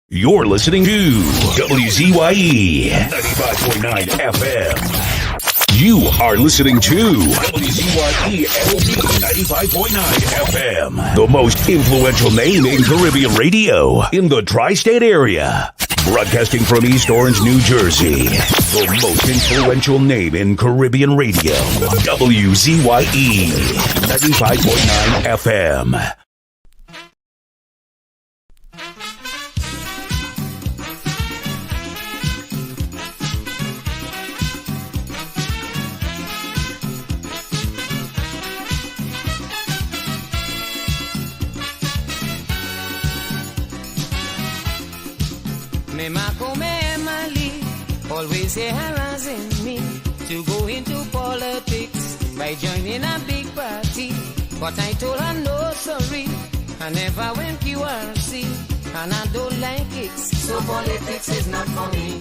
You're listening to WZYE 95.9 FM. You are listening to WZYE 95.9 FM. The most influential name in Caribbean radio in the tri-state area. Broadcasting from East Orange, New Jersey. The most influential name in Caribbean radio. WZYE 95.9 FM. Always harassing me to go into politics by joining a big party. But I told her no sorry, I never went QRC, and I don't like it, so politics is not for me.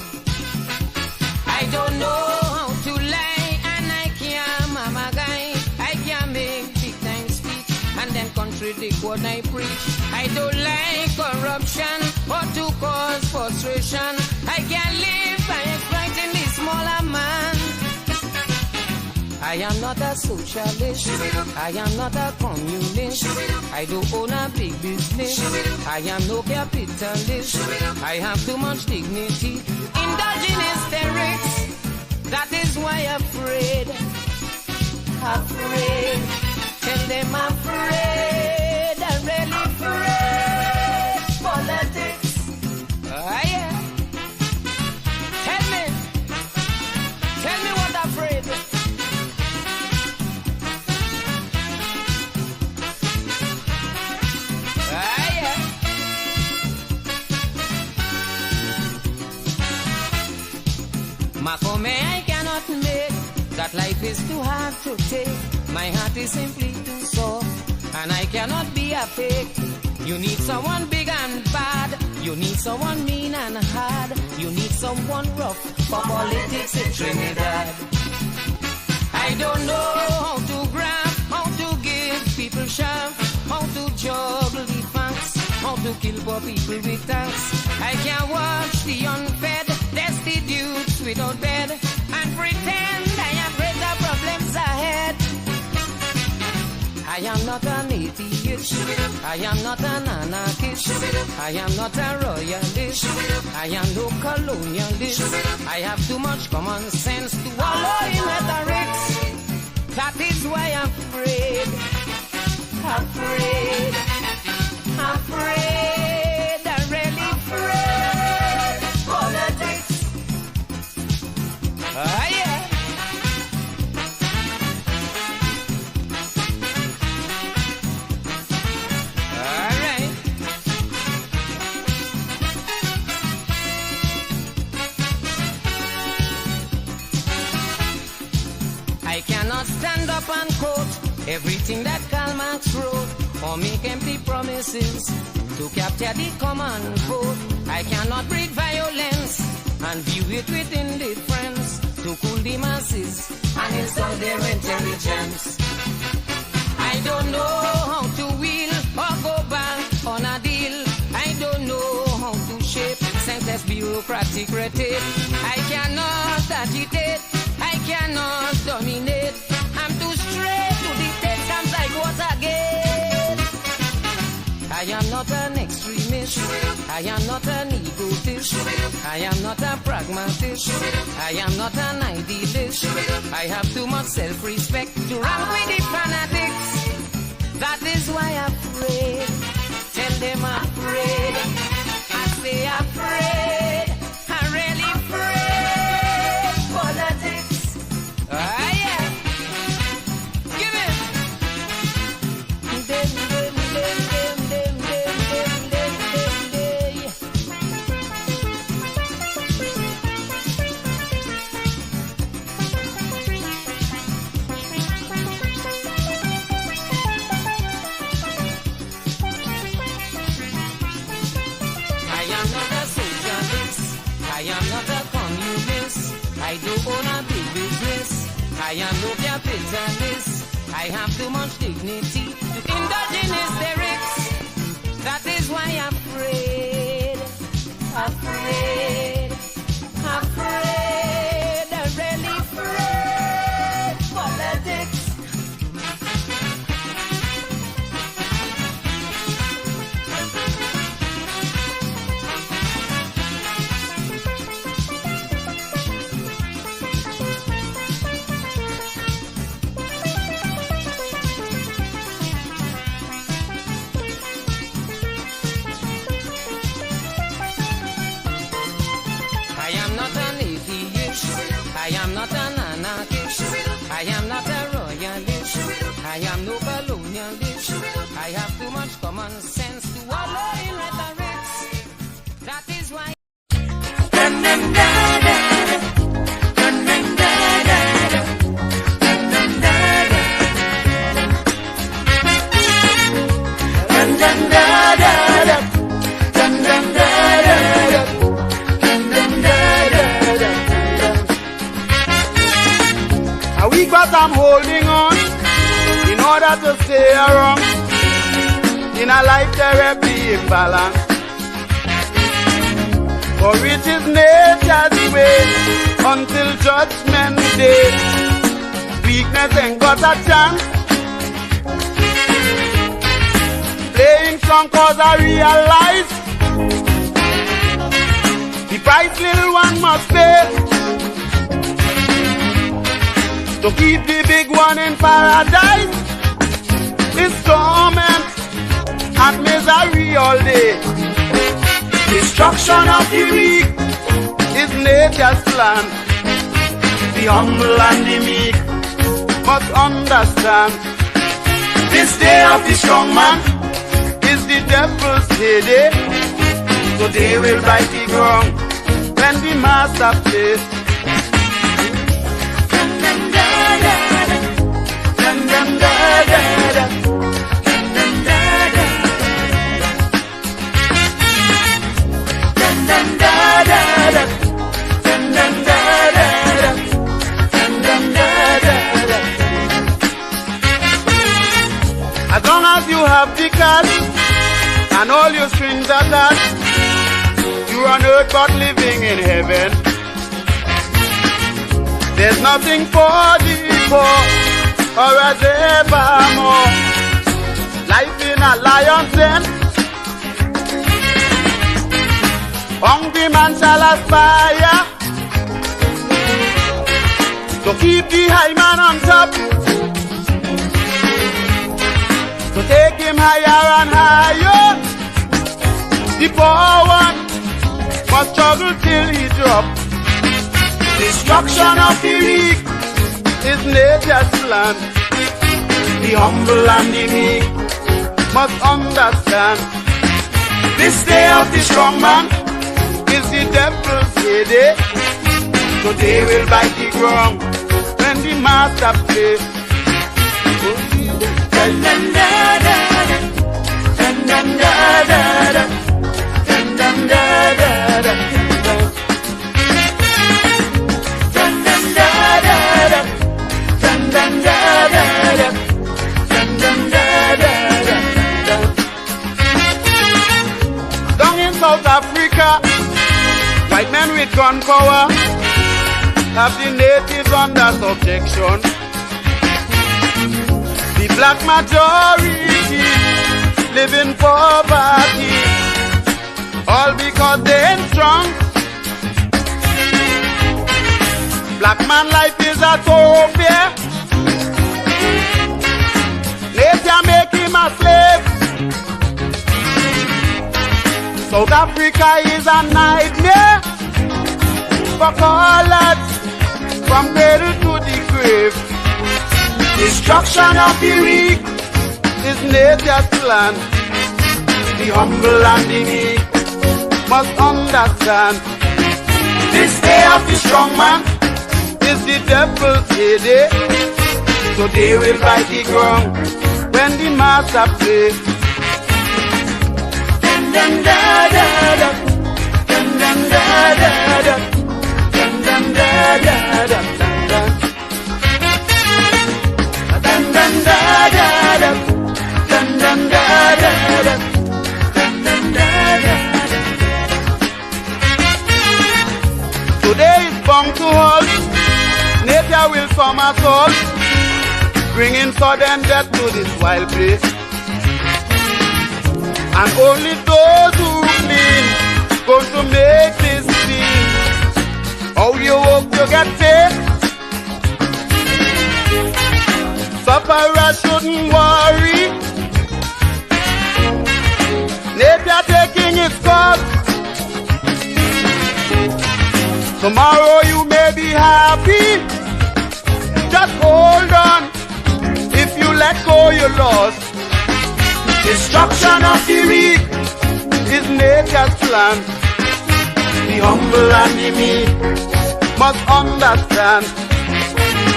I don't know how to lie, and I can't mama guy. I can't make big time speech and then contradict what I preach. I don't like corruption or to cause frustration. I can't live by exploiting the smaller man. I am not a socialist, I am not a communist. I do own a big business, I am no capitalist. I have too much dignity, endogenous hysterics. That is why I'm afraid. Afraid, tell them I'm afraid. I'm really afraid. Politics, oh yeah. Tell me what I'm afraid. Ah, yeah. Makome, I cannot make that life is too hard to take. My heart is simply too soft, and I cannot be a fake. You need someone big and bad. You need someone mean and hard. You need someone rough for politics in Trinidad. I don't know how to grab, how to give people shove, how to juggle the facts, how to kill poor people with tanks. I can't watch the unfed, destitute without bed, and pretend I have greater problems ahead. I am not an atheist, I am not an anarchist, I am not a royalist, I am no colonialist. I have too much common sense to wallow in rhetorics. That is why I'm afraid, afraid, afraid, I'm really afraid. Politics, oh yeah. I cannot stand up and quote everything that Karl Marx wrote, or make empty promises to capture the common vote. I cannot breed violence and view it with indifference to cool the masses and insult their intelligence. I don't know how to wheel or go back on a deal. I don't know how to shape senseless bureaucratic red tape. I cannot agitate, I cannot dominate. I'm too straight to dictate terms like Watergate. I am not an extremist, I am not an egotist, I am not a pragmatist, I am not an idealist. I have too much self-respect to run with the fanatics. That is why I'm afraid. Tell them I'm afraid. I say I'm afraid. I'm really afraid. Politics, ah yeah. Give it. I am not a communist. I do own a big business. I am no capitalist. I have too much dignity. Endogenous lyrics. That is why I'm afraid. I am not a royalist. I am no colonialist. I have too much common sense to wallow in rhetorics. That is why. A week but I'm holding on in order to stay around in a life therapy imbalance. For it is nature's way until judgment day. Weakness ain't got a chance. Playing strong cause I realize the price little one must pay to keep the big one in paradise. This torment and misery all day. Destruction of the weak is nature's plan. The humble and the meek must understand. This day of the strong man is the devil's heyday. So they will bite the ground when the master plays. As long as you have the cash and all your strings attached, you are on earth but living in heaven. There's nothing for the poor or as evermore. Life in a lion's den. Hungry man shall aspire to keep the high man on top, to take him higher and higher. The poor one must struggle till he drop. Destruction of the weak is nature's plan. The humble and the meek must understand. This day of the strong man is the devil's heyday. So they will bite the ground when the master plays. Down in South Africa, white men with gun power have the natives under subjection. The black majority live in poverty, all because they ain't strong. Black man life is a thoroughfare. Nature make him a slave. South Africa is a nightmare for colours from cradle to the grave. Destruction of the weak is nature's plan. The humble and the meek must understand. This day of the strong man is the devil's heyday. So they will bite the ground when the master plays. Today is bound to hold. Nature will somersault, bringing sudden death to this wild place. And only those who clean going to make this scene. How you work to get paid? Sufferer shouldn't worry. Nature taking its course. Tomorrow you may be happy. Just hold on. If you let go, you're lost. Destruction of the weak is nature's plan. The humble and the meek must understand.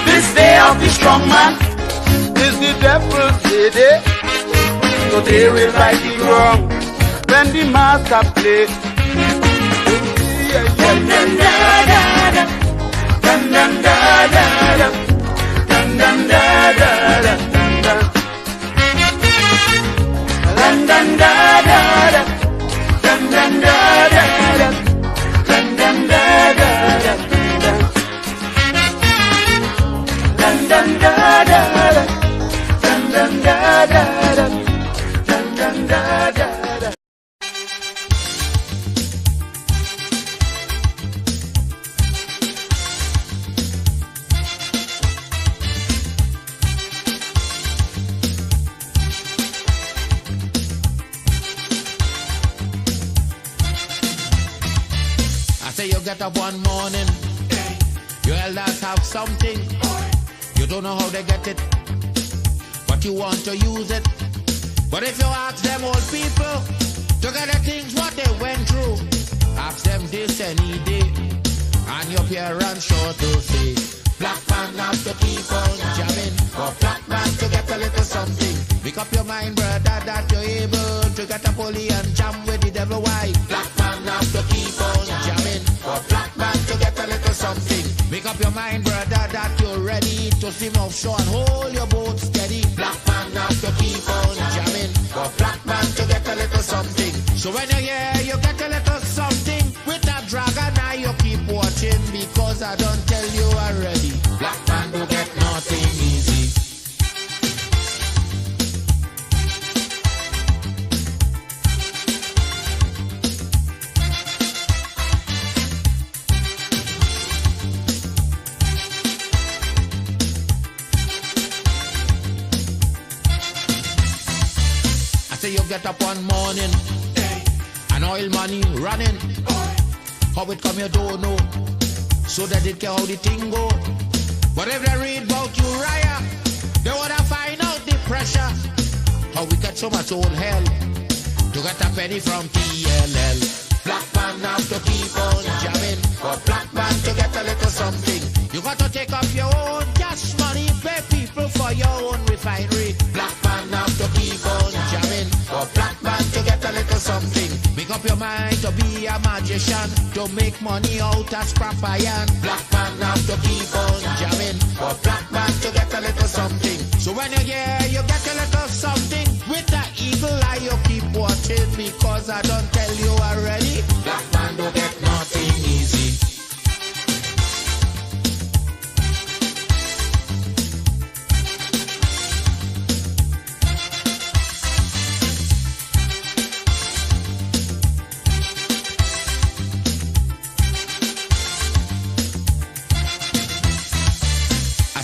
This day of the strong man is the devil's day. So they will right the wrong when the master play. Dun dun da da da, dun dun da da da, dun dun da da da, dun dun da da da, dun dun da da da, dun dun da da da, dun dun da da da, dun dun da da da, dun dun da da da. You get up one morning, your elders have something. You don't know how they get it, but you want to use it. But if you ask them old people to get the things what they went through, ask them this any day, and your parents sure to say, black man have to keep on jamming, for black man to get a little something. Make up your mind, brother, that you're able to get a pulley and jam with the devil. Why? Black man have to keep on jamming, for black man to get a little something. Make up your mind, brother, that you're ready to swim offshore and hold your boat steady. Black man have to keep on jamming, for black man to get a little something. So when you're here, you get a little something. With that dragon eye, you keep watching, because I don't tell you already. Black man do get nothing easy. You get up one morning, and oil money running. How it come you don't know, so that it care how the thing go. But if they read about Uriah, they wanna find out the pressure. How we get so much old hell to get a penny from TLL. Black man have to keep on jamming, for black man to get a little something. You got to take up your own cash money, pay people for your own refinery. Black man have to keep on jamming, for black man to get a little something. Make up your mind to be a magician, to make money out of scrap iron. Black man have to keep on jamming, for black man to get a little something. So when you're here, you get a little something. With that eagle eye, you keep watching, because I don't tell you already. Black man don't get nothing easy.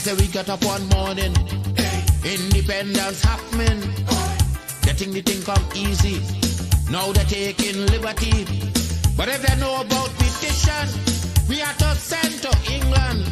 We get up one morning, independence happening, getting the thing come easy. Now they're taking liberty, but if they know about petition, we are to send to England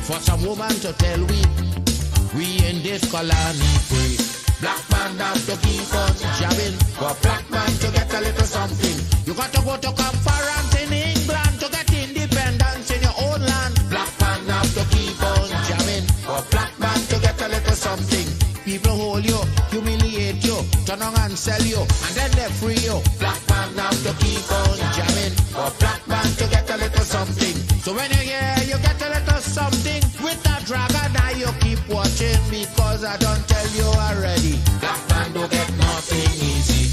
for some woman to tell we in this colony free. Black man have to keep on jamming, for black man to get a little something. You got to go to conference in England to get independence in your own land. Black man have to keep on jamming, for black man to get a little something. People hold you, humiliate you, turn on and sell you, and then they free you. Black man have to keep on jamming, for black man to get a little something. So when you're here, you get a little something. With that dragon eye, you keep watching, because I don't tell you already. Black man don't get nothing easy.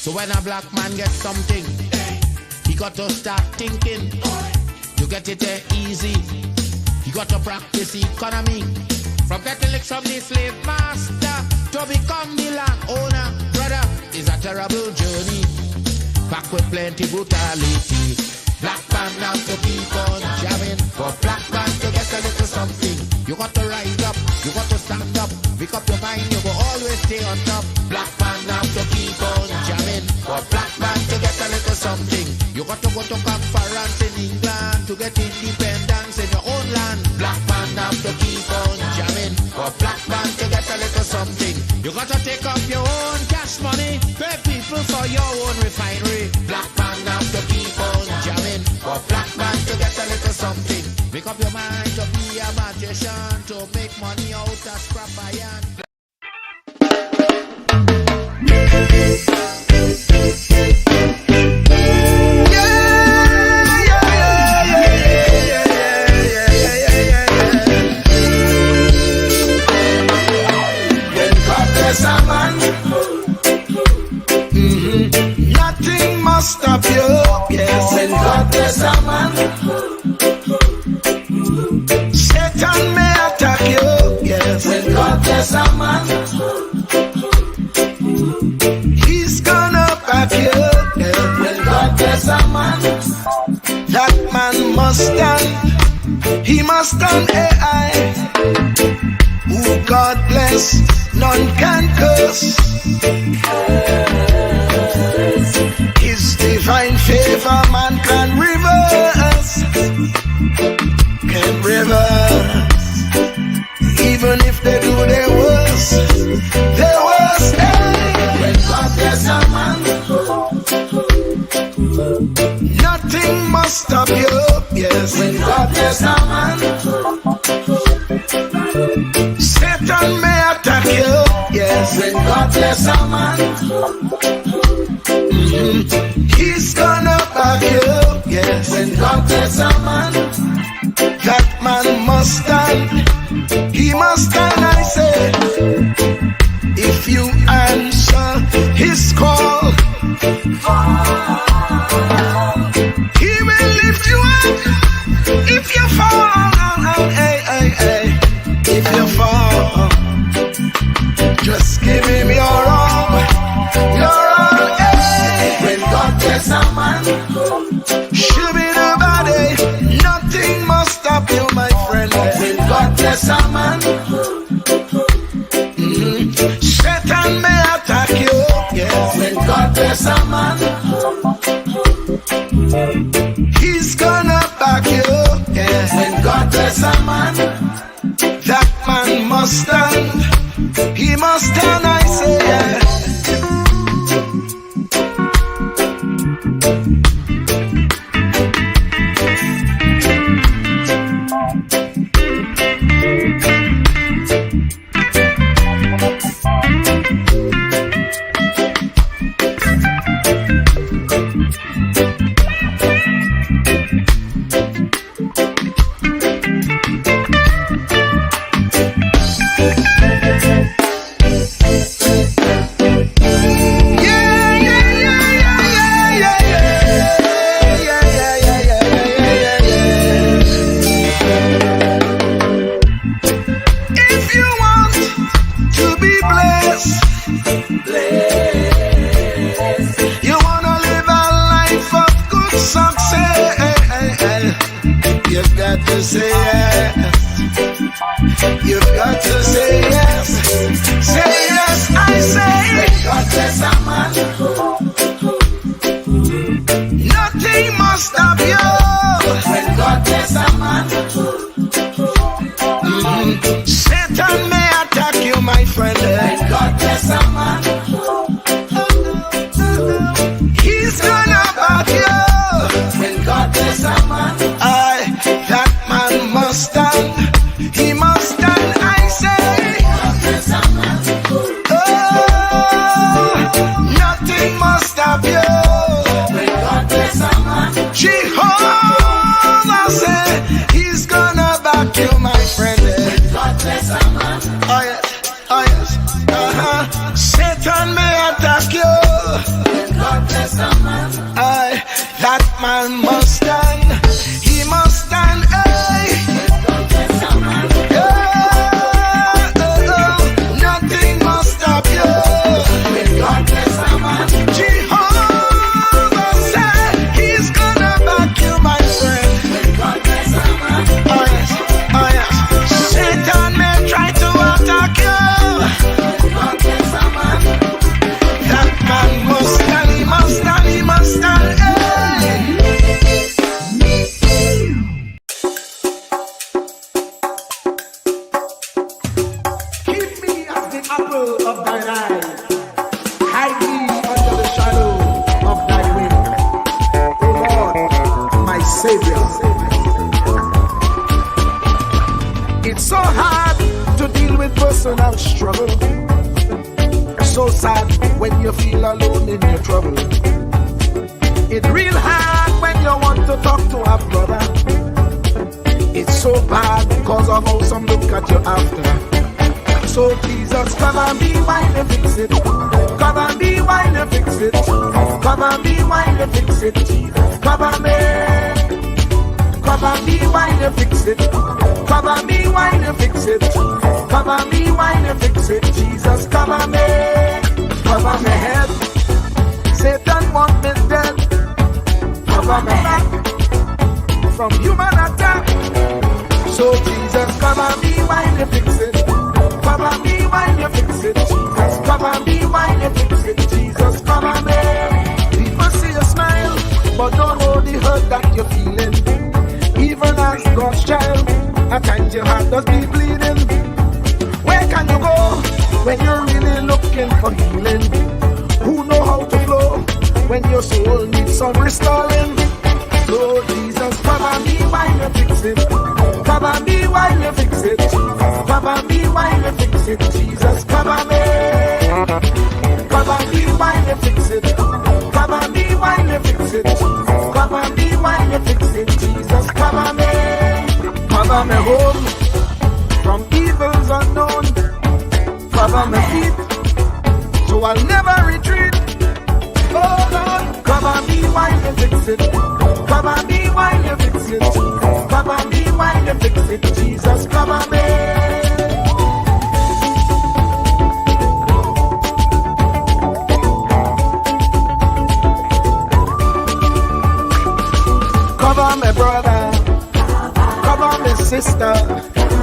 So when a black man gets something, he got to start thinking. You get it easy. He got to practice economy. From getting licks from the slave master to become the land owner. Brother, is a terrible journey, packed with plenty brutality. Black man have to keep on jamming. For black man to get a little something, you got to rise up, you got to stand up. Pick up your mind, you will always stay on top. Black man have to keep on jamming. For black man to get a little something, you got to go to conference in England to get independence in your own land. Black man have to keep on jamming. For black man to get a little something, you got to take up your own cash money, pay people for your own refinery. Black man have to keep on jamming. For black man to get a little something, make up your mind to be a magician, to make money out of scrap iron. Nothing must stop you, yes. When God bless a man, Satan may attack you, yes. When God bless a man, he's gonna back you, yes. When God bless a man, that man must stand, he must stand AI. Who God bless, none can curse. His divine favor man can reverse. Can reverse. Even if they do their worst. Their worst. Hey. When God bless a man, nothing must stop you. Yes. When God bless a man, Satan may attack you. Yes. When God bless a man, he's gonna back you. Yes. When God bless a man, that man must stand. He must stand, I say. If you answer his call, he will lift you up. If you fall, hey, hey, hey. If you fall, just give him your all. Your all, hey. When God bless a man, should be nobody. Nothing must stop you, my friend. When God bless a man, Satan may attack you. Yes. When God bless a man, he's gonna back you. Yes. When God bless a man, that man must stand. He must stand, I say. Yeah. Jehovah said he's gonna back you. apple of thine eye. Hide me under the shadow of thy wing. O Lord, my Savior. It's so hard to deal with personal struggle. So sad when you feel alone in your trouble. It's real hard when you want to talk to a brother. It's so bad because of how some look at you after. So Jesus, cover me while you fix it. Cover me while you fix it. Cover me while you fix it. Jesus, cover me. Cover me while you fix it. Cover me while you fix it. Cover me while you fix it. Jesus, cover me. Cover my head. Satan want me dead. Cover my back from human attack. So Jesus, cover me while you fix it. Cover me while you fix it. Jesus, cover me while you fix it. Jesus, cover me. People see you smile, but don't know the hurt that you're feeling. Even as God's child, at times your heart does be bleeding. Where can you go when you're really looking for healing? Who know how to flow when your soul needs some restoring? So Jesus, cover me while you fix it. Cover me while you fix it. Cover me while you fix it. Jesus, cover me. Cover me while you fix it. Cover me while you fix it. Cover me while you fix it. Jesus, cover me. Cover me home from evils unknown. Cover my feet so I'll never retreat. Oh Lord, cover me while you fix it. Cover me while you fix it. Cover me while you fix it. Jesus, cover me. Cover my brother. Cover my sister.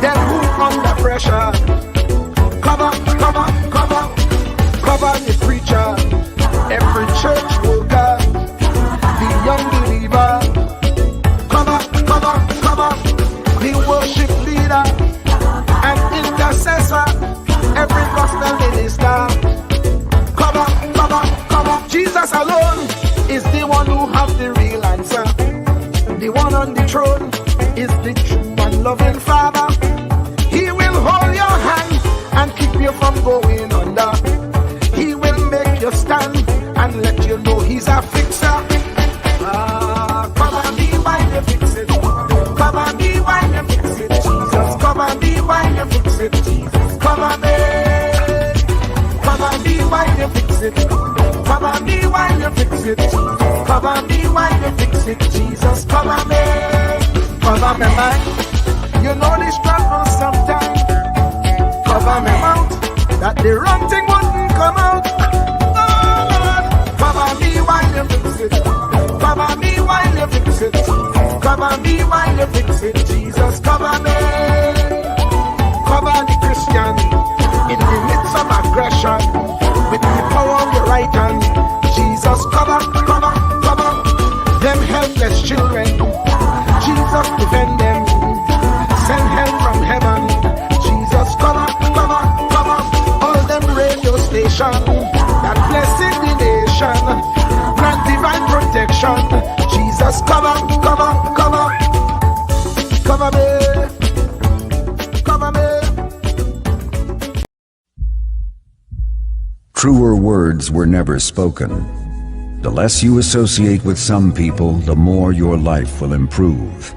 Them who under pressure. Cover the preacher, every church worker, the young believer. Cover the worship leader and intercessor, every gospel minister. Cover. Jesus alone is the one who has the real answer. The one on the throne is the true and loving Father. He will hold your hand and keep you from going under. He will make you stand and let you know he's a fixer. Cover me while you fix it. Cover me while you fix it. Jesus, cover me while you fix it. Jesus, cover me. Cover me while you fix it. Cover me while you fix it. Cover me while you fix it. Jesus, cover me. Cover my mind. You know the struggle sometimes. Cover my mouth, that the wrong thing wouldn't come out. Oh Lord, cover me while you fix it. Cover me while you fix it. Cover me while you fix it. Jesus, cover me. Cover the Christian in the midst of aggression with the power of your right hand. Jesus, cover them helpless children. Jesus, defend them. Send help from heaven. Jesus, cover all them radio stations that blessing the nation. Grant divine protection. Jesus, cover me. Cover me. Truer words were never spoken. The less you associate with some people, the more your life will improve.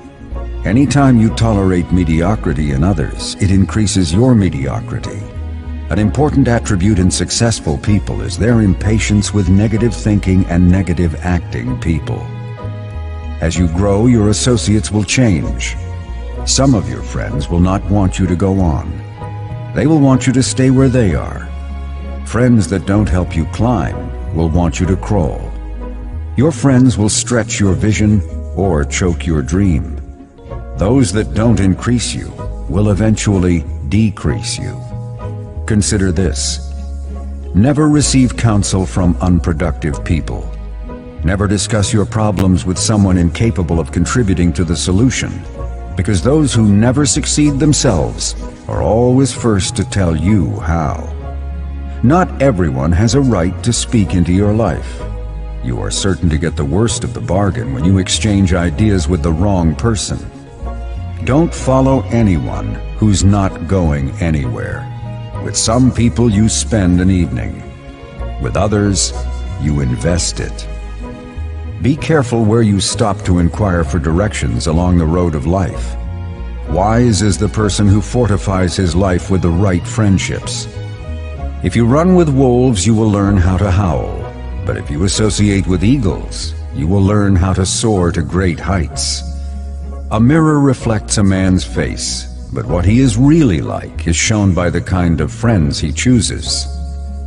Anytime you tolerate mediocrity in others, it increases your mediocrity. An important attribute in successful people is their impatience with negative thinking and negative acting people. As you grow, your associates will change. Some of your friends will not want you to go on. They will want you to stay where they are. Friends that don't help you climb will want you to crawl. Your friends will stretch your vision or choke your dream. Those that don't increase you will eventually decrease you. Consider this. Never receive counsel from unproductive people. Never discuss your problems with someone incapable of contributing to the solution, because those who never succeed themselves are always first to tell you how. Not everyone has a right to speak into your life. You are certain to get the worst of the bargain when you exchange ideas with the wrong person. Don't follow anyone who's not going anywhere. With some people, you spend an evening. With others, you invest it. Be careful where you stop to inquire for directions along the road of life. Wise is the person who fortifies his life with the right friendships. If you run with wolves, you will learn how to howl. But if you associate with eagles, you will learn how to soar to great heights. A mirror reflects a man's face, but what he is really like is shown by the kind of friends he chooses.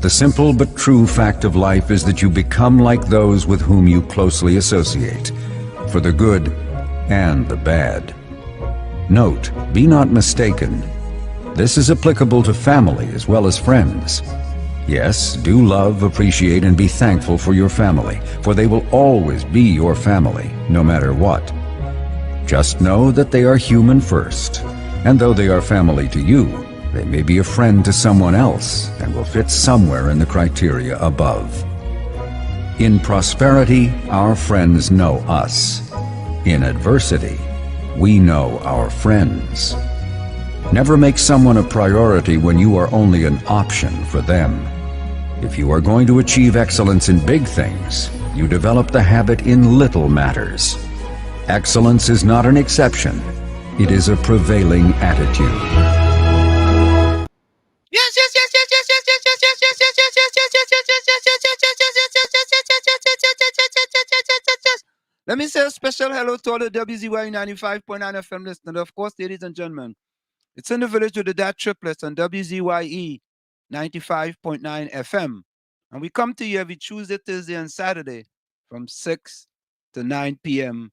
The simple but true fact of life is that you become like those with whom you closely associate, for the good and the bad. Note, be not mistaken. This is applicable to family as well as friends. Yes, do love, appreciate, and be thankful for your family, for they will always be your family, no matter what. Just know that they are human first, and though they are family to you, they may be a friend to someone else and will fit somewhere in the criteria above. In prosperity, our friends know us. In adversity, we know our friends. Never make someone a priority when you are only an option for them. If you are going to achieve excellence in big things, you develop the habit in little matters. Excellence is not an exception. It is a prevailing attitude. Yes, yes, yes, yes, yes, yes, yes, yes, yes, yes, yes, yes, yes, yes, yes, yes. Let me say a special hello to all the WZYE 95.9 FM listeners. Of course, ladies and gentlemen, it's in the village with the DAT Triplets on WZYE 95.9 FM. And we come to you every Tuesday, Thursday, and Saturday from 6 to 9 p.m.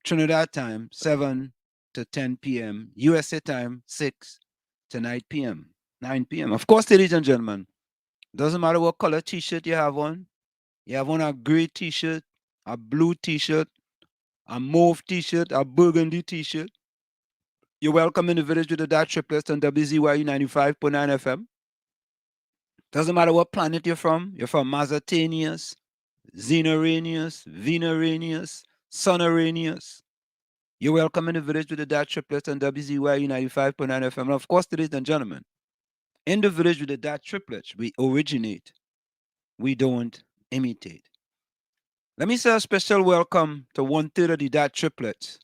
Trinidad time, 7 to 10 p.m. USA time, 6 to 9 p.m. 9 p.m. Of course, ladies and gentlemen, doesn't matter what color t-shirt you have on. You have on a gray t-shirt, a blue t-shirt, a mauve t-shirt, a burgundy t-shirt. You're welcome in the village with the DAT Triplets on WZYE 95.9 FM. Doesn't matter what planet you're from Mazatanius, Xenaranius, Venaranius, Sonaranius. You're welcome in the village with the DAT Triplets on WZYE 95.9 FM. And of course, ladies and gentlemen, in the village with the DAT Triplets, we originate. We don't imitate. Let me say a special welcome to 1/3 of the DAT Triplets.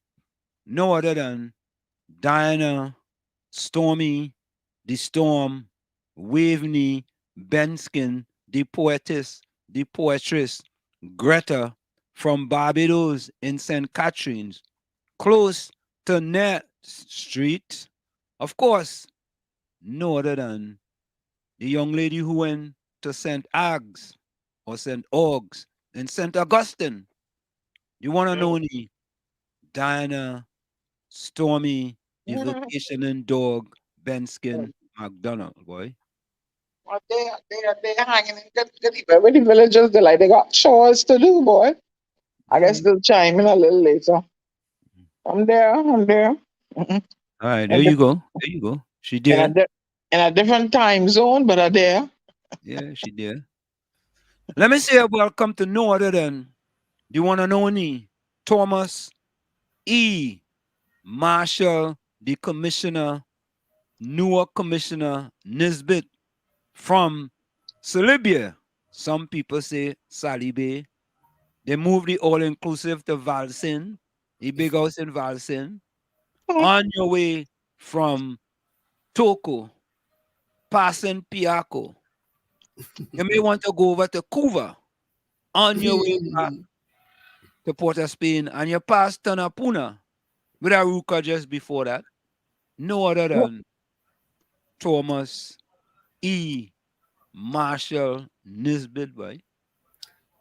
No other than Diana, Stormy, the Storm, Waveney, Benskin, the poetess, the poetress, Greta from Barbados in St. Catharines, close to Net Street. Of course, no other than the young lady who went to St. Agnes or St. Augs in St. Augustine. You want to know any? Diana, Stormy, the vacationing dog, Benskin, McDonald, boy. They're hanging in good with the villagers. They got chores to do, boy. I guess they'll chime in a little later. I'm there. All right, there you go. There you go. She did. In a different time zone, but I'm there. Yeah, she did. Let me say welcome to no other than the one and only Thomas E. Marshall, the commissioner, Newark Commissioner Nisbet from Salibia. Some people say Salibe. They moved the all-inclusive to Valsin, the big house in Valsin. On your way from Toko, passing Piaco. You may want to go over to Cuba on your way back to Port of Spain, and you pass Tanapuna with Aruca just before that. No other than Thomas E. Marshall Nisbet, boy.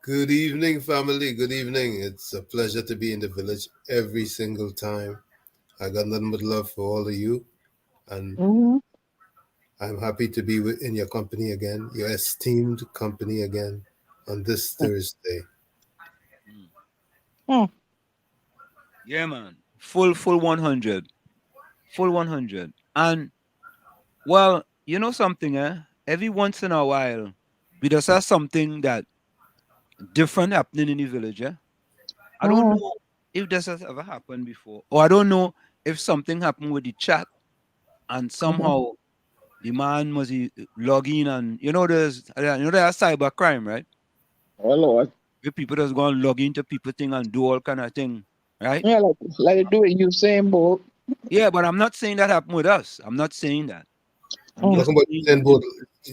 Good evening, family. Good evening. It's a pleasure to be in the village every single time. I got nothing but love for all of you, and I'm happy to be in your company again, your esteemed company again on this Thursday. Yeah, man. Full 100. Full 100. And, well, you know something, every once in a while, we just have something that different happening in the village. Yeah? I don't know if this has ever happened before, or I don't know if something happened with the chat and somehow the man must log in and there's cyber crime, right? Oh Lord. Where people just go and log into people thing and do all kind of thing, right? Yeah, like it do it Usain Bolt. Yeah, but I'm not saying that happened with us. I'm not saying that. I'm just Talking about saying Usain Bolt.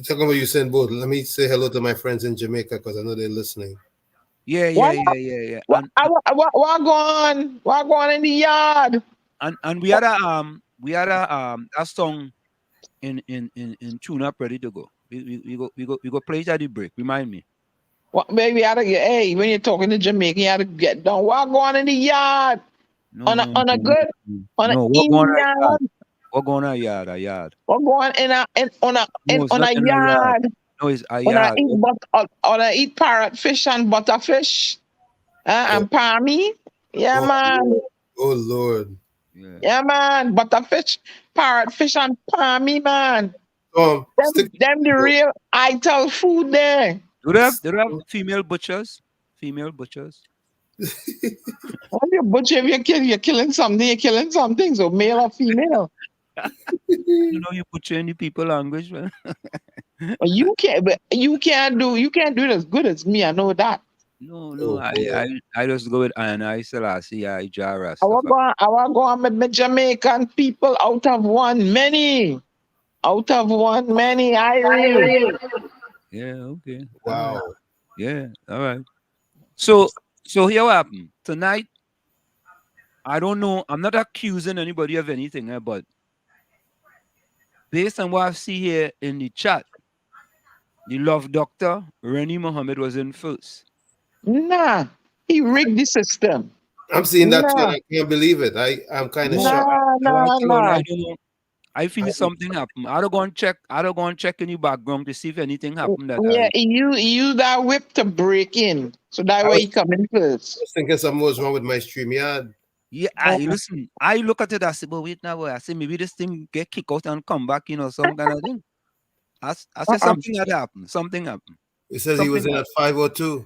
Talking about Usain Bolt. Let me say hello to my friends in Jamaica because I know they're listening. yeah. What And going in the yard? and we had a song in tune up ready to go. We go play it at the break. Remind me. What baby hey, when you're talking to Jamaican, you had to get down. What going in the yard? No, On no, a no, good on an no. What going on a yard? Indian. What going on a yard? A yard. What going No, it's on not a in a yard. yard? No, it's a On a yard. eat parrot fish and butterfish and palmy. Yeah, Oh, man. Lord. Oh, Lord. Yeah, man. Butterfish, parrot fish and palmy, man. Stick Them the real ital food there. Do they have female butchers? Female butchers. When you butcher, if you're killing something, you're killing something. So male or female. You butchering the people language, man. You can't do it as good as me. I know that. No. I just go with I Selassie, I Jara. I want go on with Jamaican people out of one many. Out of one many, Irene. Yeah, okay. Wow. Yeah, all right. So here what happened. Tonight, I don't know. I'm not accusing anybody of anything, but based on what I see here in the chat, the love doctor, Rennie Mohammed, was in first. Nah, he rigged the system. I'm seeing that too. I can't believe it. I'm kind of shocked. I don't know. I feel something happened. I don't go and check in the background to see if anything happened. He used that whip to break in. So that way he come in first. I was thinking something was wrong with my StreamYard. Yeah, listen, I look at it, I say, but wait now, I say maybe this thing get kicked out and come back, some kind of thing. I said something had happened. Something happened. It says he was in at 502.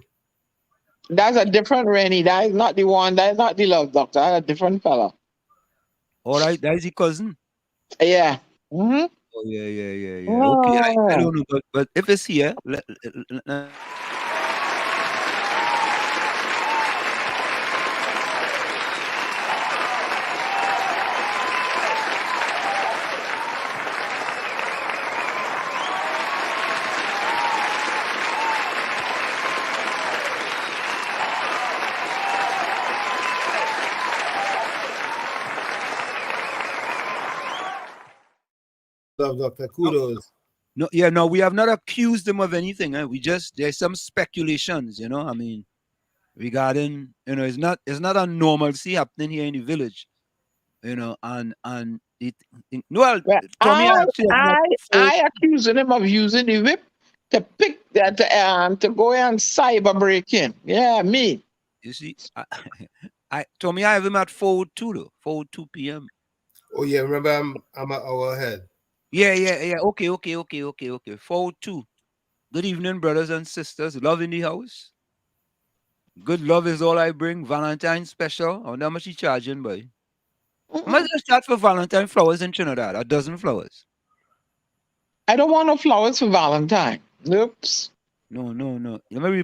That's a different Rennie. That is not the one. That is not the love doctor. That's a different fella. All right, that is your cousin. Yeah. Mm-hmm. Oh, yeah. Okay, I don't know, but if it's here, Love Doctor, kudos. No, we have not accused them of anything. There's some speculations, I mean, regarding, it's not a normalcy happening here in the village, and it, well, Tommy, I accusing him of using the whip to pick that to go and cyber break in. Yeah, me. You see, Tommy, I have him at 4:02 though, 4:02 p.m. Oh yeah, remember I'm an hour ahead. Yeah. Okay. 4:02. Good evening, brothers and sisters. Love in the house. Good love is all I bring. Valentine special. I wonder how much you charging, boy. How much you charge for Valentine flowers in Trinidad? A dozen flowers. I don't want no flowers for Valentine. Oops. No. Let me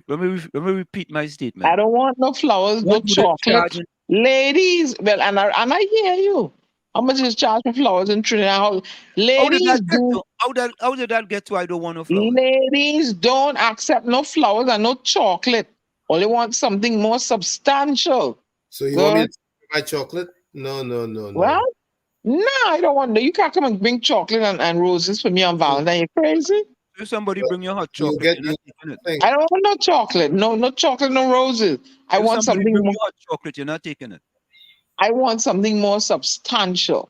repeat my statement. I don't want no flowers, no chocolate. Ladies, well, and I hear you. How much is charged for flowers in Trinidad? Ladies, how did that get to I don't want no flowers? Ladies don't accept no flowers and no chocolate. Only want something more substantial. So you want me to buy chocolate? No. Well, no, I don't want. You can't come and bring chocolate and roses for me on Valentine. You crazy? If somebody bring you hot chocolate, I don't want no chocolate. No chocolate, no roses. I want something more. Hot chocolate, you're not taking it. I want something more substantial.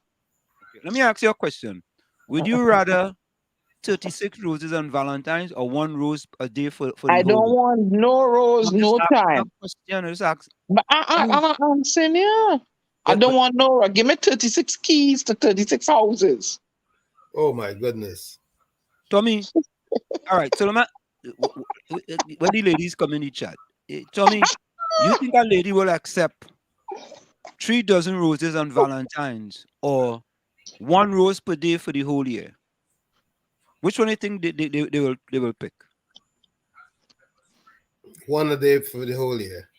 Okay. Let me ask you a question. Would you rather 36 roses on Valentine's or 1 rose a day for I don't want no rose, no time. But I'm saying, yeah. I don't want no. Give me 36 keys to 36 houses. Oh my goodness. Tommy, All right. So when the ladies come in the chat, tell me, you think a lady will accept 3 dozen roses on Valentine's or 1 rose per day for the whole year? Which one do you think they will pick? One a day for the whole year.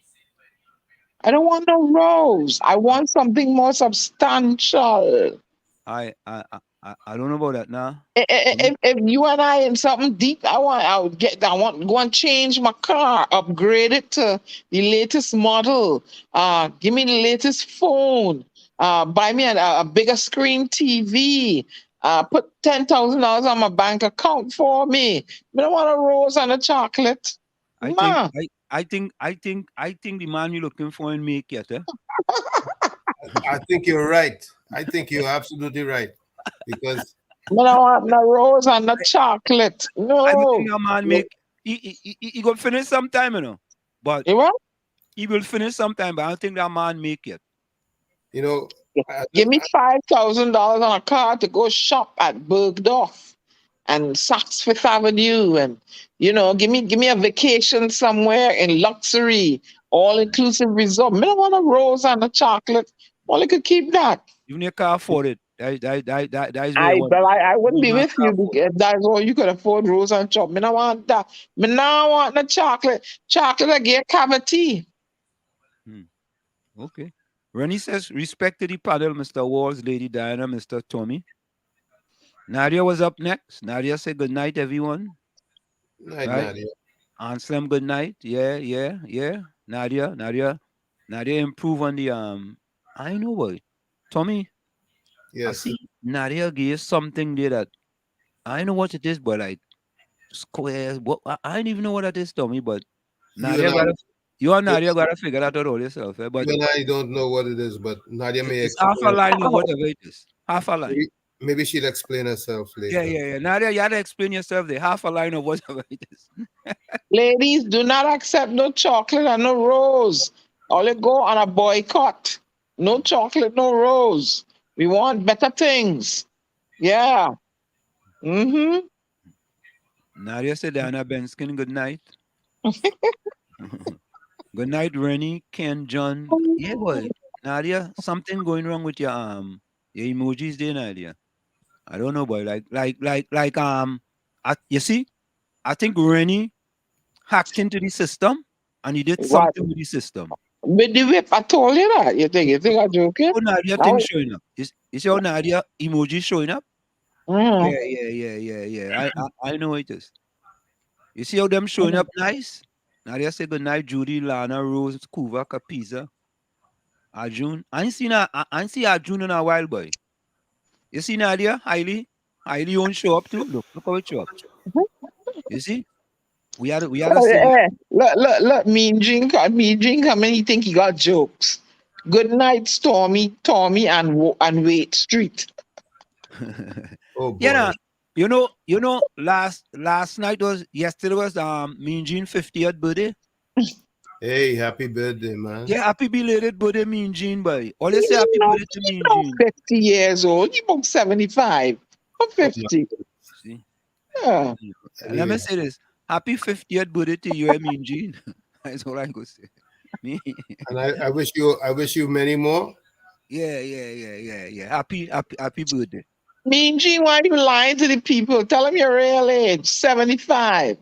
I don't want no rose. I want something more substantial. I don't know about that now. If you and I in something deep, I want go and change my car, upgrade it to the latest model. Give me the latest phone. Buy me a bigger screen TV. Put $10,000 on my bank account for me. I don't want a rose and a chocolate. I think the man you're looking for in make it. I think you're right. I think you're absolutely right. Because I don't want no rose and no chocolate. No. I think a man make he will finish sometime, you know. But he will finish sometime, but I don't think that man make it. You know, give me $5,000 on a car to go shop at Bergdorf and Saks Fifth Avenue, and give me a vacation somewhere in luxury, all inclusive resort. I don't want a rose and a chocolate. Only could keep that. Even if you can't afford it, that is I wouldn't be with you because that's all you could afford, rose and chocolate. I don't want that. I don't want the chocolate. Chocolate I get cavity. Okay. Rennie says, respect to the panel, Mr. Walls, Lady Diana, Mr. Tommy. Nadia was up next. Nadia said good night, everyone. Night, right? Nadia. Anselm, good night. Yeah. Nadia improve on the I know boy. Tommy. Yes. I see Nadia gave something there that I know what it is, but like squares. What I don't even know what that is, Tommy, but Nadia Nadia gotta figure that out all yourself. But you and I don't know what it is, but Nadia may explain. Half a line or whatever it is. Half a line. Maybe she'll explain herself later. Yeah. Nadia, you had to explain yourself there. Half a line of whatever it is. Ladies, do not accept no chocolate and no rose. Only go on a boycott. No chocolate, no rose. We want better things. Yeah. Mm-hmm. Nadia said, Diana Benskin, good night. Good night, Rennie, Ken, John. Yeah, boy. Nadia, something going wrong with your emojis there, Nadia. I don't know, boy. You see, I think Rennie hacked into the system and he did something with the system. With the whip, I told you that. You think I'm joking? Oh, Nadia thing showing up. You see how Nadia emoji showing up? Yeah. I know it is. You see how them showing up nice? Nadia said good night, Judy, Lana, Rose, Kuva, Capiza, Arjun. I ain't see Arjun in a while, boy. You see Nadia, Hailey won't show up too. Look how it show up. You see? We had to say. Look, Mean Drink. How many think he got jokes? Good night, Stormy, Tommy, and Wait Street. Oh boy. Yeah, you know, last night yesterday was Mean Gene 50th birthday. Hey, happy birthday, man. Yeah, happy belated birthday, Mean Gene, boy. Always say happy birthday to Mean Gene. 50 years old. He about 75. I'm 50. See? Yeah. Let me say this. Happy 50th birthday to you, Mean Gene. That's all I go say. Me. And I wish you many more. Yeah. Happy birthday. Mean Gene, why are you lying to the people? Tell them your real age, 75.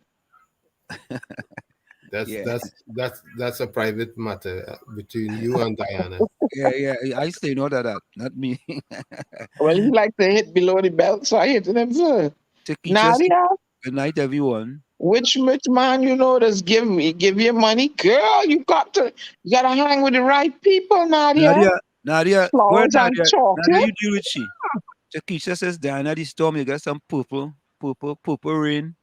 That's a private matter between you and Diana. Yeah. I say no to that, not me. Well, you like to hit below the belt, so I hit them first. Nadia, good night, everyone. Which man you know does give you money? Girl, you gotta hang with the right people, Nadia. Nadia, flowers and chocolate. Nadia, you deal with she. Keisha says, Diana, this storm, you got some purple rain.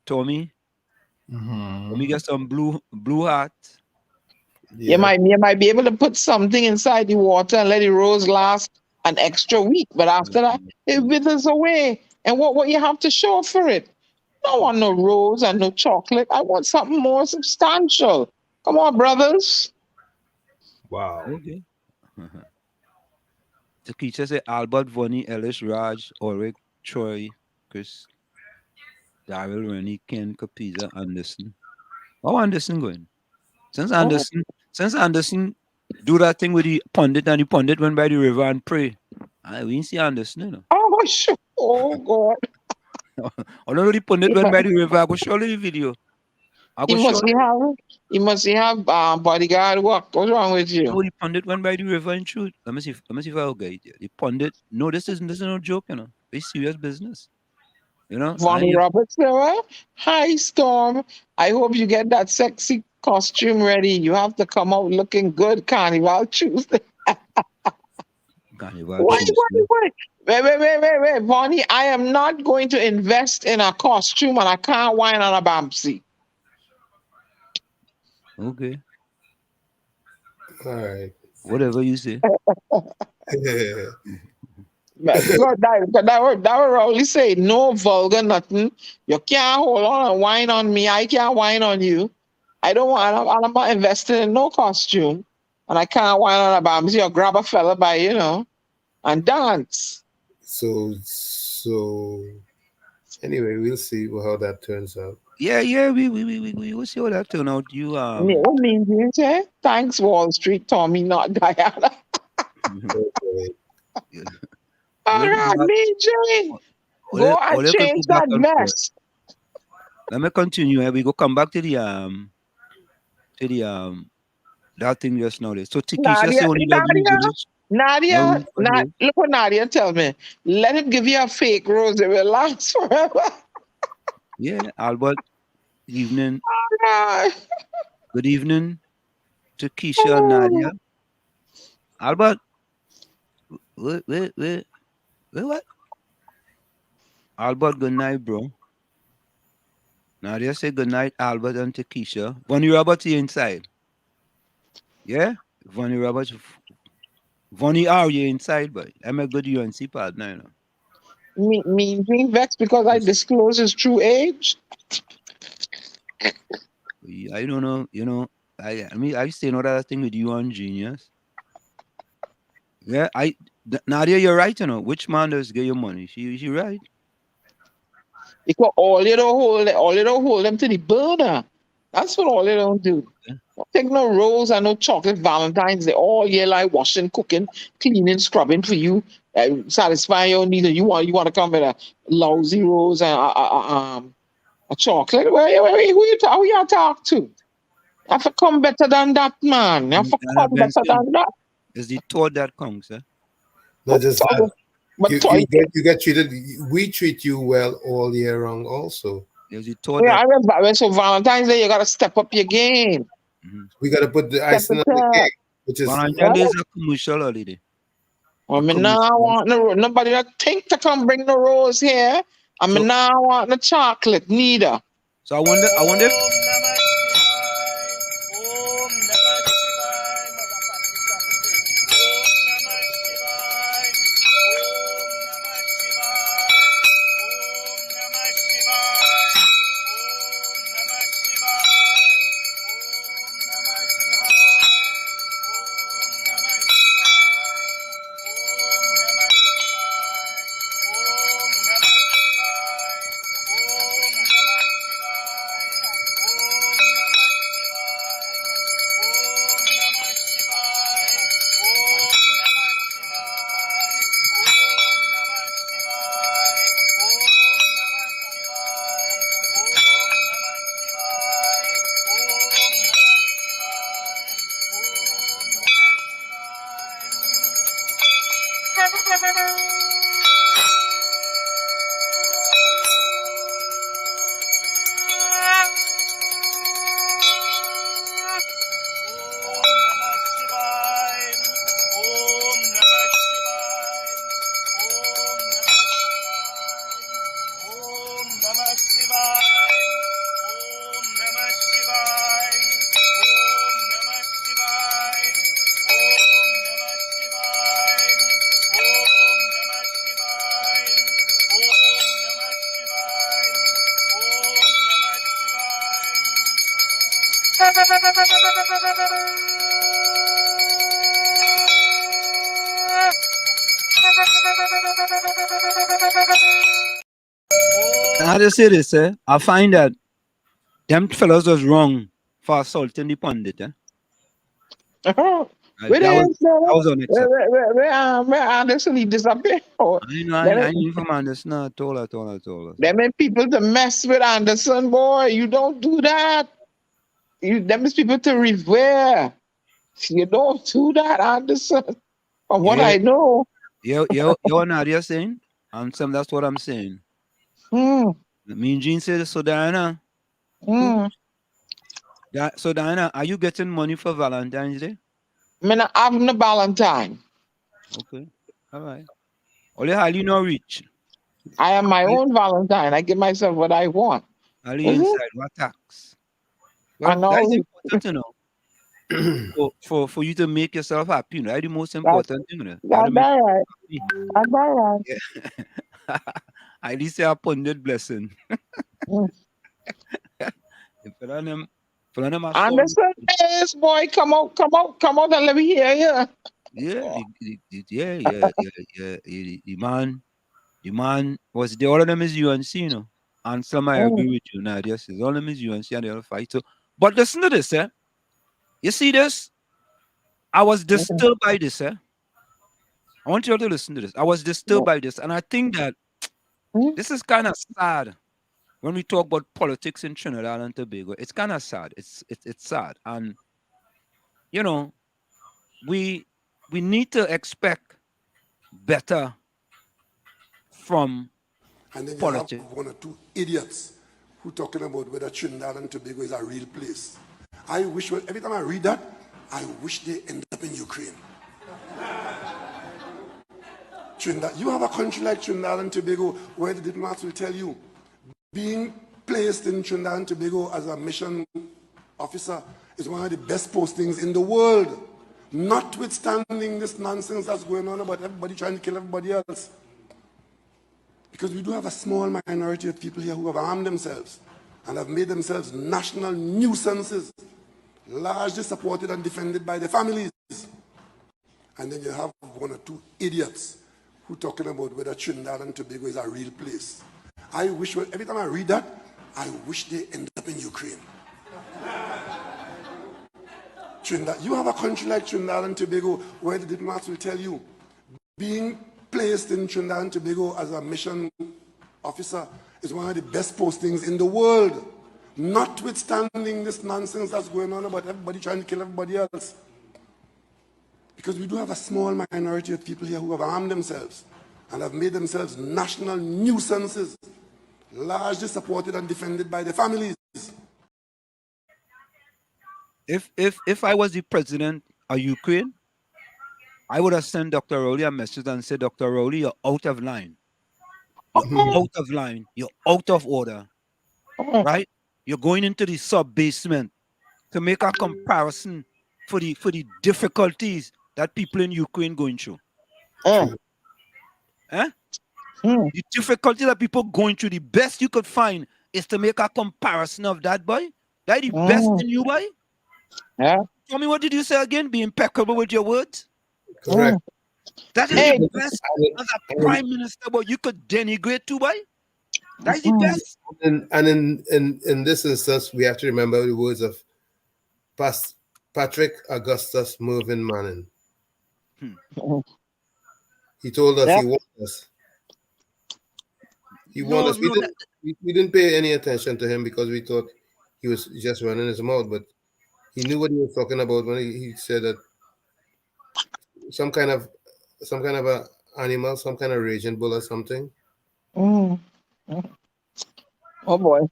Tommy. Mm-hmm. Tommy got some blue heart. Yeah. You might be able to put something inside the water and let it rose last an extra week, but after that, it withers away. And what you have to show for it? I don't want no rose and no chocolate. I want something more substantial. Come on, brothers. Wow. Okay. Takesha said Albert, Vonnie, Ellis, Raj, Ulrich, Troy, Chris. Daryl, Rennie, Ken, Capiza, Anderson. How Anderson going? Since Oh, Anderson do that thing with the pundit went by the river and pray. We didn't see Anderson, you know. oh, sure. Oh, God. Although the pundit He went mu- by the river, I go show you the video. I he go show must you. have, he must have bodyguard work. What's wrong with you? No, the pundit went by the river in truth. Let me see if I'll get it. The pundit. No, this is no joke, you know. It's serious business. You know, and I Vonnie hear Roberts, there. Hi, Storm. I hope you get that sexy costume ready. You have to come out looking good, Carnival Tuesday. Carnival Wait, Tuesday. wait. Vonnie, I am not going to invest in a costume and I can't whine on a Bamsi. Okay. All right. Whatever you say. God, that would only say no vulgar nothing. You can't hold on and whine on me. I can't whine on you. I don't want. I'm not investing in no costume, and I can't whine on a Bamsi or grab a fella by and dance. So anyway, we'll see how that turns out. Yeah, we will see how that turn out. You What means you say? Thanks, Wall Street, Tommy, not Diana. Okay. All All right, me, Jane. Go and you can go change back that and forth. vest. Let me continue. We go come back to the that thing just now. So Tikisha say only love in the village. Nadia, look what Nadia tell me. Let him give you a fake rose. It will last forever. Yeah, Albert. Evening. Ah, Good evening to Keisha and Nadia. Albert. Wait, what? Albert, good night, bro. Nadia say good night, Albert and Keisha. Vonnie Roberts here inside. Yeah? Vonnie Roberts. Vonnie are you inside, but I'm a good UNC partner, you know. me being vexed because I disclose his true age. I don't know, you know. I say another thing with you on Genius. Yeah, Nadia, you're right, you know. Which man does get your money? She right. Because all you don't hold them to the burner. That's what all you don't do. Yeah. Don't take no rose and no chocolate Valentine's. They all year like washing, cooking, cleaning, scrubbing for you, satisfy your needs. And you want to come with a lousy rose and a chocolate. Who you talk to? You have to come better than that, man. You have to come better than that. It's the thought that comes, eh? Not just that. But You get treated. We treat you well all year round, also. There's the thought yeah, that I remember. So Valentine's Day, you got to step up your game. We got to put the icing on the cake, which is Valentine's Day is a commercial holiday. I mean, now I want nobody that think to come bring the rose here. I mean, now I want the chocolate, neither. So I wonder if I just say this, I find that them fellas was wrong for assaulting the pundit, Where that was unacceptable. where Anderson he disappeared? I ain't from Anderson at all. Them ain't people to mess with Anderson, boy. You don't do that. Them is people to revere. You don't do that, Anderson. From what I know. You Nadia saying? Anselm, that's what I'm saying. Me and Jean said, so Diana. So Diana, are you getting money for Valentine's Day? I'm not having a Valentine. Okay. All right. Only how you know rich. I am my own Valentine. I give myself what I want. Are you inside? What tax? Well, that's important to know. for you to make yourself happy, that's the most important thing. That's right. That's right. Yeah. At least a pundit blessing. Anderson, yes, boy, come out and let me hear you. Yeah. The man was the all of them is UNC, you know. And some I agree with you now. Yes, all of them is UNC and they'll fight. So, but listen to this, You see this? I was disturbed by this, I want you all to listen to this. I was disturbed by this, and I think that this is kind of sad when we talk about politics in Trinidad and Tobago. It's kind of sad. It's sad, and you know, we need to expect better from and then politics. You have one or two idiots who talking about whether Trinidad and Tobago is a real place. I wish, every time I read that, I wish they end up in Ukraine. Trinidad, you have a country like Trinidad and Tobago where the diplomats will tell you being placed in Trinidad and Tobago as a mission officer is one of the best postings in the world, notwithstanding this nonsense that's going on about everybody trying to kill everybody else. Because we do have a small minority of people here who have armed themselves and have made themselves national nuisances, largely supported and defended by their families. And then you have one or two idiots who talking about whether Trinidad and Tobago is a real place. I wish, every time I read that, I wish they end up in Ukraine. Trinidad, you have a country like Trinidad and Tobago where the diplomats will tell you being placed in Trinidad and Tobago as a mission officer is one of the best postings in the world, notwithstanding this nonsense that's going on about everybody trying to kill everybody else. Because we do have a small minority of people here who have armed themselves and have made themselves national nuisances, largely supported and defended by their families. If I was the president of Ukraine, I would have sent Dr. Rowley a message and said, Dr. Rowley, you're out of line. You're out of line. You're out of order. Right? You're going into the sub-basement to make a comparison for the difficulties that people in Ukraine going through. The difficulty that people going through, the best you could find is to make a comparison of that, boy. That the best in you, boy. Tell me, what did you say again? Be impeccable with your words. Correct. That is the best as a prime minister, but you could denigrate too, boy. That's the best. And in this instance, we have to remember the words of Patrick Augustus Mervyn Manning. He told us he wanted us. He wanted us. We didn't pay any attention to him because we thought he was just running his mouth, but he knew what he was talking about when he said that some kind of a animal, some kind of raging bull or something. Oh boy.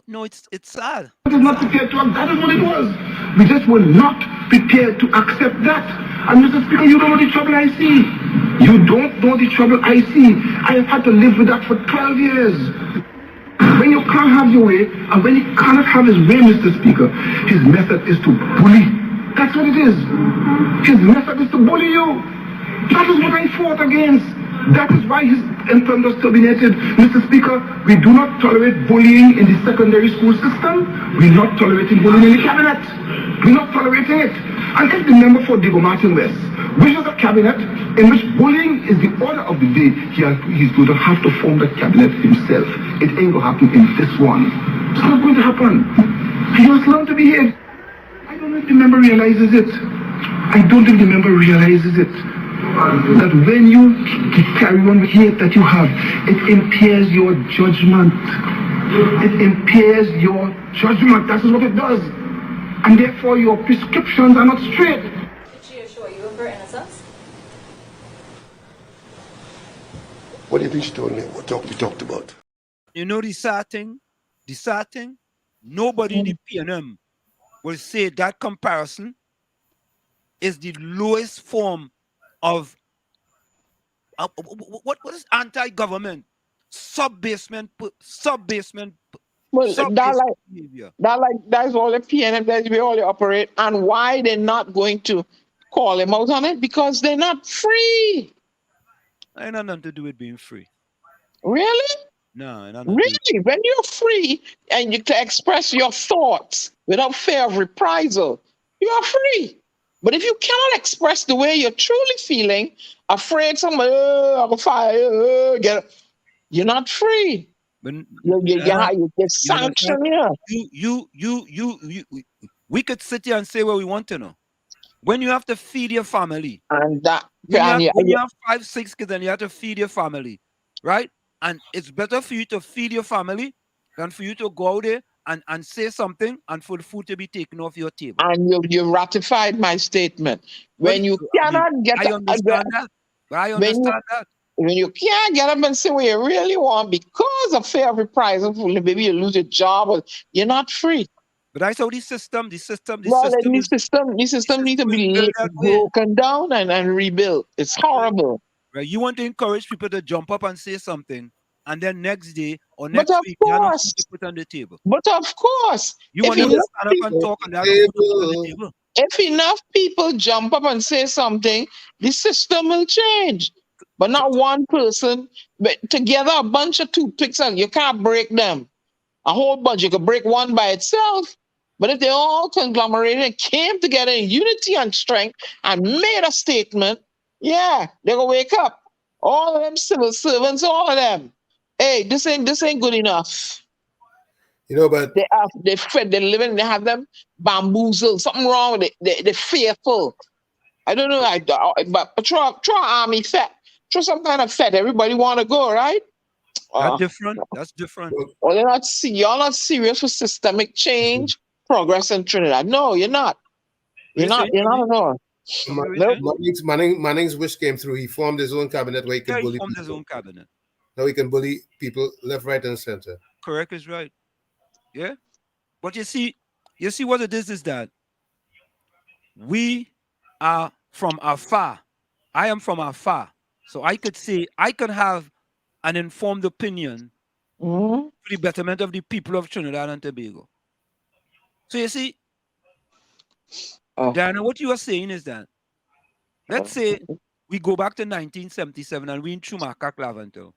No, it's sad. Was not prepared to, that is what it was. We just were not prepared to accept that. And Mr. Speaker, you don't know the trouble I see. You don't know the trouble I see. I have had to live with that for 12 years. When you can't have your way, and when he cannot have his way, Mr. Speaker, his method is to bully. That's what it is. His method is to bully you. That is what I fought against. That is why his influence was terminated. Mr. Speaker, we do not tolerate bullying in the secondary school system. We're not tolerating bullying in the cabinet. We're not tolerating it. And if the member for Diego Martin West wishes a cabinet in which bullying is the order of the day, he's going to have to form the cabinet himself. It ain't going to happen in this one. It's not going to happen. He must learn to behave. I don't know if the member realizes it. That when you carry on with hate that you have, it impairs your judgment. That is what it does. And therefore your prescriptions are not straight. Did she assure you of her innocence? What do you think she told me? What we talked about? You know the sad thing, nobody in the PNM will say that comparison is the lowest form of what is anti-government sub-basement Well, behavior. That's all the PNM, that's where all they operate. And why they're not going to call them out on it? Because they're not free. Ain't nothing to do with being free. Really? No, really. When you're free and you can express your thoughts without fear of reprisal, you are free. But if you cannot express the way you're truly feeling, afraid somebody, I'm a fire, you're not free. But you get sanctioned. We could sit here and say what we want to know. When you have to feed your family, and that when you have 5, 6 kids and you have to feed your family, right? And it's better for you to feed your family than for you to go out there and say something and for the food to be taken off your table. And you ratified my statement. When you cannot get I understand that. But I understand that. When you can't get up and say what you really want because of fear of reprisal, maybe you lose your job, or you're not free. But that's how the system needs to be broken down and rebuilt. It's horrible. Right? You want to encourage people to jump up and say something, and then next day or But next of week, they're not course. to put on the table. But of course, You want them to stand up and talk, and they're not to put on the table. if enough people jump up and say something, the system will change. But not one person, but together a bunch of toothpicks, and you can't break them. A whole bunch, you could break one by itself. But if they all conglomerated and came together in unity and strength and made a statement, yeah, they're gonna wake up. All of them civil servants, all of them. Hey, this ain't good enough. You know, but they're fed, they're living, they have them bamboozled. Something wrong with it. They're fearful. I don't know, but try army fed. Try some kind of fed. Everybody want to go, right? That's different. That's different. Well, y'all not serious for systemic change, progress in Trinidad. No, you're not. You're not at all. Manning's wish came through. He formed his own cabinet where he can bully he formed people. his own cabinet. Now he can bully people left, right, and center. Correct is right. Yeah. But you see what it is that we are from afar. I am from afar. So I could have an informed opinion for the betterment of the people of Trinidad and Tobago. So you see, Diana, what you are saying is that, let's say we go back to 1977 and we in Chumaka, Clavanto,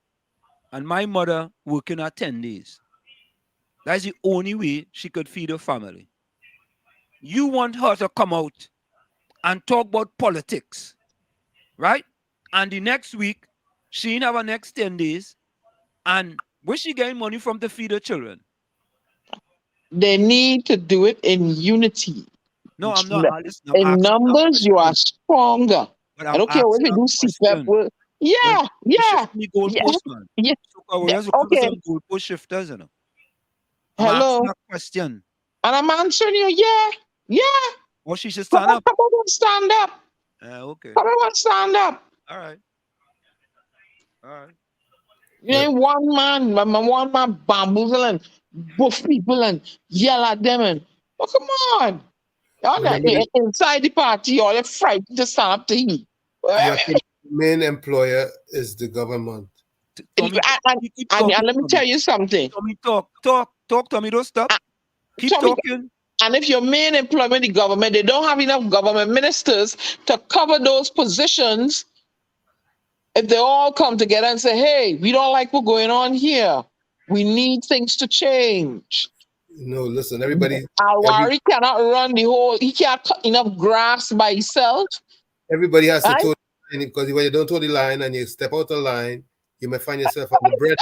and my mother working at 10 days. That's the only way she could feed her family. You want her to come out and talk about politics, right? And the next week, she ain't have her next 10 days, and where she getting money from to feed her children? They need to do it in unity. No, I'm not. In numbers, you are stronger. I don't care what they do. CPAP. Yeah. Goalpost, man. Yeah. Okay. Goalpost shifters, you know. Hello. A question. And I'm answering you. Yeah. Or she should stand up. Come on, stand up. Okay. Come on, stand up. All right. You ain't one man bamboozle and buff people and yell at them and come on. Inside the party, all they're frightened to stand up to eat. The main employer is the government. And let me tell you something. Tommy, talk, Tommy, don't stop. Keep talking. And if your main employment is government, they don't have enough government ministers to cover those positions. If they all come together and say, hey, we don't like what's going on here. We need things to change. No, listen, everybody. Alwari cannot run he can't cut enough grass by himself. everybody has to toe the line, because when you don't toe the line and you step out the line, you may find yourself on the bread.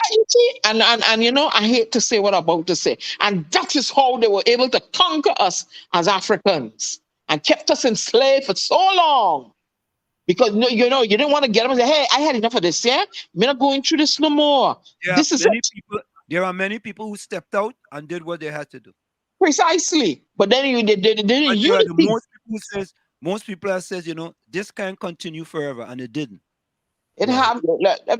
And you know, I hate to say what I'm about to say. And that is how they were able to conquer us as Africans and kept us enslaved for so long. Because you didn't want to get them and say, hey, I had enough of this, yeah? We're not going through this no more. This is there are many people who stepped out and did what they had to do. Precisely. But then most people have said, this can't continue forever, and it didn't. It have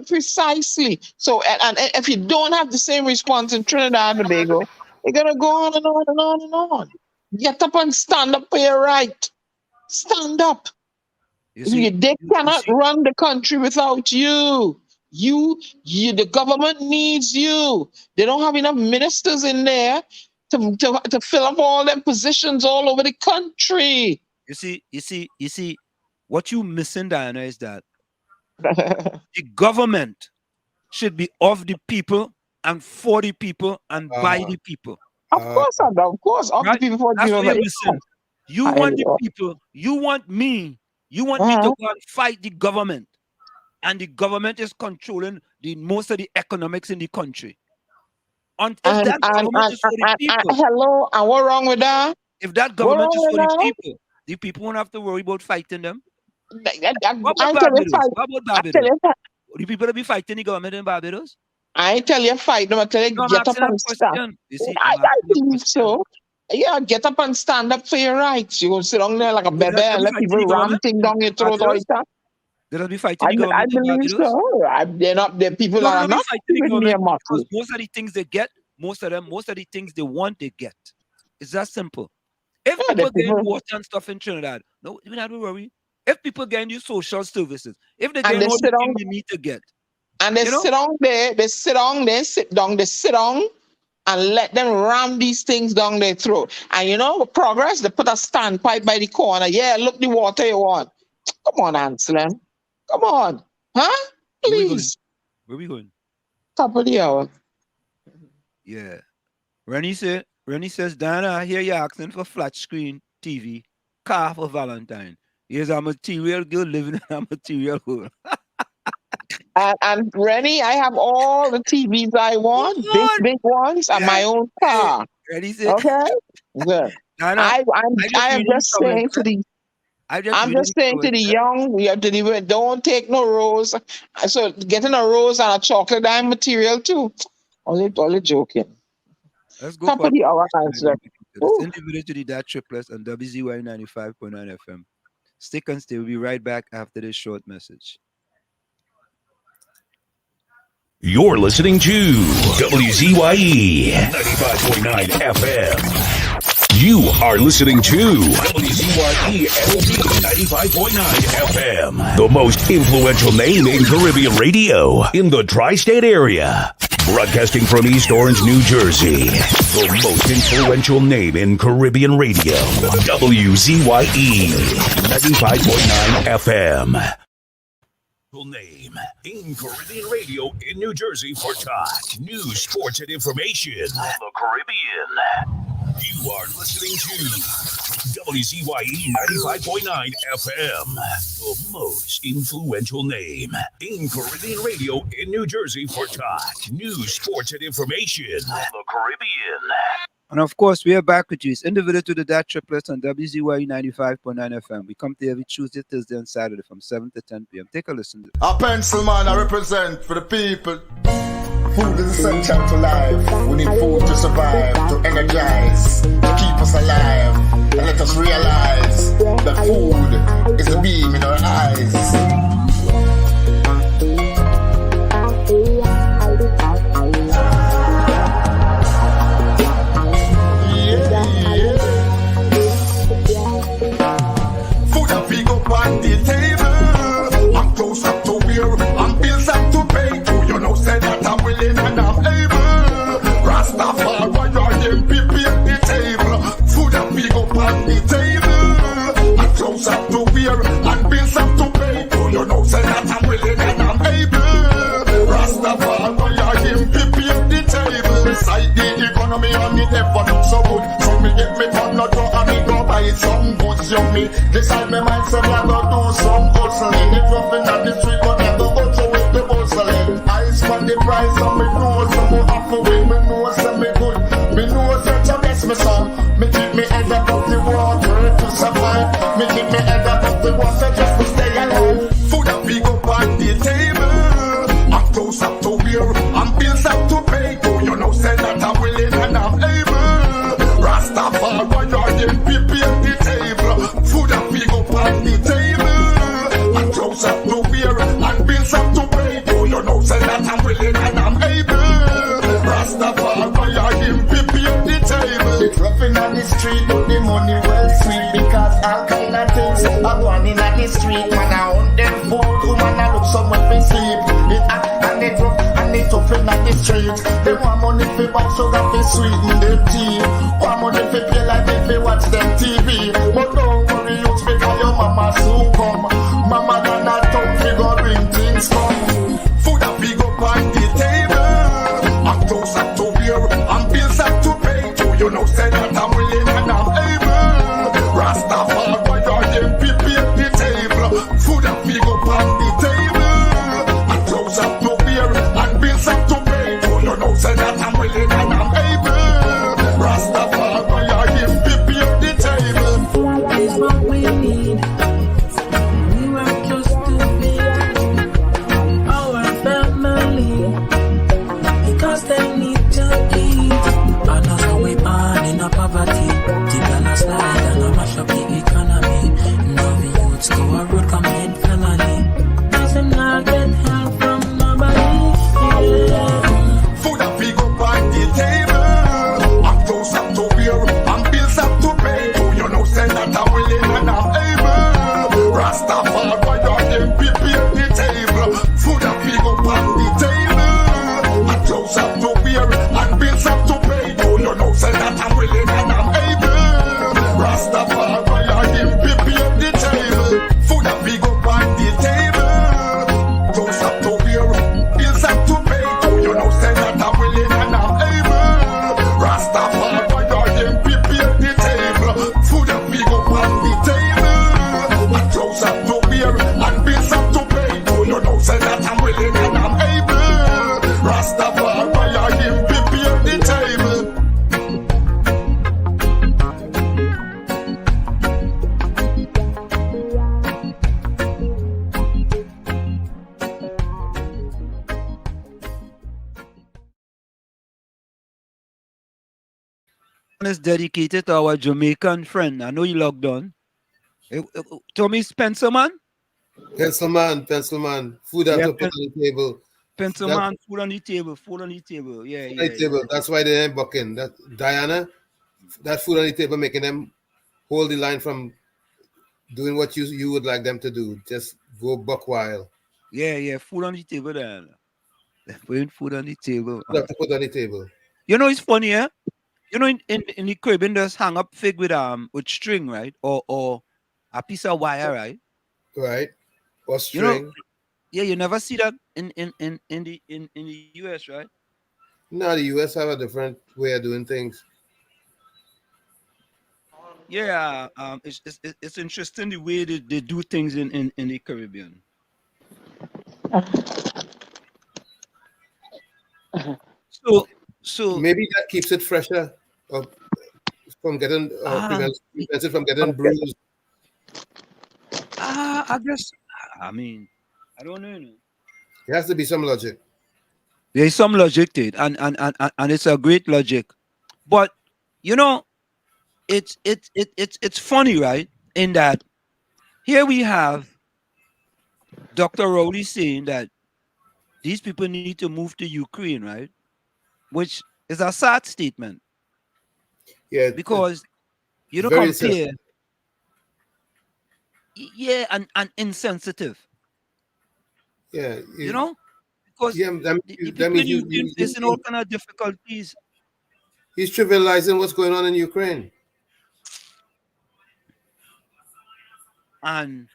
precisely. So, and if you don't have the same response in Trinidad and Tobago, you're gonna go on and on and on and on. Get up and stand up for your right. Stand up. They cannot run the country without you. The government needs you. They don't have enough ministers in there to fill up all them positions all over the country. You see, what you missing, Diana, is that the government should be of the people and for the people and by the people. Of course, of the people for the people. That's what you're missing. You want the people. You want me. You want me to go and fight the government, and the government is controlling most of the economics in the country. Hello, and what wrong with that? If that government is for the people won't have to worry about fighting them. What about Barbados? The people that be fighting the government in Barbados? I ain't tell you fight them. I tell you get up and stand. I believe so. Yeah, get up and stand up for your rights. You go sit down there like a baby and let people ram thing down your throat all the time. They'll be fighting the government. I believe so. They're not the people that are not fighting the government. Most of the things they get, most of the things they want, they get. It's that simple. If people get water and stuff in Trinidad, no, you don't have to worry. If people get new social services, if they get all the things they need to get. And they sit down and let them ram these things down their throat. And with progress, they put a standpipe by the corner. Yeah, look the water you want. Come on, Anselm. Come on. Huh? Please. Where we going? Top of the hour. Yeah. Rennie says, Diana, I hear you asking for flat screen TV, car for Valentine. Here's a material girl living in a material hole. And Rennie, I have all the TVs I want, big ones, and my own car. Rennie said, okay, good. I am just saying to the young, we have to don't take no rose. So getting a rose and a chocolate dime material too. Only joking. Let's go. Top of the hour answer. Individual to the DAT Triplets on WZYE 95.9 FM. Stick and stay. We'll be right back after this short message. You're listening to WZYE 95.9 FM. You are listening to WZYE 95.9 FM, the most influential name in Caribbean radio in the tri-state area. Broadcasting from East Orange, New Jersey, the most influential name in Caribbean radio, WZYE 95.9 FM. Name in Caribbean radio in New Jersey for talk, news, sports, and information in the Caribbean. You are listening to WZYE 95.9 FM, the most influential name in Caribbean radio in New Jersey for talk, news, sports, and information in the Caribbean. And of course, we are back with you. It's individual to the DAT Triplets on WZYE 95.9 FM. We come to you every Tuesday, Thursday, and Saturday from 7 to 10 p.m. Take a listen to this. A pencil man, I represent for the people. Food is essential to life. We need food to survive, to energize, to keep us alive. And let us realize that food is the beam in our eyes. On the table, I'm close up to where I'm bills up to pay to. You know, say that I'm willing and I'm able. Rastafari, him prepare the table. Food and big up on the table. I'm close up to where I'm bills up to pay to. You know, say that I'm willing and I'm able. Rastafari, him prepare the table. Beside the economy on the never look so good. So me get me turn out and me go buy some goods. You me decide me myself I go do some hustling. It roughing on the street but I go to with the hustling. I spend the price and me know some more halfway. Me know some me good. Me know such a bless me some. Me keep me head above the water to survive. Me keep me head above the water just to stay alive. Food and big up on the table. I'm close up to where I'm bills up to pay. Do you know say that I'm willing and I'm able? Rastafari and prepare the table. Food and big up on the table. I'm close up to where and bills up to pay. Do you know say that I'm willing and I'm able? Rastafari and prepare the table. It's roughing on the street but the money well sweet. Because all kind of things are going in on the street. Man I own them food, woman I look somewhere for sleep. It act and it rough and it tough in on the street. They want money for buy sugar for sweeten their tea. Want money for pay like if they watch them TV. But don't worry youths because your mama soon come. Mama gonna tough figure bring things come. Food and big up on the table. I'm close up to where I'm bills up to pay. Do you know say that I'm willing and I'm able? Rastafari and prepare the table. Food and big up on the table. I'm close up to where and bills up to pay. Do you know say that I'm willing and I'm able? Rastafari and prepare the table. What is what we need? We were just to feed our family because they need to eat. And that's how we born in a poverty. Tip and a slide and a mash up the economy. Now the youths go a road commit felony. Does them not get help from nobody? Yeah. Food and big up on the table. I'm close up to where I'm bills up to pay. Do you know say that I'm willing and I'm able? Rastafari and prepare the table. Food and big up on the table. I'm close up to where and bills up to pay. Do you know say that I'm willing and I'm able? Rastafari and prepare the table. Food and big up on the table. Close up to where bills up to pay. Do you know say that I'm willing and I'm able? Rastafari and prepare the table. Food and big up on the table. Close up to where and bills up to pay. Do you know say that I'm willing and I'm able? Rastafari and prepare the table. Is dedicated to our Jamaican friend. I know you logged on. Tommy Spencer, man. Pencil man. Food have Yeah, to put on the table. Spencer, That- man. Food on the table. Food on the table. Yeah, on the yeah. table. That's why they ain't bucking. That Diana, that food on the table making them hold the line from doing what you would like them to do. Just go buck wild. Yeah. Food on the table, then. They're putting food on the table. You have to put on the table. You know, it's funny, yeah? You know, in the Caribbean, there's hang up fig with string, right? Or a piece of wire, right? Right. Or You string. know, yeah, you never see that in the US, right? No, the US have a different way of doing things. Yeah, it's interesting the way they do things in the Caribbean. So maybe that keeps it fresher from getting prevents it from getting bruised. I guess. I mean, I don't know. There has to be some logic. There's some logic to it, and it's a great logic. But you know, it's funny, right? In that here we have Dr. Rowley saying that these people need to move to Ukraine, right? Which is a sad statement. Yeah, because you don't very compare. sensitive. Yeah, and insensitive. Yeah, You know, because the people in Ukraine facing all kind of difficulties. He's trivializing what's going on in Ukraine. And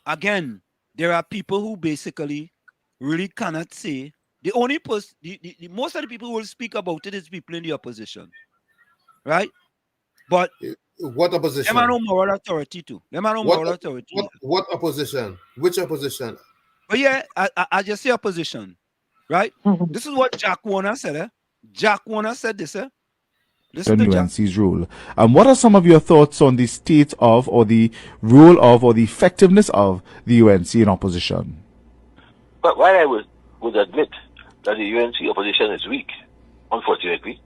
again, there are people who basically really cannot say. The only person, the most of the people who will speak about it is people in the opposition. right? But what opposition? them are no moral authority too. Them are no moral authority. What opposition? Which opposition? But yeah, I just say opposition, right? This is what Jack Warner said. Jack Warner said this. Listen to UNC's role. What are some of your thoughts on the state of, or the role of, or the effectiveness of the UNC in opposition? But while I would admit that the UNC opposition is weak, unfortunately,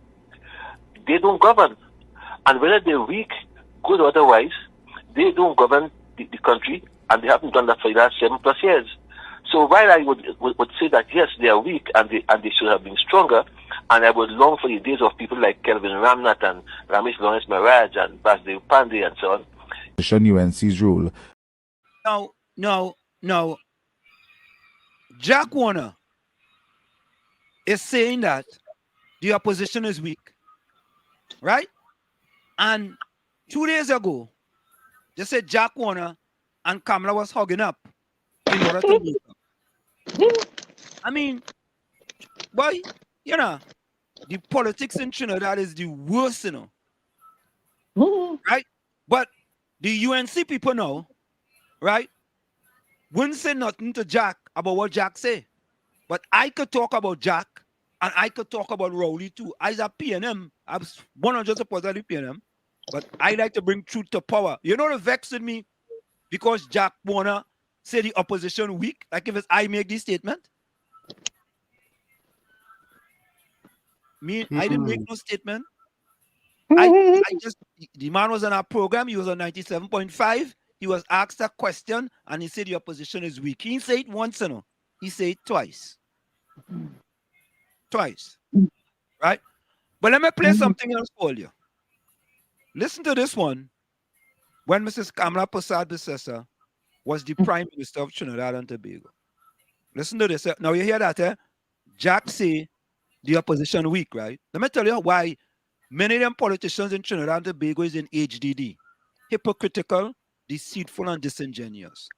they don't govern. And whether they're weak, good or otherwise, they don't govern the country, and they haven't done that for the last 7+ years. So while I would say that yes, they are weak and they should have been stronger, and I would long for the days of people like Kelvin Ramnath and Ramesh Lawrence Maharaj and Basdev Pandey and so on. UNC's role. No. Jack Warner is saying that the opposition is weak, right? And 2 days ago, they said Jack Warner and Kamala was hugging up in order to meet up. I mean, boy, you know, the politics in Trinidad is the worst, you know. Right? But the UNC people know, right, wouldn't say nothing to Jack about what Jack say. But I could talk about Jack, and I could talk about Rowley too. As a PNM, I was 100% PNM, but I like to bring truth to power. You know what vexed me? Because Jack Warner say the opposition weak, like if it's I make this statement. I didn't make no statement. I just, the man was on our program, he was on 97.5. He was asked a question and he said the opposition is weak. He didn't say it once, you know. He said it twice. Twice. Right? But let me play something else for you. Listen to this one. When Mrs. Kamala Persad-Bissessar was the Prime Minister of Trinidad and Tobago. Listen to this. Now you hear that, eh? Jack say the opposition weak, right? Let me tell you why many of them politicians in Trinidad and Tobago is in HDD. Hypocritical, deceitful, and disingenuous.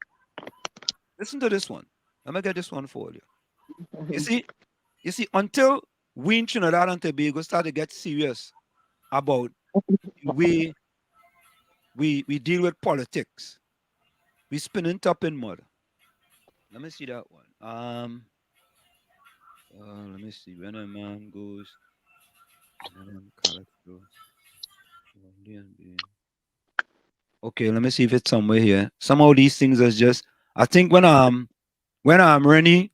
Listen to this one. Let me get this one for you. You see, until we in Trinidad and Tobago start to get serious about the way we deal with politics, we spinning top in mud. Let me see that one. Let me see. When a man goes, okay, let me see if it's somewhere here. Some of these things are just, I think when I'm Rennie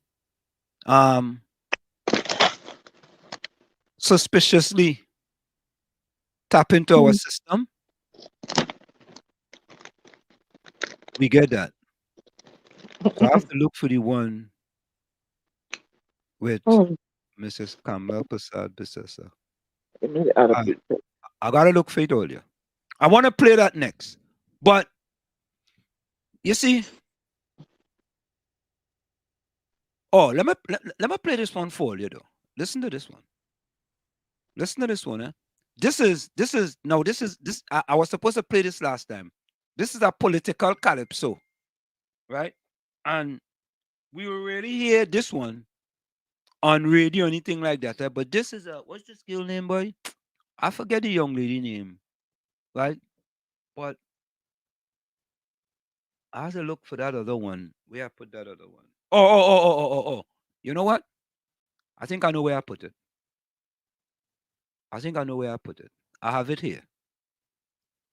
suspiciously tap into our system, we get that. So I have to look for the one with Mrs. Kamala Persad-Bissessar. I gotta look for it all, yeah. I want to play that next, but you see, let me play this one for you though. Listen to this one. Listen to this one, eh? This is I was supposed to play this last time. This is a political calypso, right? And we will really hear this one on radio or anything like that. Eh? But this is what's this girl name, boy? I forget the young lady name, right? But I have to look for that other one. Where I put that other one? Oh. You know what? I think I know where I put it. I have it here.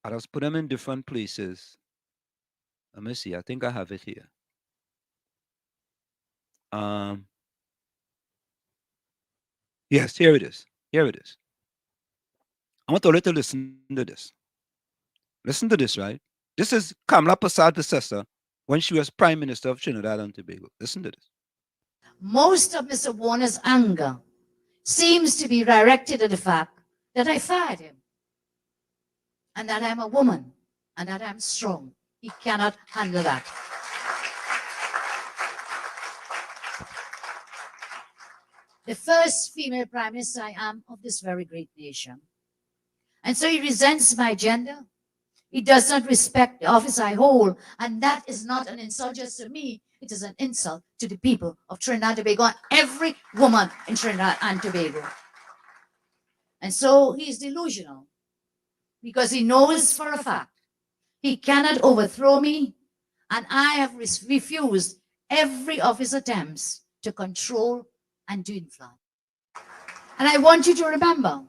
I just put them in different places. Let me see. I think I have it here. Yes, here it is. I want all you to listen to this. Listen to this, right? This is Kamala Persad-Bissessar when she was Prime Minister of Trinidad and Tobago. Listen to this. Most of Mr. Warner's anger seems to be directed at the fact that I fired him and that I'm a woman and that I'm strong. He cannot handle that. The first female prime minister I am of this very great nation. And so he resents my gender. He does not respect the office I hold. And that is not an insult just to me. It is an insult to the people of Trinidad and Tobago and every woman in Trinidad and Tobago. And so he's delusional. because he knows for a fact he cannot overthrow me, and I have refused every of his attempts to control and to influence. And I want you to remember,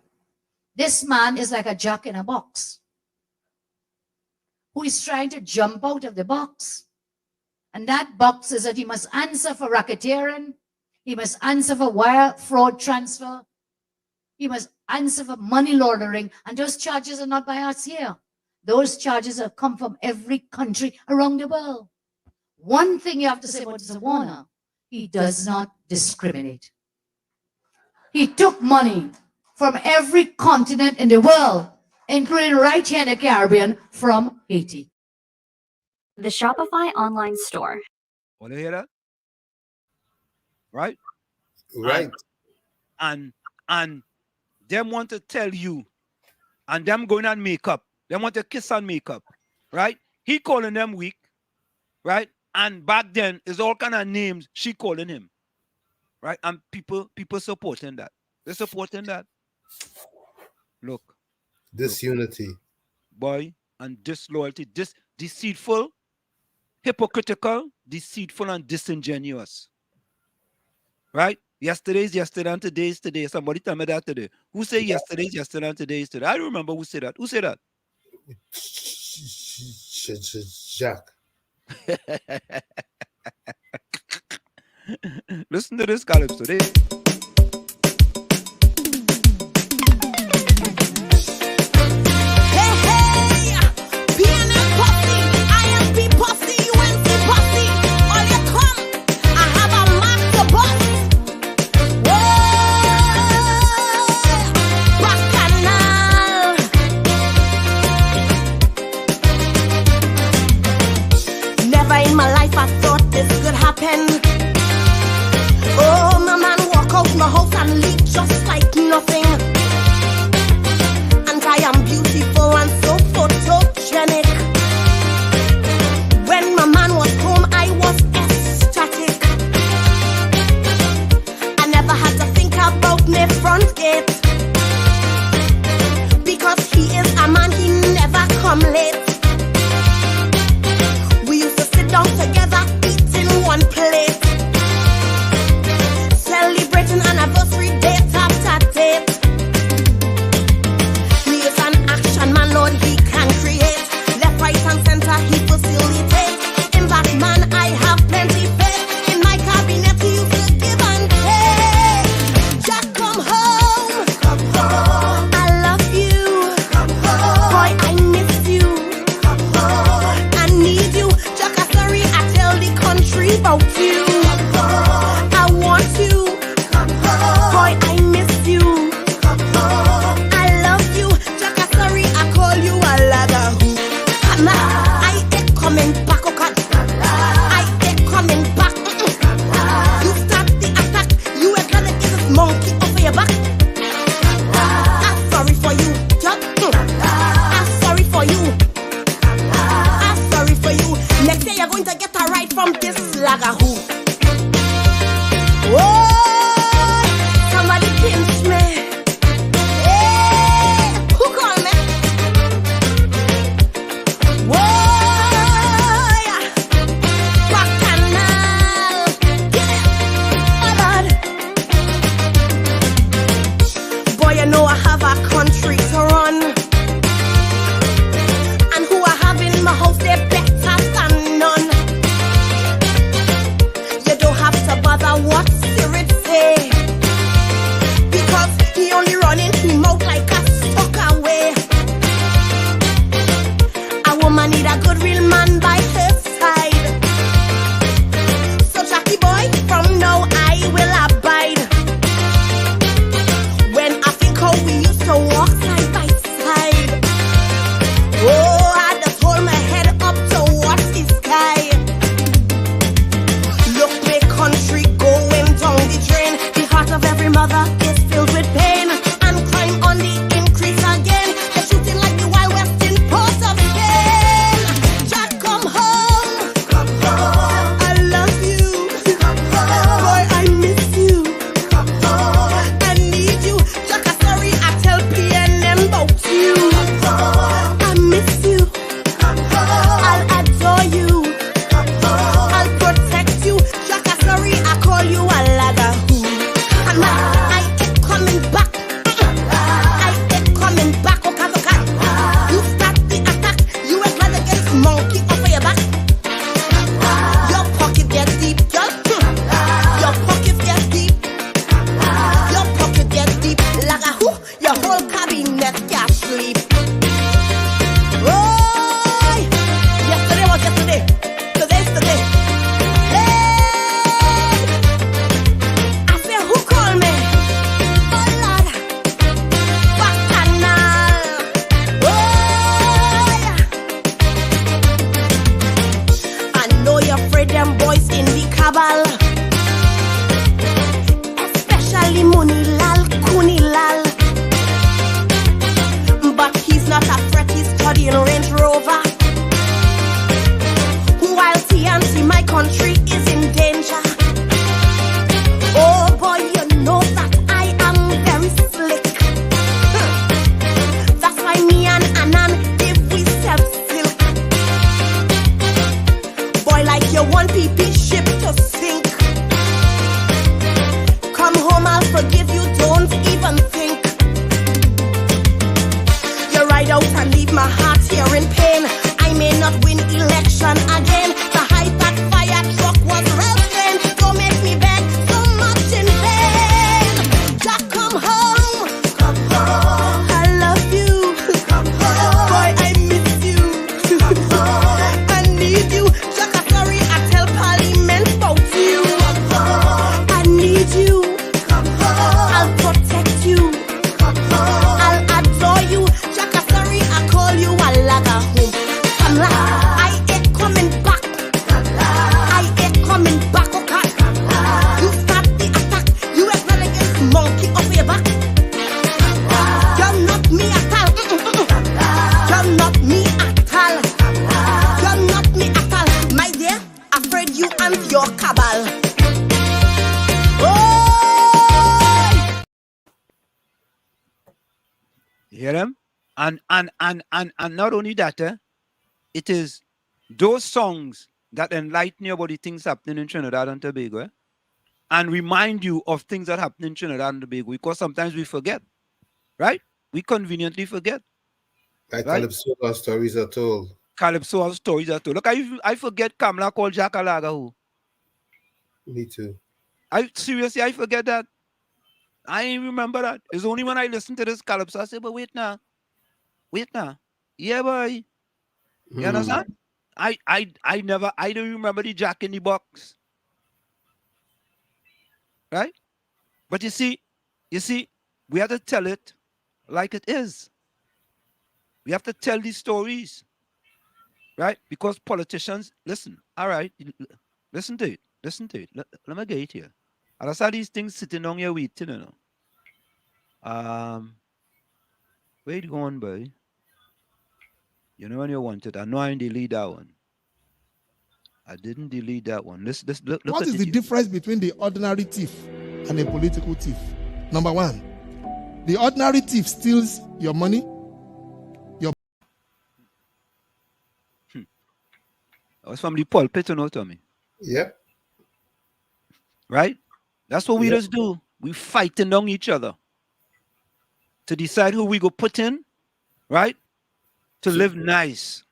this man is like a jack in a box who is trying to jump out of the box. And that box is that he must answer for racketeering, he must answer for wire fraud transfer, he must answer for money laundering, and those charges are not by us here. Those charges have come from every country around the world. One thing you have to say about Mr. Warner, he does not discriminate. He took money from every continent in the world, including right here in the Caribbean, from Haiti. The Shopify online store. Want to hear that? Right? Right. And them want to tell you, and them going on makeup, them want to kiss on makeup, right? He calling them weak, right? And back then, is all kind of names she calling him, right? And people supporting that. They're supporting that. Look. Disunity. Boy, and disloyalty, deceitful, hypocritical, deceitful, and disingenuous. Right? Yesterday is yesterday and today is today. Somebody tell me that today. Who say yesterday is yesterday and today is today? I don't remember who said that. Who said that? Jack. Listen to this calypso. Oh, my man walk out my house and leave just like nothing. And I am beautiful and so photogenic. When my man was home, I was ecstatic. I never had to think about my front gate, because he is a man, he never come late. We used to sit down together, one plate, celebrating anniversary date after date. He is an action man, Lord, he can create. Left, right, and center, he facilitates. In that man, I have plenty faith. In my cabinet, he used to give and take. Jack, come home. Come home. I love you. Come home. Boy, I miss you. Come home. I need you. Jack, sorry, I tell the country about you. I want you. Boy, I miss you. I love you. Jack, sorry, I call you a lagahoo. I ain't coming back, okay? I ain't coming back. You start the attack. You ain't gonna give this monkey off your back. I'm sorry for you, Jack. I'm sorry for you. I'm sorry for you. Next day you're going to get a ride from this lagahoo. Whoa, somebody pinch me. Hey, who called me? Whoa, yeah. Bacchanal. Yeah. Oh, Lord. Boy, you know I have a country to run, and who I have in my house, they better than none. not a threat, he's studying Range Rover. While TNT, my country, is in danger. Oh boy, you know that I am very slick. That's why me and Anan give we self-silk. Boy, like you want PP ship to sink. Come home, I'll forgive you, don't even think. You ride out and leave my heart here in pain. I may not win election again. The hype that fire truck was wrestling. Don't make me beg so much in vain. Jack, come home. Come home. I love you. Come home. Boy, I miss you. Come home. I need you. Jack, I'm sorry, I tell Parliament about you. Come home. I need you. Come home. I'll protect you. Come home. I'll adore you. Jack, I'm sorry, I call you a laga home. I ain't coming back. I ain't coming back, okay? You start the attack. You acknowledge against monkey off your back. You're not me at all. You're not me at all. You're not me at all. My dear, afraid you and your cabal. Oh! You hear them? And not only that, it is those songs that enlighten you about the things happening in Trinidad and Tobago, and remind you of things that happen in Trinidad and Tobago, because sometimes we forget, right? We conveniently forget. Like right? Calypso stories are told. Calypso stories are told. Look, I forget Kamla called Jack Alaga who. Me too. Seriously, I forget that. I ain't remember that. It's only when I listen to this Calypso, I say, but wait now. Yeah, boy. You understand? I don't remember the Jack in the Box. Right? But you see, we have to tell it like it is. We have to tell these stories. Right? Because politicians, listen, all right, listen to it. Let me get it here. And I saw these things sitting on your waiting, you know. Where you going, boy? You know when you want it. I know I didn't delete that one. I didn't delete that one. Look what is the difference between the ordinary thief and a political thief? Number one, the ordinary thief steals your money. I was from the pulpit, you know, Tommy. Yep. Right? That's what we just do. We fighting on each other to decide who we go put in, right? To live nice.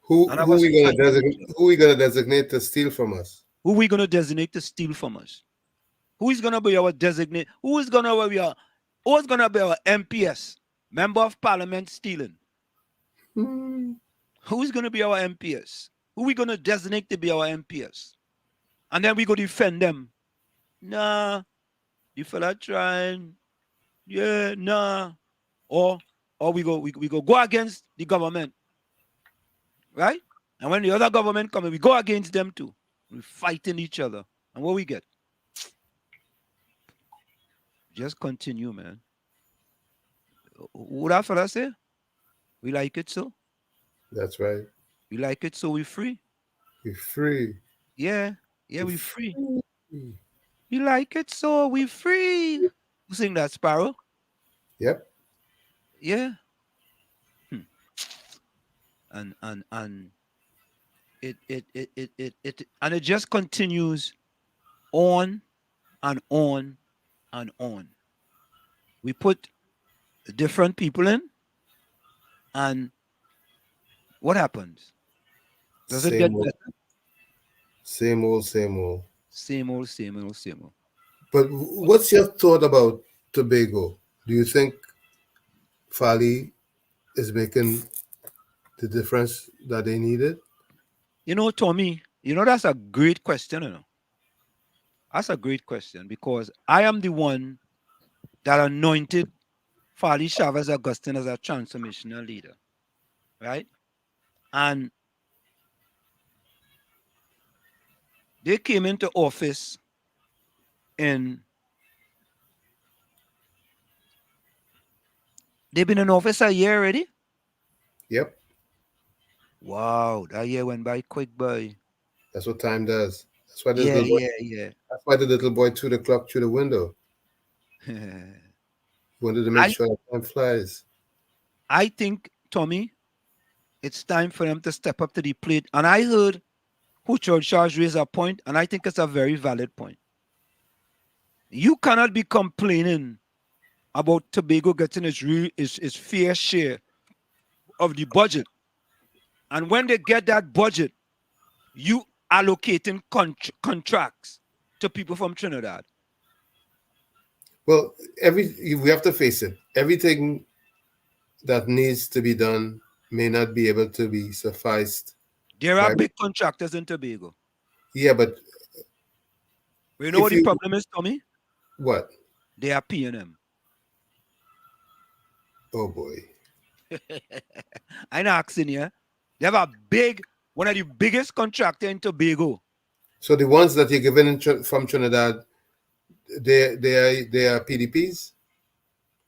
Who we gonna designate to steal from us? Who we gonna designate to steal from us? Who is gonna be our designate? Who's gonna be our MPS, member of parliament stealing? Who's gonna be our MPS? Who we gonna designate to be our MPS? And then we go defend them. Nah, you fella trying. Yeah, nah. Or we go against the government. Right? And when the other government come, we go against them too. We fighting each other. And what we get? Just continue, man. What that fella say? We like it so? That's right. We like it so we free. We free. Yeah, we free. We like it so we free. Who sing that, Sparrow? Yep. Yeah. And it just continues on and on and on. We put different people in, and what happens? Does it get better? Same old. Same old. But what's your thought about Tobago? Do you think Fali is making the difference that they needed? You know, Tommy, that's a great question, you know. That's a great question, because I am the one that anointed Fali Chavez Augustine as a transformational leader, right? And they came into office they've been in office a year already. Yep. Wow, that year went by quick, boy. That's what time does. That's why the Yeah, little boy. yeah. That's why the little boy threw the clock through the window. He wanted to make I sure that time flies. I think, Tommy, it's time for them to step up to the plate. And I heard who Charles raise a point, and I think it's a very valid point. You cannot be complaining about Tobago getting its fair share of the budget. And when they get that budget, you allocating contracts to people from Trinidad. Well, we have to face it. Everything that needs to be done may not be able to be sufficed. There are big contractors in Tobago. Yeah, but you know what the problem is, Tommy? What? They are P&M. Oh boy. I'm asking you. They have one of the biggest contractor in Tobago. So the ones that you're given from Trinidad, they are PDPs?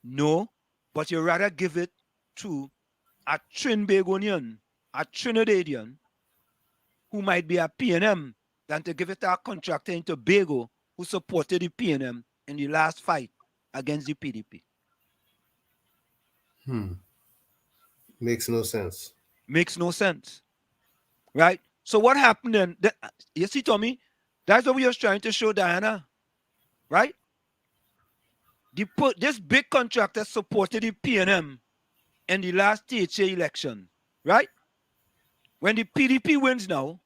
No, but you rather give it to a Trinbagonian, a Trinidadian, who might be a P&M, than to give it to a contractor in Tobago who supported the P&M in the last fight against the PDP. Makes no sense. Makes no sense. Right? So what happened then? You see, Tommy, that's what we were trying to show Diana. Right? This big contractor supported the P&M in the last THA election. Right? When the PDP wins now,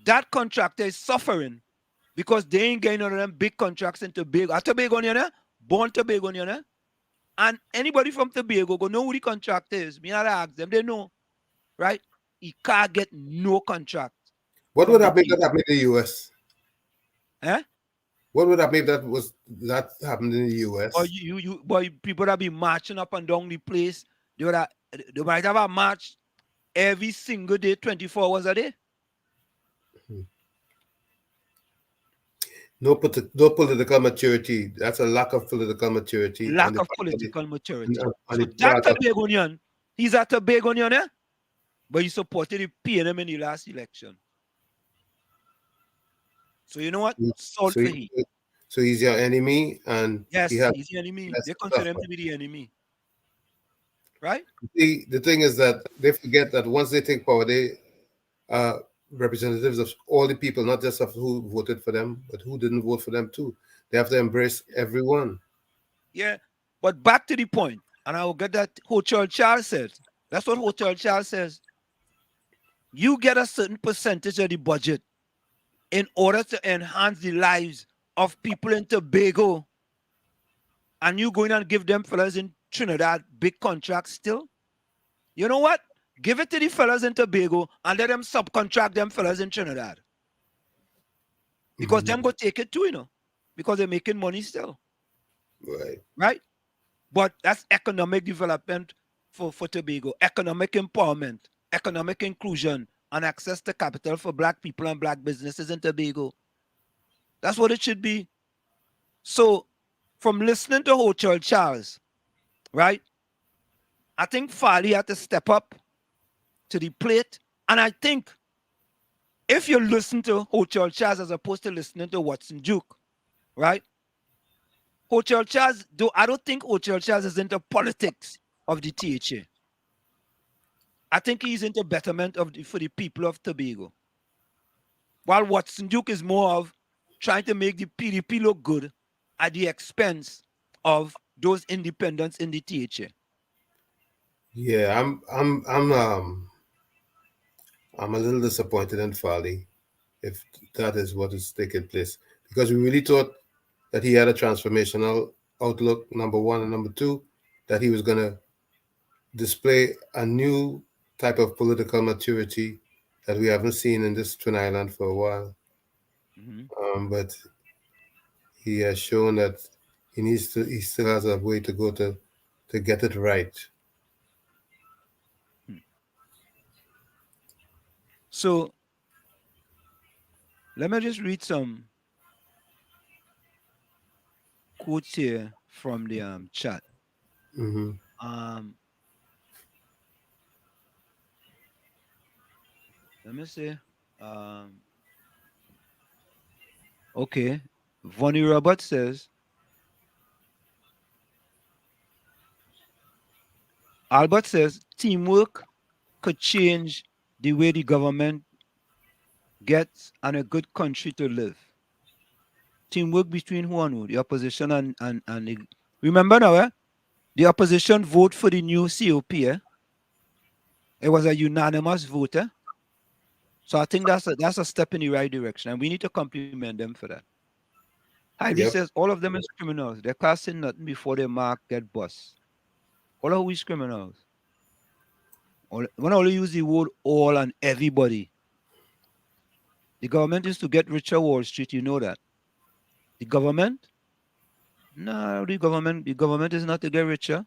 that contractor is suffering because they ain't getting none of them big contracts in Tobago. A Tobagonian, born Tobagonian, and anybody from Tobago go know who the contractor is. Me not ask them, they know, right? He can't get no contract. What would happen if that happened in the US? Eh? What would happen if that happened in the US? Or people that be marching up and down the place, they might have a march every single day, 24 hours a day. No political maturity. That's a lack of political maturity. Lack of political maturity. So that Tobagonian, he's a Tobagonian, eh? But he supported the P&M in the last election. So you know what? Salt for he. So he's your enemy, and yes, he's the enemy. They consider him to be the enemy. Right? The thing is that they forget that once they take power, they are representatives of all the people, not just of who voted for them, but who didn't vote for them too. They have to embrace everyone. Yeah, but back to the point, and I will get that Hotel Charles says. That's what Hotel Charles says. You get a certain percentage of the budget in order to enhance the lives of people in Tobago, and you going and give them fellas in Trinidad big contracts still? You know what? Give it to the fellas in Tobago and let them subcontract them fellas in Trinidad. Because them go take it too, you know, because they're making money still. Right. Right? But that's economic development for Tobago, economic empowerment, economic inclusion, and access to capital for black people and black businesses in Tobago. That's what it should be. So, from listening to Hotel Charles, right, I think Farley had to step up to the plate. And I think if you listen to Hotel Charles as opposed to listening to Watson Duke, right? Hotel Charles, though I don't think Hotel Charles is into politics of the THA. I think he's into betterment for the people of Tobago. While Watson Duke is more of trying to make the PDP look good at the expense of those independents in the THA. Yeah, I'm a little disappointed in Farley, if that is what is taking place, because we really thought that he had a transformational outlook, number one, and number two, that he was going to display a new type of political maturity that we haven't seen in this Twin Island for a while. But he has shown that he still has a way to go to get it right. So let me just read some quotes here from the chat. Let me see. Um, okay. Vonnie Roberts says, Albert says, teamwork could change the way the government gets and a good country to live. Teamwork between who and who? The opposition and the, remember now, the opposition vote for the new COP. It was a unanimous vote. So I think that's a step in the right direction, and we need to compliment them for that. Heidi Yep. says all of them is criminals. They're casting nothing before their mark get bust. All of who is criminals. When I only use the word all and everybody. The government is to get richer Wall Street, you know that. The government? No, the government is not to get richer.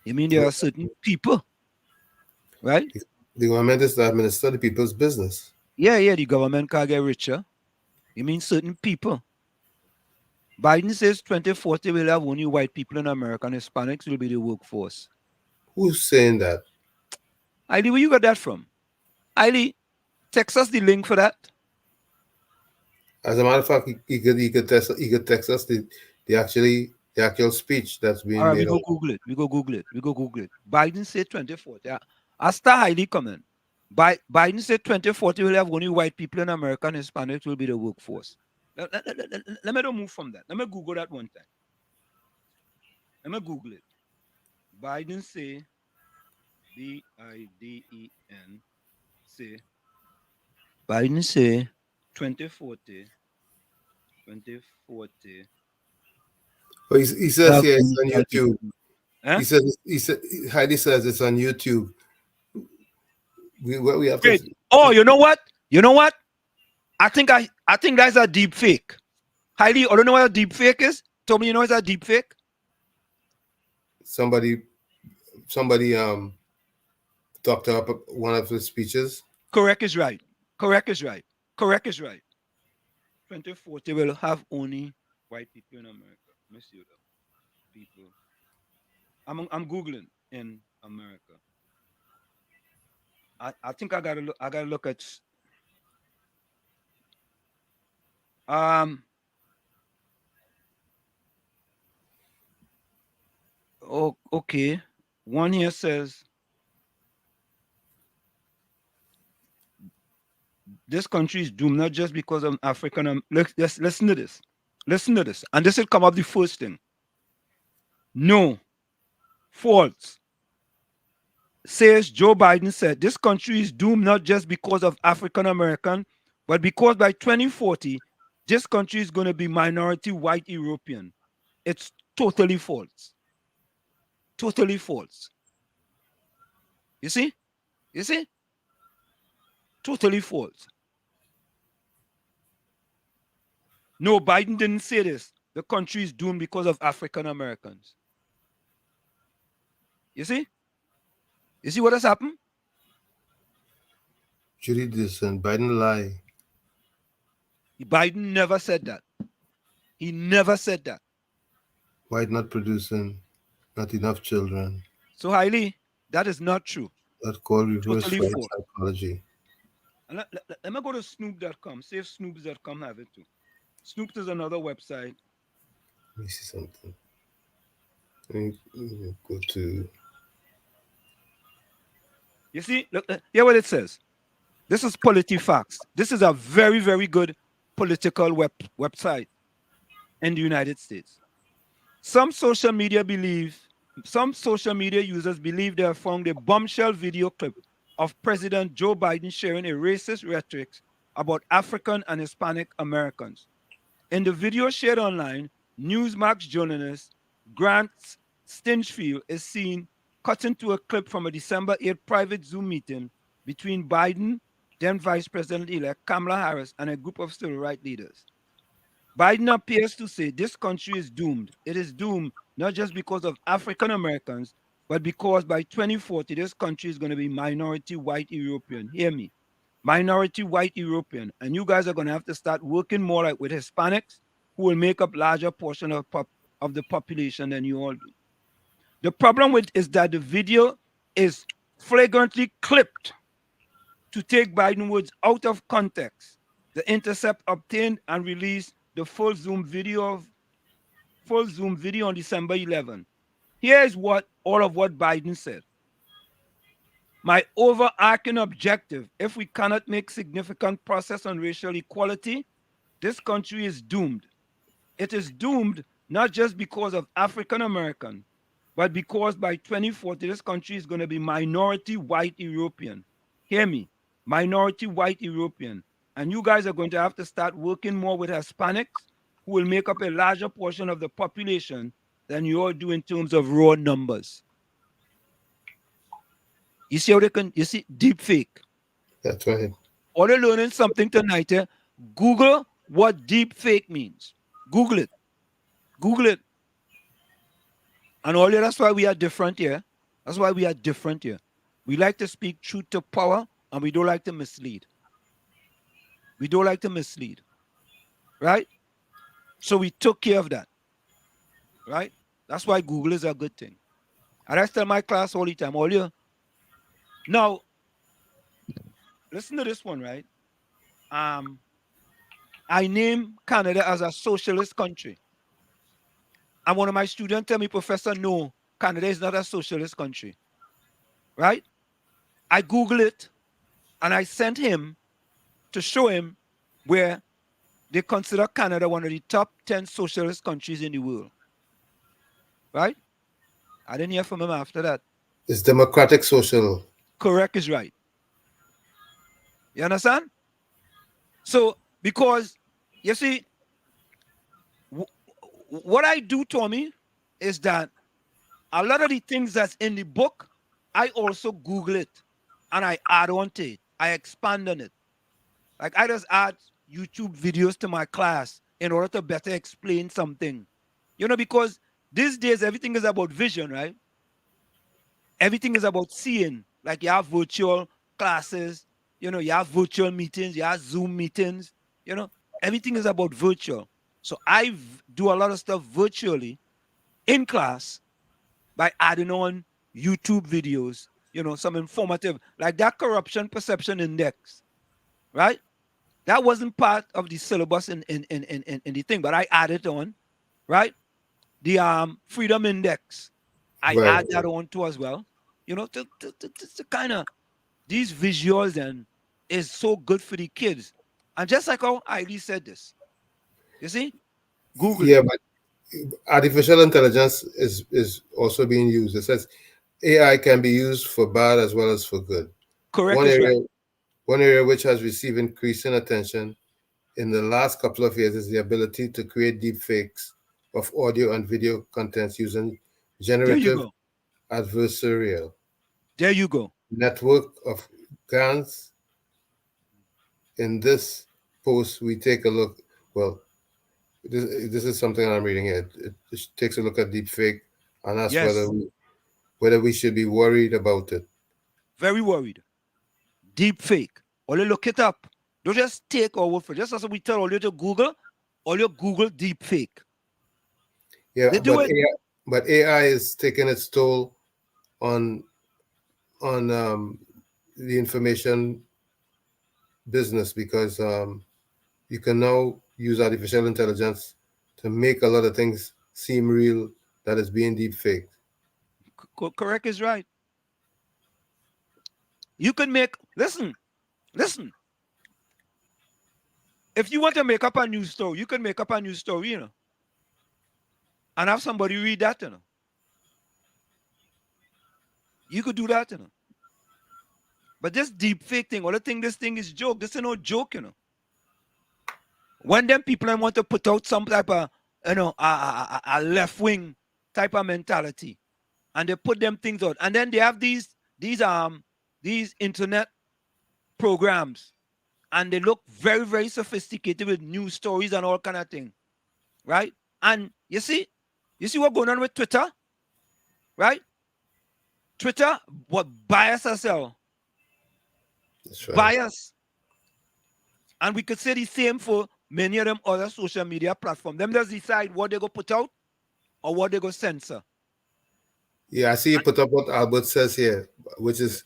You mean there are certain people, right? The government is to administer the people's business. Yeah, the government can't get richer. You mean certain people. Biden says 2040 will have only white people in America and Hispanics will be the workforce. Who's saying that? Eiley, where you got that from? Eiley, text us the link for that. As a matter of fact, he could text us the actual speech that's being All right, made. we go Google it. Biden said 2040. After Heidi comment, Biden said 2040 will have only white people in America and Hispanics will be the workforce. Let me don't move from that. Let me Google that one time. Let me Google it. Biden say, Biden say, Biden say 2040. But he says here it's on YouTube. Huh? He said Heidi says it's on YouTube. We have to. Oh, you know what? I think that's a deep fake. Heidi, I don't know what a deep fake is. Tell me, you know it's a deep fake? Somebody talked up one of his speeches. Correct is right. 2040 will have only white people in America. Let me see that. People. I'm Googling in America. I think I gotta look at oh, okay. One here says this country is doomed not just because of African. Let's listen to this. And this will come up the first thing. No. False. Says Joe Biden said this country is doomed not just because of African American, but because by 2040, this country is going to be minority white European. It's totally false. Totally false. You see? Totally false. No, Biden didn't say this. The country is doomed because of African Americans. You see? You see what has happened? Judy Dixon, Biden lie. Biden never said that. He never said that. White not producing, not enough children. So, Hailey, that is not true. That's called reverse Totally white false. psychology. And let me go to Snoop.com. See if Snoops.com have it too. Snoops is another website. Let me see something. Let me go to. You see, look, hear what it says. This is PolitiFacts. This is a very, very good political website in the United States. Some social media users believe they have found a bombshell video clip of President Joe Biden sharing a racist rhetoric about African and Hispanic Americans. In the video shared online, Newsmax journalist Grant Stinchfield is seen cutting to a clip from a December 8th private Zoom meeting between Biden, then Vice President-elect Kamala Harris, and a group of civil rights leaders. Biden appears to say this country is doomed. It is doomed not just because of African Americans, but because by 2040, this country is going to be minority white European. Hear me. Minority white European. And you guys are going to have to start working more like with Hispanics, who will make up larger portion of the population than you all do. The problem with is that the video is flagrantly clipped to take Biden words out of context. The Intercept obtained and released the full Zoom video on December 11. Here is all of what Biden said. My overarching objective, if we cannot make significant progress on racial equality, this country is doomed. It is doomed not just because of African American, but because by 2040, this country is going to be minority white European. Hear me, minority white European. And you guys are going to have to start working more with Hispanics, who will make up a larger portion of the population than you all do in terms of raw numbers. You see how they can, you see, deep fake. That's right. All you're learning something tonight, Google what deep fake means. Google it. Google it. And all that's why we are different here. That's why we are different here. We like to speak truth to power, and we don't like to mislead. We don't like to mislead. Right? So we took care of that. Right? That's why Google is a good thing. And I tell my class all the time, all you. Now, listen to this one, right? I name Canada as a socialist country. And one of my students tell me, Professor, no, Canada is not a socialist country. Right? I Google it, and I sent him to show him where they consider Canada one of the top 10 socialist countries in the world. Right? I didn't hear from him after that. It's democratic social. Correct is right. You understand? So, because, you see, what I do, Tommy, is that a lot of the things that's in the book, I also Google it, and I add on to it. I expand on it. Like, I just add YouTube videos to my class in order to better explain something. You know, because these days, everything is about vision, right? Everything is about seeing. Like, you have virtual classes, you know, you have virtual meetings, you have Zoom meetings, you know, everything is about virtual. So I do a lot of stuff virtually in class by adding on YouTube videos, you know, some informative, like that corruption perception index, right? That wasn't part of the syllabus in the thing, but I added on, right? The freedom index, I add that on too as well. You know, to kind of, these visuals and is so good for the kids. And just like how Ivy said this, you see, Google. Yeah, but artificial intelligence is also being used. It says AI can be used for bad as well as for good. Correct. One area which has received increasing attention in the last couple of years is the ability to create deep fakes of audio and video contents using generative adversarial. There you go. Network of GANs. In this post, we take a look. Well, this is something I'm reading here. It takes a look at deep fake and ask whether we should be worried about it. Very worried. Deep fake. Only look it up. Don't just take our word for it. Just as we tell all you to Google, all you Google deep fake. Yeah, but AI is taking its toll on the information business, because you can now use artificial intelligence to make a lot of things seem real that is being deep faked. Correct is right. You can make, listen. If you want to make up a news story, you can make up a news story, you know, and have somebody read that, you know. You could do that, you know. But this deep fake thing, all the thing, this thing is joke. This is no joke, you know. When them people want to put out some type of, you know, a left wing type of mentality, and they put them things out, and then they have these internet programs, and they look very, very sophisticated with news stories and all kind of thing, right? And you see what's going on with Twitter, right? Twitter, what bias ourselves. That's right. Bias. And we could say the same for many of them other social media platforms. Them just decide what they go put out or what they go censor. Yeah, I see you put up what Albert says here, which is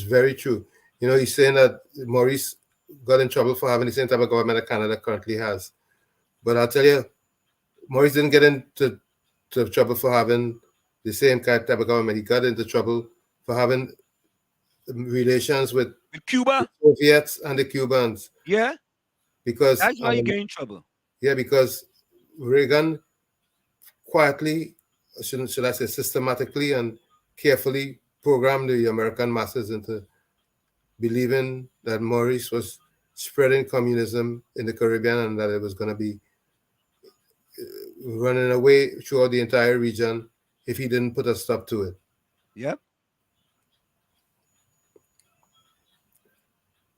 very true. You know, he's saying that Maurice got in trouble for having the same type of government that Canada currently has. But I'll tell you, Maurice didn't get into trouble for having the same type of government. He got into trouble for having relations with Cuba, the Soviets and the Cubans. Yeah, because that's why you get in trouble. Yeah, because Reagan quietly, should I say, systematically and carefully programmed the American masses into believing that Maurice was spreading communism in the Caribbean and that it was going to be running away throughout the entire region if he didn't put a stop to it. Yep.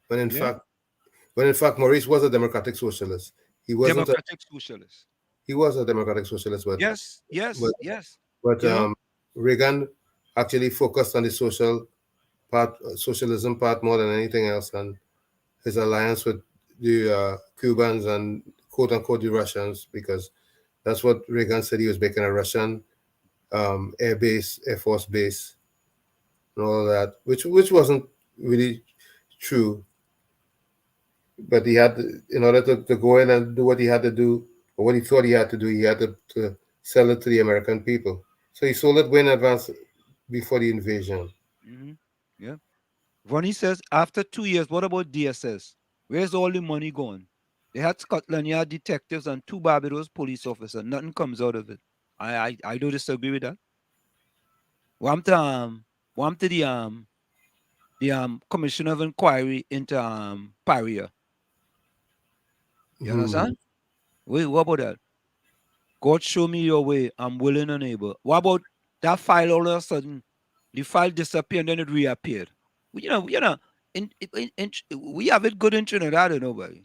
When in fact Maurice was a democratic socialist. He wasn't democratic socialist. He was a democratic socialist, but yes. But Reagan actually focused on the socialism part more than anything else, and his alliance with the Cubans and quote unquote the Russians, because that's what Reagan said. He was making a Russian Air Force base, and all of that, which wasn't really true. But he had to, in order to go in and do what he had to do, or what he thought he had to do, he had to sell it to the American people. So he sold it way in advance before the invasion. Mm-hmm. Yeah. Ronnie says, after 2 years, what about DSS? Where's all the money gone? They had Scotland Yard detectives and 2 Barbados police officers. Nothing comes out of it. I don't disagree with that. The Commission of Inquiry into Paria. You understand? Wait, what about that? God show me your way. I'm willing and able. What about that file all of a sudden? The file disappeared and then it reappeared. We have it good in Trinidad, nobody.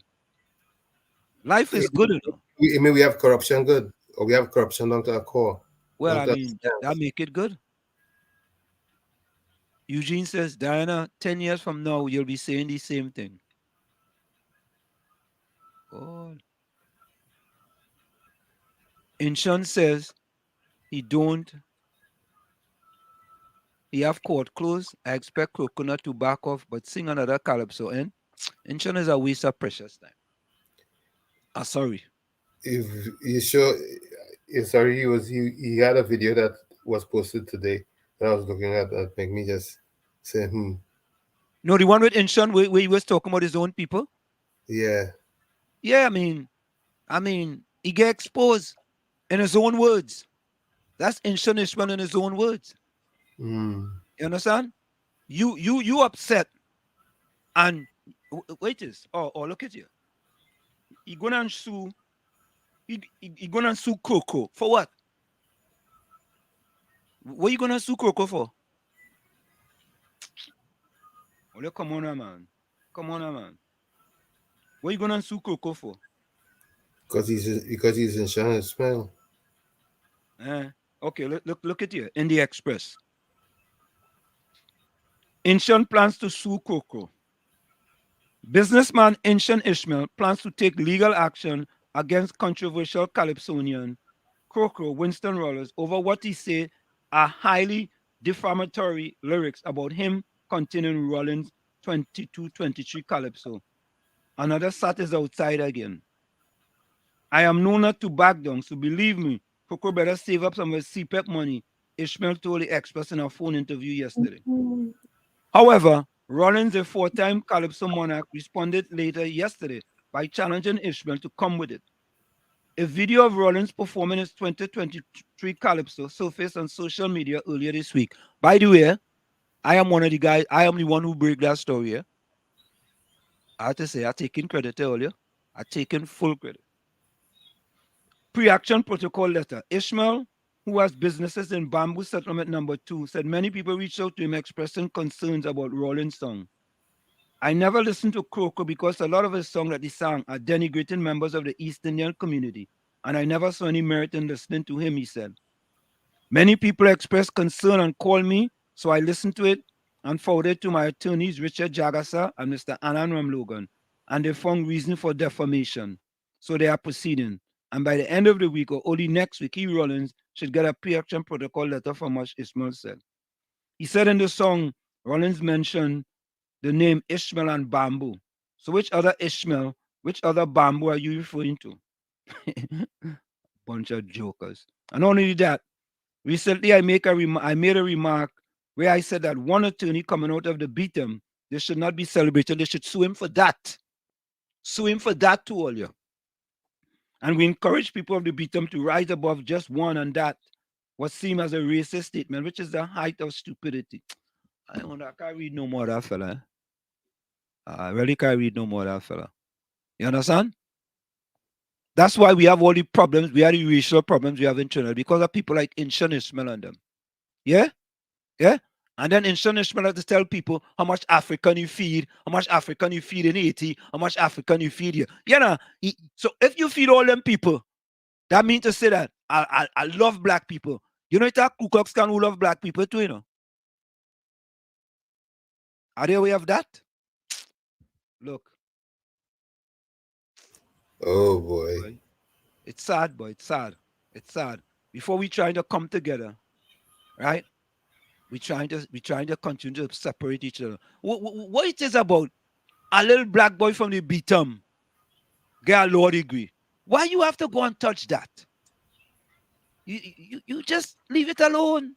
Life is good enough. I mean, we have corruption good, or we have corruption down to our core. Well, I mean, that make it good. Eugene says, Diana, 10 years from now, you'll be saying the same thing. God. Inshun says he have court closed. I expect Coconut to back off, but sing another calypso. And Inshun is a waste of precious time. Sorry. If you sure, sorry, he had a video that was posted today that I was looking at that make me just say, No, the one with Inshun where he was talking about his own people? Yeah. Yeah, I mean, he get exposed in his own words. That's Inshun Ishmael in his own words. You understand? You upset, and wait this. Oh, look at you. He gonna sue. He gonna sue Coco for what? What you gonna sue Coco for? Oh, come on, man. What you gonna sue Coco for? Because he's Inshun Ishmael. Okay, look at you in the Express. Inshun plans to sue Coco. Businessman Inshun Ishmael plans to take legal action against controversial Calypsonian Coco Winston Rollins over what he said are highly defamatory lyrics about him containing Rollins' 22-23 Calypso. Another sat is outside again. I am known not to back down, so believe me, Coco better save up some of his CPEP money, Ishmael told the Express in a phone interview yesterday. However, Rollins, a 4-time Calypso monarch, responded later yesterday by challenging Ishmael to come with it. A video of Rollins performing his 2023 Calypso surfaced on social media earlier this week. By the way, I am one of the guys, I am the one who break that story here. I have to say, I taken credit earlier. I taken full credit. Pre-action protocol letter. Ishmael, who has businesses in Bamboo Settlement Number 2, said many people reached out to him expressing concerns about Rollins' song. I never listened to Coco because a lot of his songs that he sang are denigrating members of the East Indian community, and I never saw any merit in listening to him, he said. Many people expressed concern and called me, so I listened to it and forwarded to my attorneys, Richard Jagasa and Mr. Anand Ramlogan, and they found reason for defamation. So they are proceeding. And by the end of the week or early next week, Rollins should get a pre-action protocol letter from us, Ishmael said. He said in the song, Rollins mentioned the name Ishmael and bamboo. So which other Ishmael, which other bamboo are you referring to? Bunch of jokers. And not only that, recently I made a remark where I said that one attorney coming out of the beatum, they should not be celebrated. They should sue him for that. Sue him for that to all you. And we encourage people of the beatum to rise above just one and that, what seemed as a racist statement, which is the height of stupidity. I can't read no more of that fella. I really can't read no more of that fella. You understand? That's why we have all the problems. We have the racial problems we have in Trinidad because of people like Inshon Ishmael and them. Yeah? Yeah? And then Inshon Ishmael has to tell people how much African you feed, how much African you feed in Haiti, how much African you feed here. You know? So if you feed all them people, that means to say that I love black people. You know, it's a Ku Klux Klan who love black people too, you know. Are they aware of that? Look. Oh boy. It's sad, boy. It's sad. It's sad. Before we trying to come together, right? We trying to continue to separate each other. What it is about a little black boy from the beatum get a law degree? Why you have to go and touch that? You just leave it alone.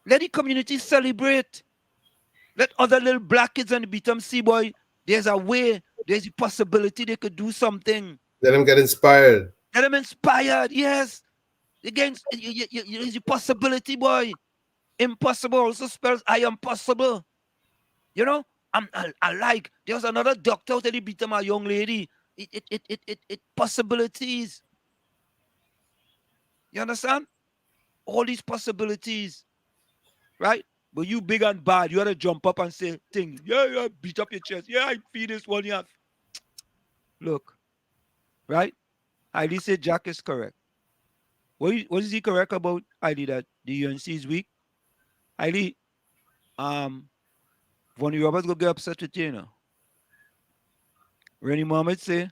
Let the community celebrate. Let other little black kids on the beatum see, boy, there's a way, there's a possibility they could do something. Let them get inspired. Let them inspired, yes. Again, there's a possibility, boy. Impossible also spells I am possible. You know, I like, there was another doctor out there, he beat him, a young lady. It possibilities. You understand? All these possibilities. Right? But you big and bad, you gotta jump up and say things. Yeah, beat up your chest. Yeah, I feel this one. Yeah. Look, right? Heidi said Jack is correct. What is he correct about, Heidi, that the UNC is weak? Heidi, Vonnie Roberts go get upset with you, you know. Rennie Mohammed say,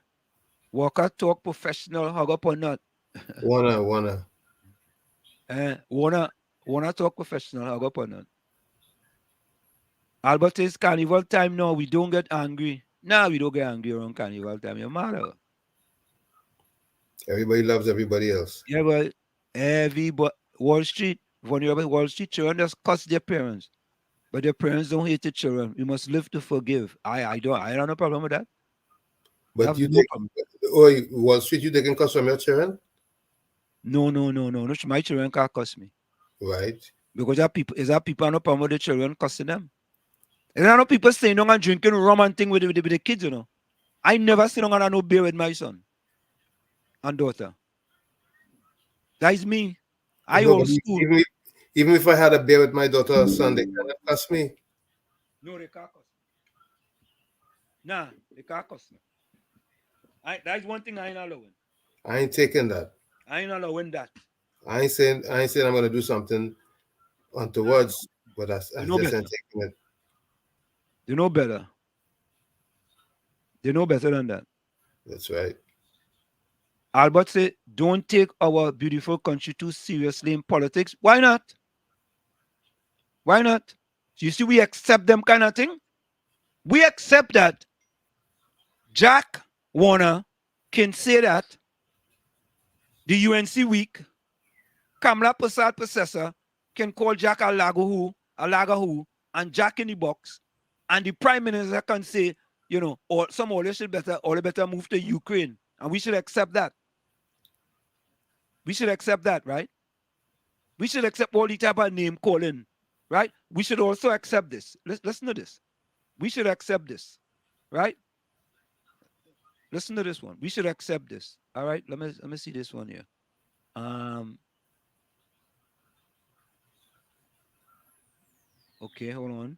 Walker talk professional, hug up or not. Wanna talk professional, hug up or not. Albert is carnival time now. We don't get angry. Nah, we don't get angry around carnival time. You're mad. Everybody loves everybody else. Yeah, but everybody, Wall Street, Wall Street children just cuss their parents. But their parents don't hate the children. We must live to forgive. I don't have no problem with that. But you Wall Street, you taking cuss from your children? No. My children can't cuss me. Right. Because that people have no problem with the children cussing them. And there are no people staying down and drinking rum and thing with the kids, you know. I never sit down and have no beer with my son and daughter. That is me. I old school. Even if I had a beer with my daughter or son, they cannot cuss me. No, they can't cuss me. Nah, they can't cuss me. That is one thing I ain't allowing. I ain't taking that. I ain't allowing that. I ain't saying I'm gonna do something untowards, but I just ain't taking it. They know better. They know better than that. That's right. Albert said, don't take our beautiful country too seriously in politics. Why not? Why not? So you see, we accept them kind of thing. We accept that Jack Warner can say that the UNC week, Kamala Prasad Processor can call Jack Alagahu, and Jack in the box, and the Prime Minister can say, you know, all better move to Ukraine, and we should accept that. We should accept that, right? We should accept all the type of name calling, right? We should also accept this. Listen to this. We should accept this, right? Listen to this one. We should accept this. All right. Let me see this one here. Okay, hold on.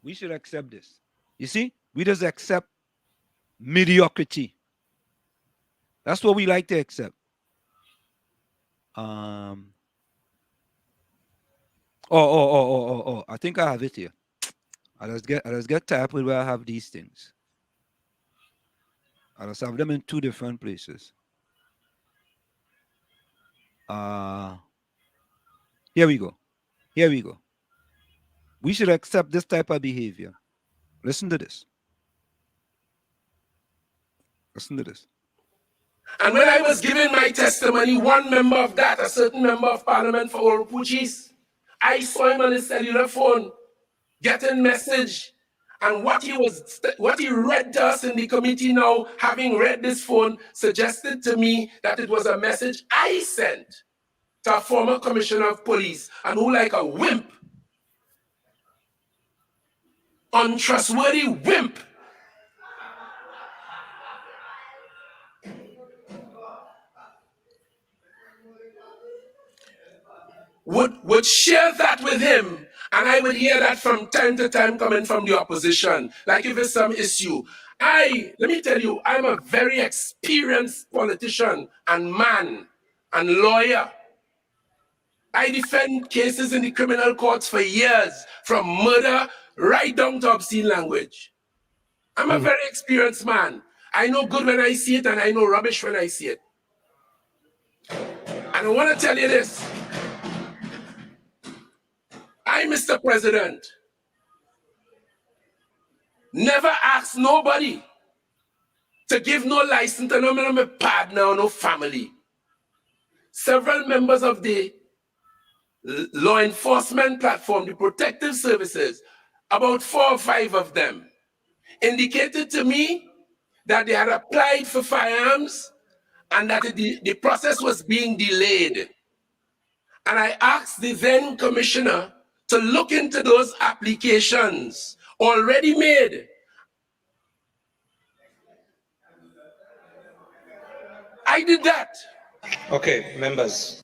We should accept this. You see, we just accept mediocrity. That's what we like to accept. I think I have it here. I just get tired with where I have these things. I just have them in two different places. Here we go. We should accept this type of behavior. Listen to this. Listen to this. And when I was giving my testimony, one member of that, a certain member of parliament for Orupuchis, I saw him on his cellular phone getting message. And what he read to us in the committee now, having read this phone, suggested to me that it was a message I sent to a former commissioner of police, and who, like a wimp, untrustworthy wimp, would share that with him, and I would hear that from time to time coming from the opposition, like if it's some issue. Let me tell you, I'm a very experienced politician and man and lawyer. I defend cases in the criminal courts for years, from murder right down to obscene language. I'm a very experienced man. I know good when I see it, and I know rubbish when I see it. And I want to tell you this. I, Mr. President, never asked nobody to give no license to no partner or no family. Several members of the law enforcement platform, the protective services, about 4 or 5 of them, indicated to me that they had applied for firearms and that the process was being delayed. And I asked the then commissioner to look into those applications already made. I did that. Okay, members.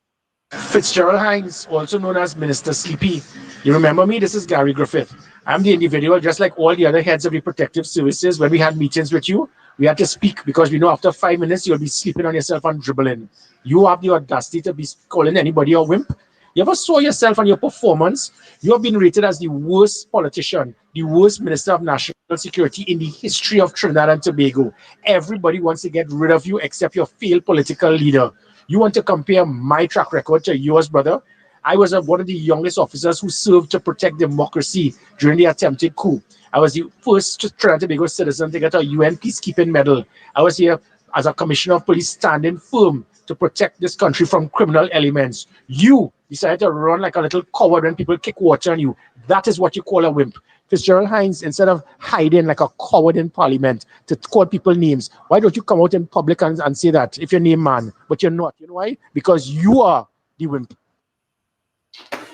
Fitzgerald Hines, also known as Minister Sleepy. You remember me? This is Gary Griffith. I'm the individual, just like all the other heads of the protective services. When we had meetings with you, we had to speak because we know after 5 minutes, you'll be sleeping on yourself and dribbling. You have the audacity to be calling anybody a wimp. You ever saw yourself and your performance? You have been rated as the worst politician, the worst Minister of National Security in the history of Trinidad and Tobago. Everybody wants to get rid of you except your failed political leader. You want to compare my track record to yours, brother? I was one of the youngest officers who served to protect democracy during the attempted coup. I was the first Trinidad and Tobago citizen to get a UN peacekeeping medal. I was here as a commissioner of police standing firm to protect this country from criminal elements. You decided to run like a little coward when people kick water on you. That is what you call a wimp. Fitzgerald Hines, instead of hiding like a coward in parliament to call people names, why don't you come out in public and say that if you're named man, but you're not? You know why? Because you are the wimp.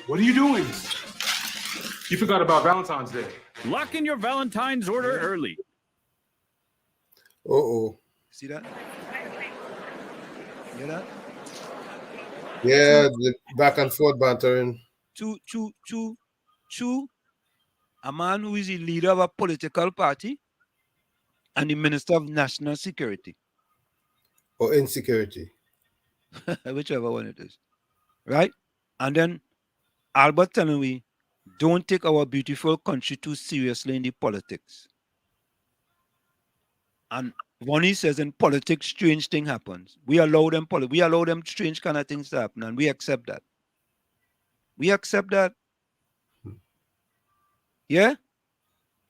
What are you doing? You forgot about Valentine's Day. Lock in your Valentine's order early. Uh-oh. See that? Hear that? Yeah, the back and forth bantering. A man who is the leader of a political party and the Minister of National Security. Or insecurity. Whichever one it is. Right? And then Albert telling me, don't take our beautiful country too seriously in the politics. And Vonnie says in politics, strange thing happens. We allow them strange kind of things to happen, and we accept that. We accept that. Yeah?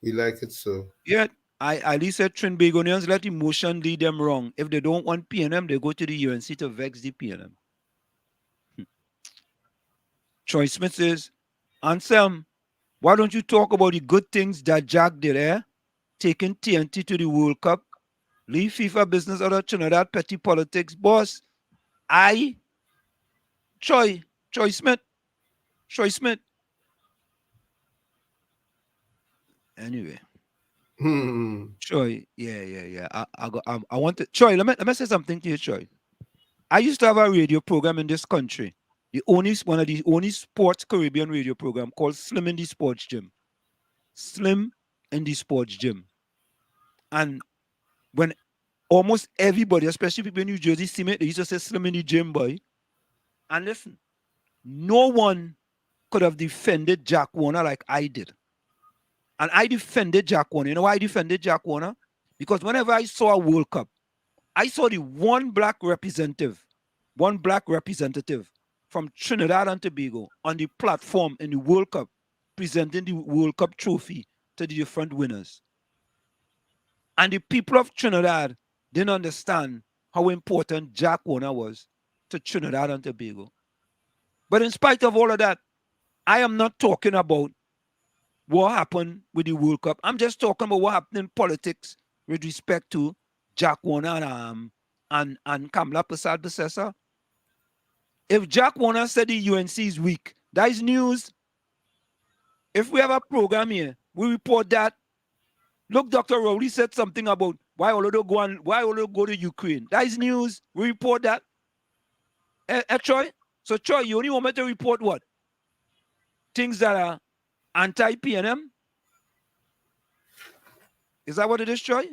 We like it so. Yeah. I at least said Trinbagonians let emotion lead them wrong. If they don't want PNM, they go to the UNC to vex the PNM. Troy Smith says, Anselm, why don't you talk about the good things that Jack did, eh? Taking TNT to the World Cup. Leave FIFA business out of Trinidad petty politics. Boss, Troy Smith. Anyway. Troy, yeah. I want to, Troy, let me say something to you, Troy. I used to have a radio program in this country. One of the only sports Caribbean radio program called Slim in the Sports Gym. Slim in the Sports Gym. And when almost everybody, especially people in New Jersey, see me, they used to say Slim in the gym, boy. And listen, no one could have defended Jack Warner like I did. And I defended Jack Warner. You know why I defended Jack Warner? Because whenever I saw a World Cup, I saw the one black representative from Trinidad and Tobago on the platform in the World Cup presenting the World Cup trophy to the different winners. And the people of Trinidad didn't understand how important Jack Warner was to Trinidad and Tobago. But in spite of all of that, I am not talking about what happened with the World Cup. I'm just talking about what happened in politics with respect to Jack Warner and Kamala Persad-Bissessar. If Jack Warner said the UNC is weak, that is news. If we have a program here, we report that. Look, Dr. Rowley said something about why all of them go to Ukraine. That is news. We report that. Troy? So, Troy, you only want me to report what? Things that are anti-PNM? Is that what it is, Troy?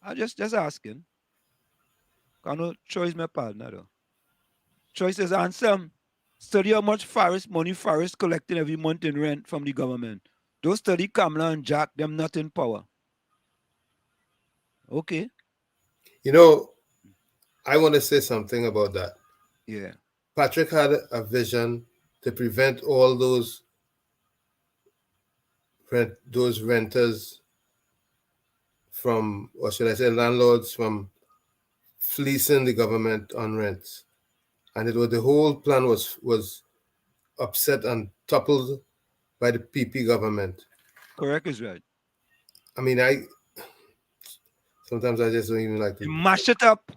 I'm just asking. I know Troy is my partner, though. Troy says, Anselm, study how much money Forest collecting every month in rent from the government. Don't study Kamala and Jack, them not in power. Okay. You know, I want to say something about that. Yeah. Patrick had a vision to prevent all those renters from, or should I say landlords from fleecing the government on rents. And it was the whole plan was upset and toppled by the PP government. Correct is right. I mean, sometimes I just don't even like to mash it up.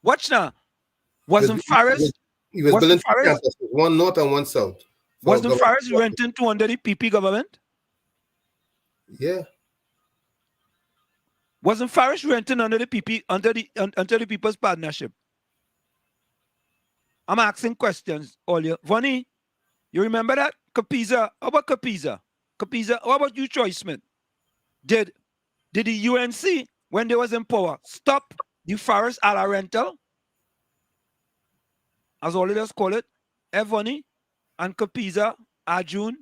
Watch now. Wasn't Forest? He was building two campuses, one north and one south. Wasn't Forest renting to under the PP government? Yeah. Wasn't Forest renting under the PP, under the People's Partnership? I'm asking questions, all you. Vonnie, you remember that? Capiza, how about Capiza? Capiza, how about you, Troy Smith? Did the UNC, when they was in power, stop the Forest a la rental? As all leaders call it, Vonnie and Capiza, Arjun,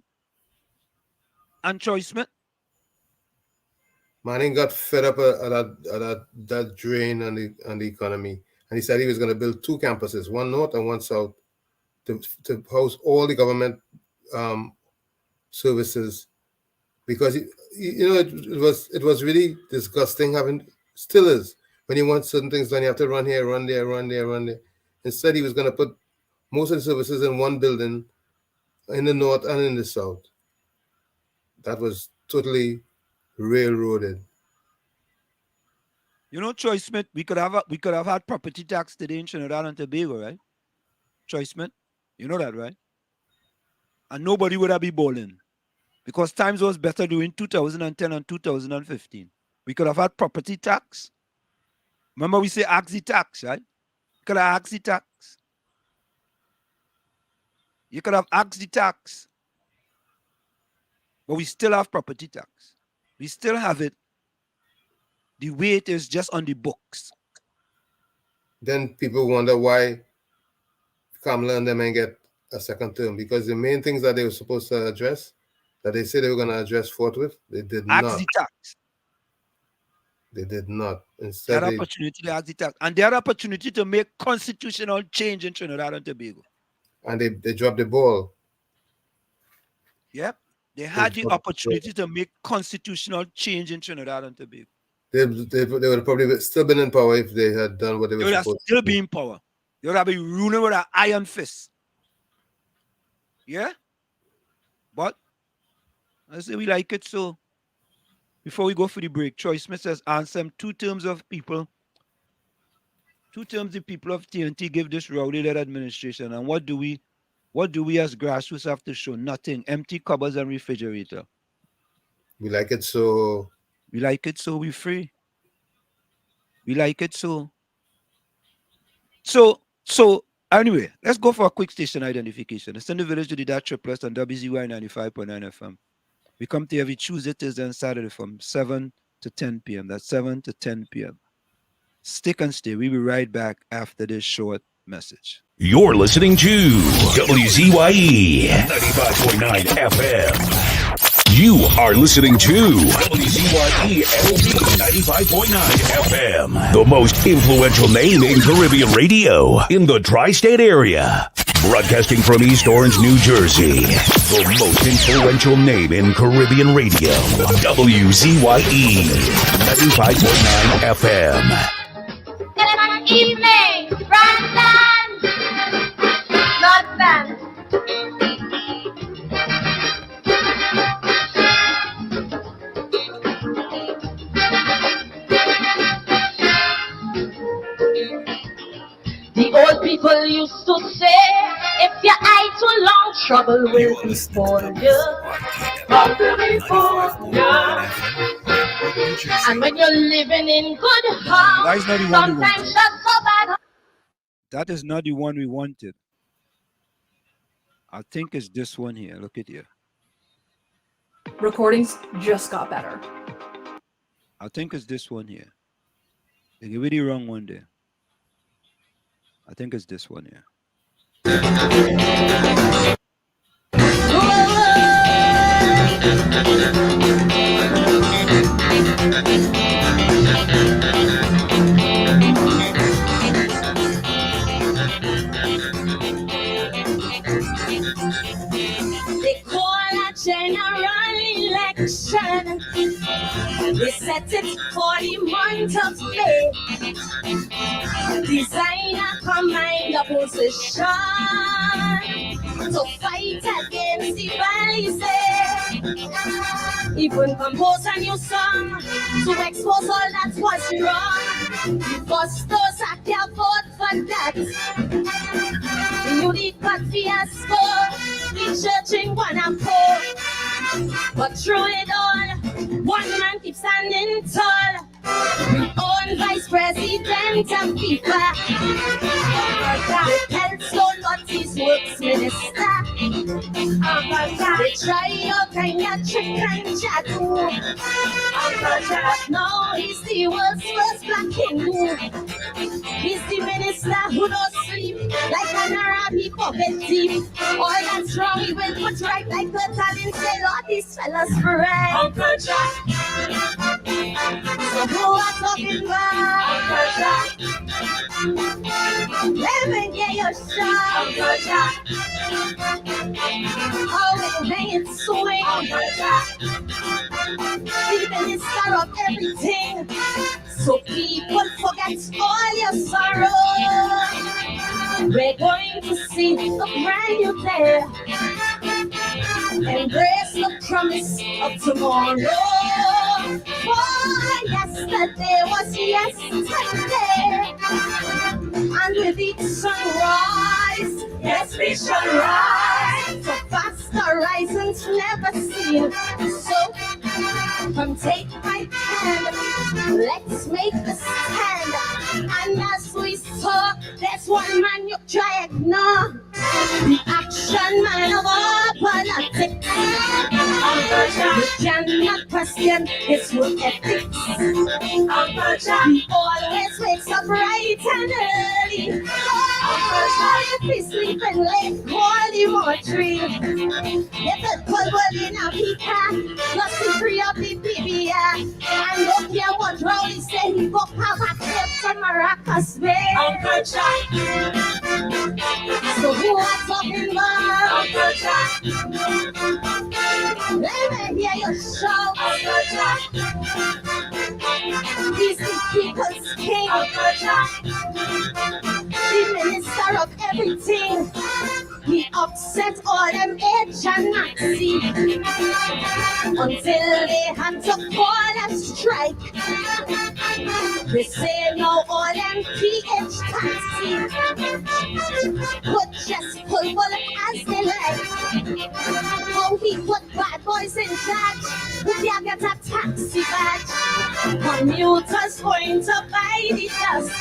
and Troy Smith. Manning got fed up at that drain on the economy. And he said he was going to build two campuses, one north and one south, to house all the government services. Because it was really disgusting still is. When you want certain things done, you have to run here, run there, run there, run there. Instead, he was going to put most of the services in one building in the north and in the south. That was totally railroaded. You know, Troy Smith, we could have had property tax today in Trinidad and Tobago, right? Troy Smith, you know that, right? And nobody would have been bowling because times was better during 2010 and 2015. We could have had property tax. Remember, we say axi tax, right? You could have axi tax. You could have axi tax. But we still have property tax. We still have it. The way it is just on the books. Then people wonder why Kamala and them ain't get a second term, because the main things that they were supposed to address, that they said they were going to address forthwith, they did not. Tax. They did not. Instead, they had opportunity to ask the tax, and they had opportunity to make constitutional change in Trinidad and Tobago. And they dropped the ball. Yep. They had the opportunity to make constitutional change in Trinidad and Tobago. They would have probably still been in power if they had done what they were supposed to do. They would have still been in power. They would have been ruling with an iron fist. Yeah? But I say we like it, so before we go for the break, Troy Smith says, Anselm, two terms the people of TNT give this rowdy-led administration, and what do we as grassroots have to show? Nothing. Empty cupboards and refrigerator. We like it, so we like it, so we free. We like it, so. So anyway, let's go for a quick station identification. It's in the village to the DAT Triplets on WZYE 95.9 FM. We come to every Tuesday, Thursday, and Saturday from 7 to 10 p.m. That's 7 to 10 p.m. Stick and stay. We'll be right back after this short message. You're listening to WZYE 95.9 FM. You are listening to WZYE 95.9 FM, the most influential name in Caribbean radio in the tri-state area. Broadcasting from East Orange, New Jersey. The most influential name in Caribbean radio. WZYE 95.9 FM. Good evening, Brandon. Not band. The old people used to say, if your eye too long, trouble will befall you. Trouble befall you. And when you're living in good health, That is not the one we sometimes wanted. just so bad. That is not the one we wanted. I think it's this one here. Look at here. Recordings just got better. I think it's this one here. They give me the wrong one there. I think it's this one here. They call a general election. They set it for the month of May. Design a combined opposition to fight against the violence. Even compose a new song to expose all that was wrong. Because those I can't vote for that. You did got fiasco, the church in one and four. But through it all, one man keeps standing tall. Own vice president of FIFA. Health don't got his works minister. They try all kind of trick and jadoo. But now he's the world's first black Hindu. He's the minister who don't sleep like an Arabic puppet thief. All that's wrong he will put right like the talent. Say all these fellas for right. Uncle Jack. So who are talking about? Uncle Jack. Let me get your shot. Uncle Jack. Oh, it may it swing. Uncle Jack. The minister of everything. So people forget all your sorrow. We're going to see a brand new day. Embrace the promise of tomorrow. For yesterday was yesterday. And with each sunrise, yes, we shall rise. So fast horizons never seen. So come take my hand, let's make a stand. And as we talk, there's one man you try ignore. The action man of all politics. You cannot question his good ethics. He always wakes up bright and early. If he's sleeping late, call him or tree. If the cold will in a peacock, plus the free of the baby. And don't care what Rowley say, he go have a clip from Maracas Bay. Uncle Jack. So who are talking about? Uncle Jack. Let me hear your shout. Uncle Jack. He's the people's king. Uncle Jack. The minister of everything. He upset all them H and Nazi until they had to call a strike. They say now all them PH taxi could just pull bullet as they like. How he put bad boys in charge, we can't get a taxi badge. Commuters going to buy the dust.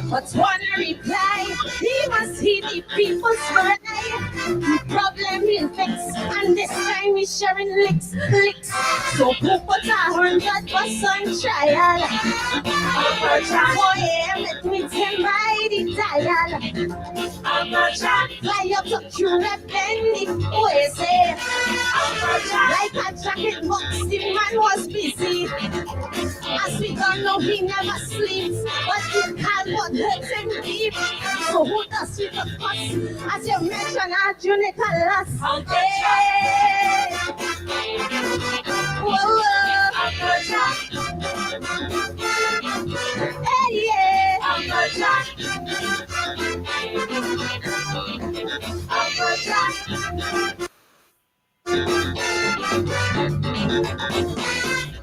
But one reply, he must heed the people's cry. The problem he'll fix, and this time he's sharing licks. So who put 100 for some trial? Boy, let me tell by the dial. Fly up to Cuba, Benny, USA. Like a jacket box, the man was busy. As we don't know, he never sleeps, but he can't what hurts him deep. So who does with the fuss? As you mentioned, our junior class. Hey. Whoa, hey,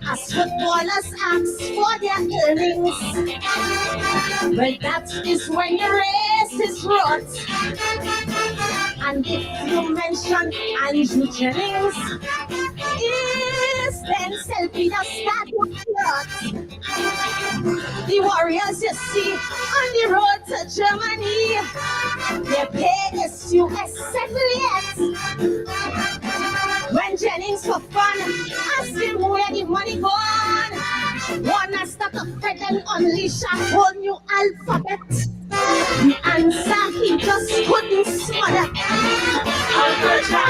as footballers ask for their earnings, well, that is when the race is rot. And if you mention Andrew Jennings, is then selfie the start the Warriors, you see, on the road to Germany, their pay is US settled yet. When Jennings for fun, ask him where the money gone. Wanna start a thread and unleash a whole new alphabet. The answer he just couldn't smother.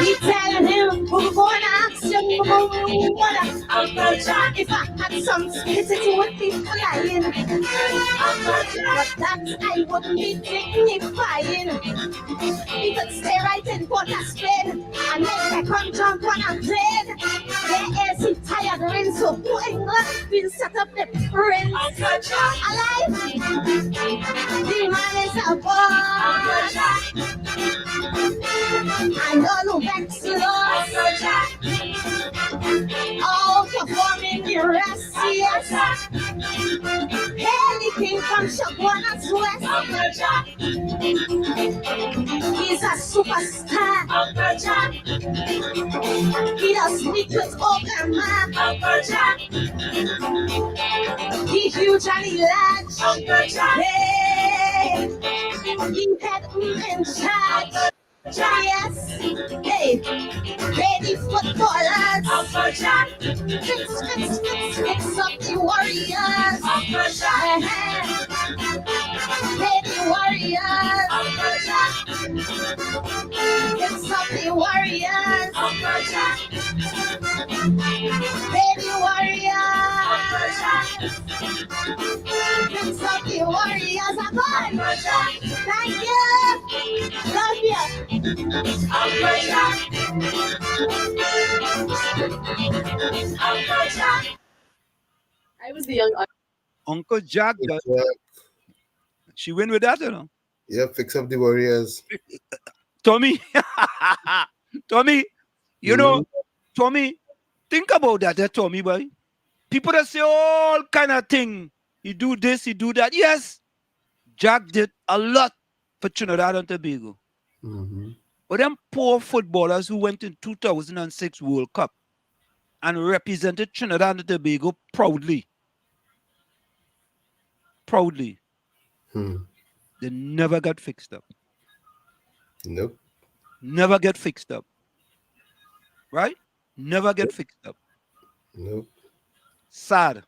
He tell him, we're gonna ask you mother. If I had some spit, it would be flying. But that I wouldn't be dignifying. He could stay right in Port of Spain and then come jump on a plane. There is he tired rain, so New England been set up the prince. Alive, the man is a boy. And all who bets lost, all performing the rest, yes. Haley King from Shagwana's West. He's a superstar. He does meet with Obama. He's huge and he large. Hey, he had in charge. Yes, hey, ready footballers. Fix up the Warriors. Ready Warriors. Fix up the Warriors. Ready Warriors. Fix up the Warriors. I'm on. Thank you. Love you. I was the young Uncle Jack. She win with that, you know. Yeah, fix up the Warriors. Tommy, Tommy, you know, Tommy, think about that, Tommy, boy. People that say all kind of thing. He do this, he do that. Yes, Jack did a lot for Trinidad and Tobago. But them poor footballers who went in 2006 World Cup and represented Trinidad and Tobago proudly. They never got fixed up. Nope. Never get fixed up. Right? Never get fixed up. Nope. Sad.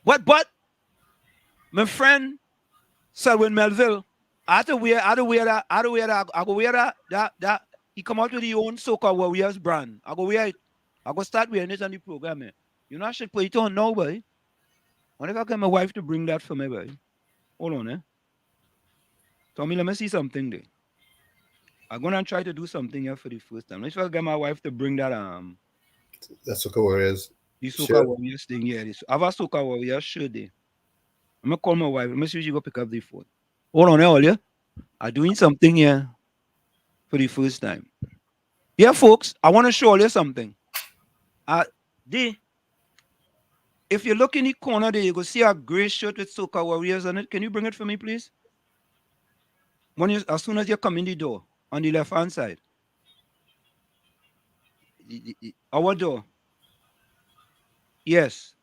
But my friend Selwyn Melville, I had to wear that. He come out with his own Soca Warriors brand. I go wear it. I go start wearing it on the program. Eh. You know, I should put it on now, boy. What if I get my wife to bring that for me, boy? Hold on, eh? Tommy, let me see something there. I'm gonna try to do something here for the first time. Let's get my wife to bring that That's Soca Warriors. The Soca Warriors thing, yeah. I have a Soca Warriors shirt there. I'm gonna call my wife. Let me see if she go pick up the phone. Hold on, all yeah. I'm doing something here for the first time. Yeah, folks, I want to show you something. If you look in the corner there, you go see a gray shirt with Soca Warriors on it. Can you bring it for me, please? As soon as you come in the door, on the left-hand side. Our door. Yes.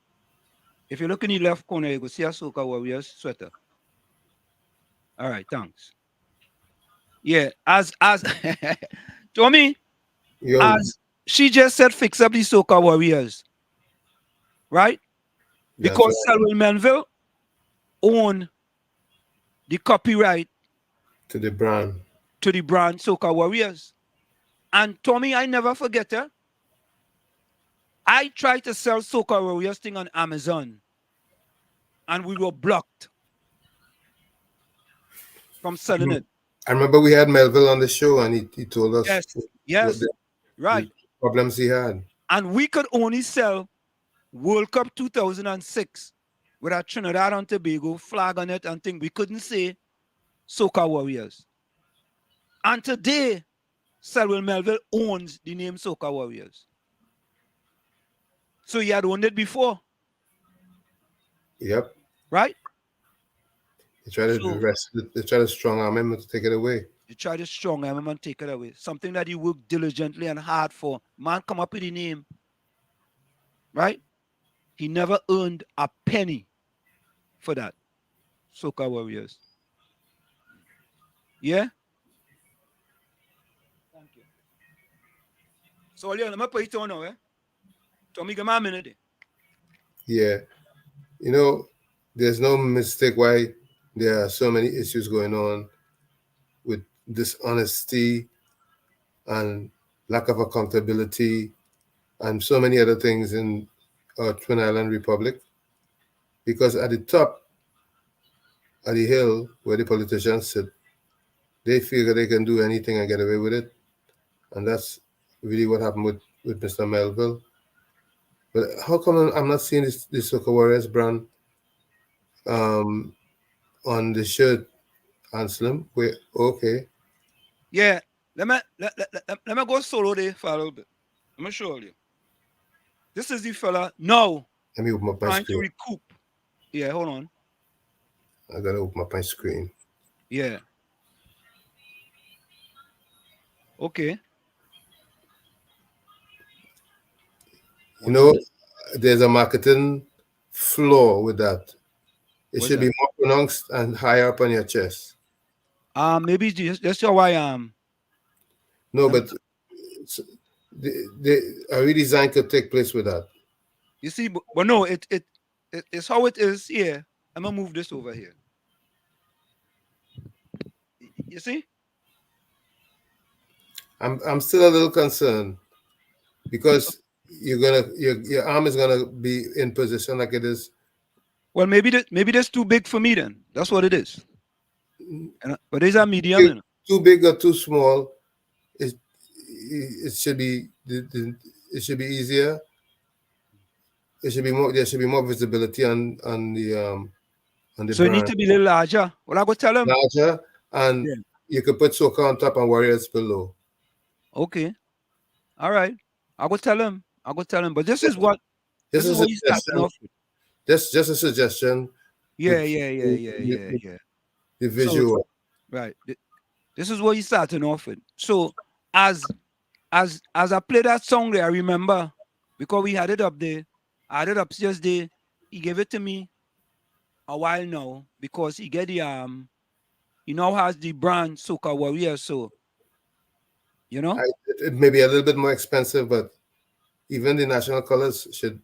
If you look in the left corner, you go see a Soca Warriors sweater. All right, thanks. Yeah, as Tommy, as she just said, fix up the Soca Warriors, right? Because Selwyn Manville own the copyright To the brand. To the brand Soca Warriors. And Tommy, I never forget her. I tried to sell Soca Warriors thing on Amazon. And we were blocked from selling it. I remember we had Melville on the show and he told us yes, right. the problems he had. And we could only sell World Cup 2006 with a Trinidad and Tobago flag on it and thing. We couldn't say Soca Warriors. And today, Selwyn Melville owns the name Soca Warriors. So he had owned it before. Yep. Right? They try to strong arm him to take it away. They try to strong arm him and take it away. Something that he worked diligently and hard for. Man, come up with the name. Right? He never earned a penny for that. Soca Warriors. Yeah? Thank you. So, let me put it on now, eh? Tommy, give me a minute. Yeah. You know, there's no mistake why there are so many issues going on with dishonesty and lack of accountability and so many other things in our Twin Island Republic. Because at the top of the hill where the politicians sit, they figure they can do anything and get away with it. And that's really what happened with Mr. Melville. But how come I'm not seeing this Soca Warriors brand on the shirt, Anselm? Wait, okay. Yeah, let me go solo there for a little bit. Let me show you. This is the fella now Let me open up my trying to screen. recoup. Yeah, hold on. I gotta open up my screen. Yeah. Okay. You know, there's a marketing flaw with that. It should be more pronounced and higher up on your chest. Maybe that's how I am. No, but a redesign could take place with that. You see, but no, it's how it is here. I'm gonna move this over here. You see? I'm still a little concerned because your arm is gonna be in position like it is. Well, maybe that's too big for me then. That's what it is. But these are medium. Too big or too small. It should be easier. There should be more visibility on the So it needs to be a little larger. Well, I go tell him. Larger, and you could put Soca on top and Warriors below. Okay. All right. I go tell him. But this is what he's starting off with. Just a suggestion. Yeah. The visual. So, right. This is what he's starting off with. So as I play that song there, I remember because we had it up there. I had it upstairs there. He gave it to me a while now because he get the he now has the brand Soca Warrior. So it may be a little bit more expensive, but even the national colors should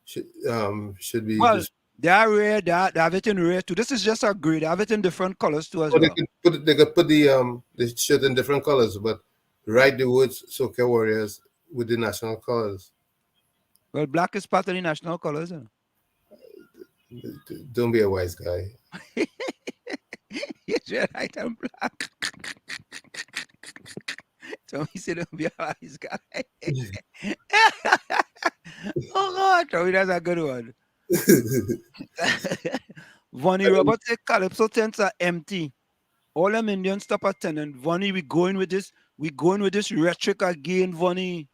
be. Well, they are rare. They have it in rare too. This is just a gray. They have it in different colors too as well. They could put the shirt in different colors, but write the words Soca Warriors with the national colors. Well, black is part of the national colors. Don't be a wise guy. Yes, right. I'm black. Tommy said, "Don't be a wise guy." Oh God, Tommy, that's a good one. Vonnie Roberts said, "Calypso tents are empty. All them Indians stop attending. Vonnie, we going with this rhetoric again, Vonnie.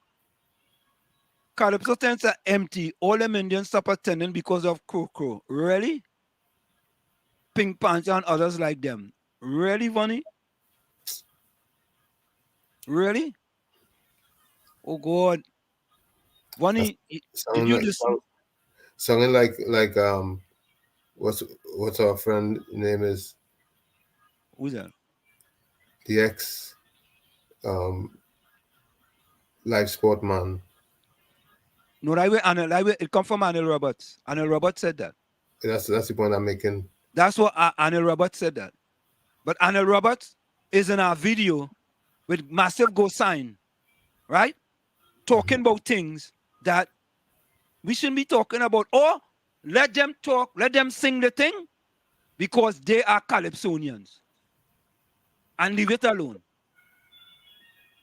Calypso tents are empty. All them Indians stop attending because of Crow. Really? Pink Panther and others like them. Really, Vonnie? Really? Oh God. Vonnie, did you listen? Sounding like what's our friend name is? Who's that? The ex live sport man. No, it come from Anil Roberts. Anil Roberts said that. That's the point I'm making. That's what Anil Roberts said that. But Anna Roberts is in our video with massive go sign, right? Talking about things that we shouldn't be talking about. Or let them talk, let them sing the thing because they are Calypsonians. And leave it alone.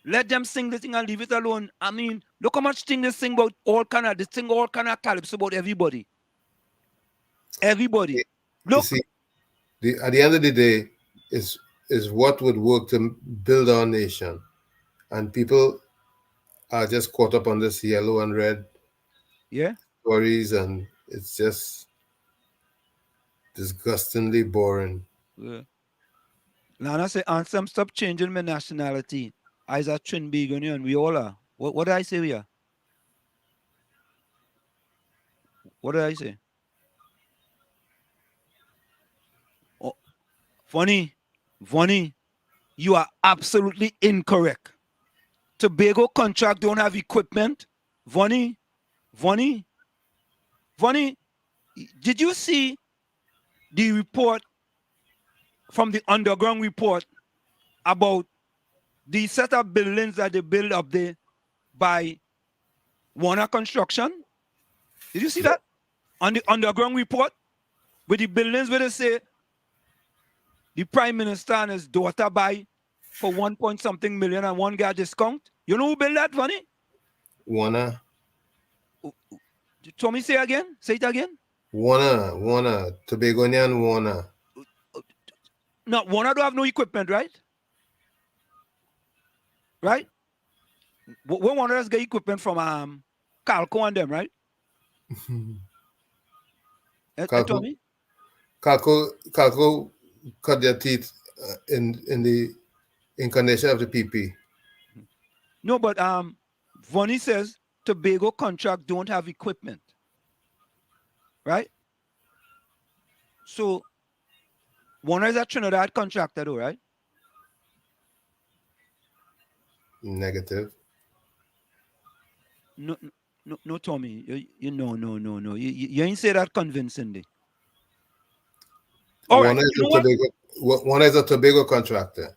Let them sing the thing and leave it alone. I mean, look how much thing they sing about all kind of, they sing all kind of calypso about everybody. Everybody. Look. You see, at the end of the day, is what would work to build our nation. And people are just caught up on this yellow and red stories, and it's just disgustingly boring. Yeah. Lana say, Anselm, stop changing my nationality. I a Trinbagonian. We all are. What did I say we are? What did I say? Oh, Vonnie, you are absolutely incorrect. Tobago contract don't have equipment. Vonnie, did you see the report from the underground report about the set of buildings that they build up there by Warner Construction? Did you see that? On the underground report with the buildings where they say the Prime Minister and his daughter buy for 1-point-something million and one guy discount. You know who built that, Vonnie? Warner. Tommy, say again? Say it again? Warner. Tobagonian Warner. No, Warner don't have no equipment, right? Right? When Warner does get equipment from Calco and them, right? Tommy? Calco cut their teeth in the incarnation of the PP. No, but Vonnie says Tobago contract don't have equipment. Right? So Warner is a Trinidad contractor though, right? Negative. No, Tommy. No. You ain't say that convincingly. All right. One is a Tobago contractor.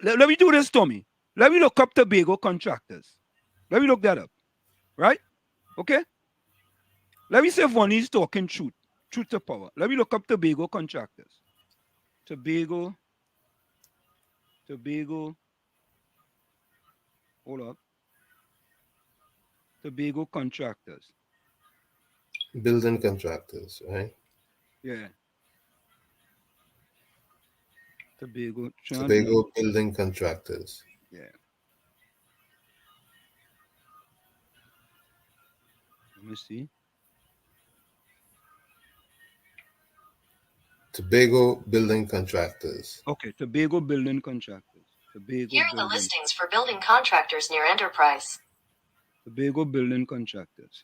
Let me do this, Tommy. Let me look up Tobago contractors. Let me look that up. Right? Okay? Let me see if one is talking truth. Truth to power. Let me look up Tobago contractors. Tobago. Hold up. Tobago contractors. Building contractors, right? Yeah. Tobago building contractors. Yeah. Let me see. Tobago building contractors. Okay, Tobago building contractors. Here are the listings for building contractors near Enterprise. Tobago building contractors.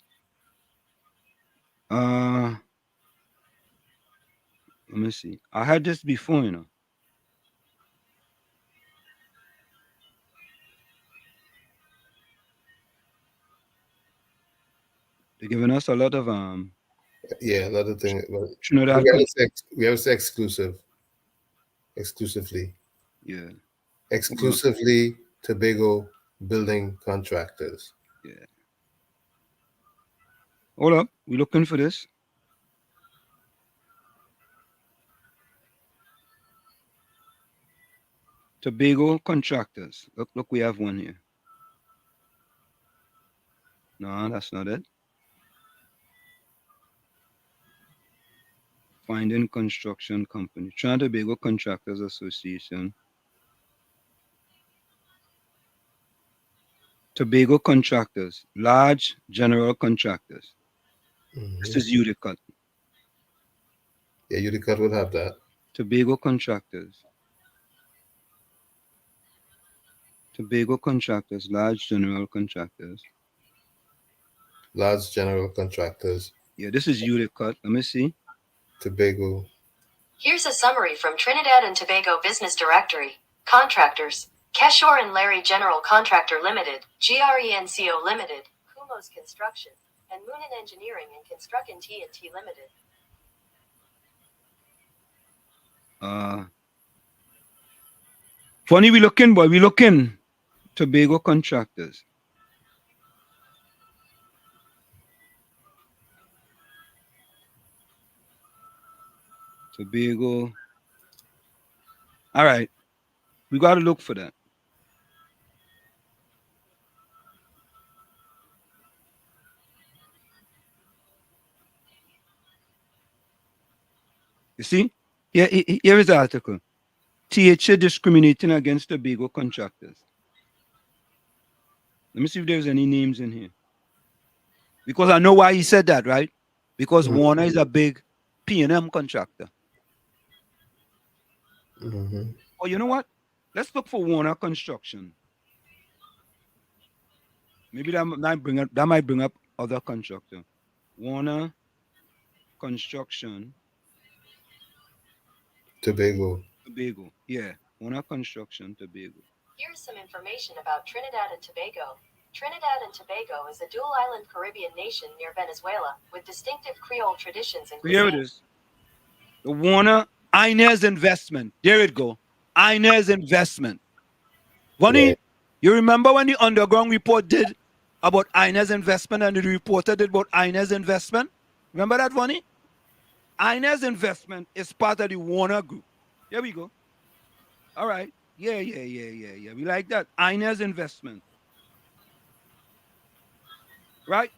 Let me see. I had this before, you know. They're giving us a lot of a lot of things. Trinidad we have to say exclusively. Yeah. Exclusively Tobago building contractors. Yeah. Hold up. We're looking for this. Tobago contractors. Look, we have one here. No, that's not it. Finding construction company. Trinidad Tobago Contractors Association. Tobago contractors. Large general contractors. This is Utica. Yeah, Utica will have that. Tobago contractors. Tobago contractors. Large general contractors. Large general contractors. Yeah, this is Utica. Let me see. Tobago. Here's a summary from Trinidad and Tobago Business Directory. Contractors. Keshore and Larry General Contractor Limited, GRENCO Limited, Kumos Construction, and Moonin Engineering and Construction T&T Limited. Funny, we looking, boy. We looking. Tobago contractors. Tobago. All right. We got to look for that. You see? Here is the article. THA discriminating against Tobago contractors. Let me see if there's any names in here. Because I know why he said that, right? Because Warner is a big P&M contractor. Oh, you know what? Let's look for Warner Construction. Maybe that might bring up other contractor. Warner Construction. Tobago. Yeah. Warner Construction, Tobago. Here's some information about Trinidad and Tobago. Trinidad and Tobago is a dual-island Caribbean nation near Venezuela with distinctive Creole traditions and Here it is. The Warner Inez Investment. There it go. Inez Investment. Bunny, you remember when the Underground Report did about Inez Investment and the reporter did about Inez Investment? Remember that, Bunny? Inez Investment is part of the Warner Group. Here we go. All right. Yeah. We like that. Inez Investment. Right?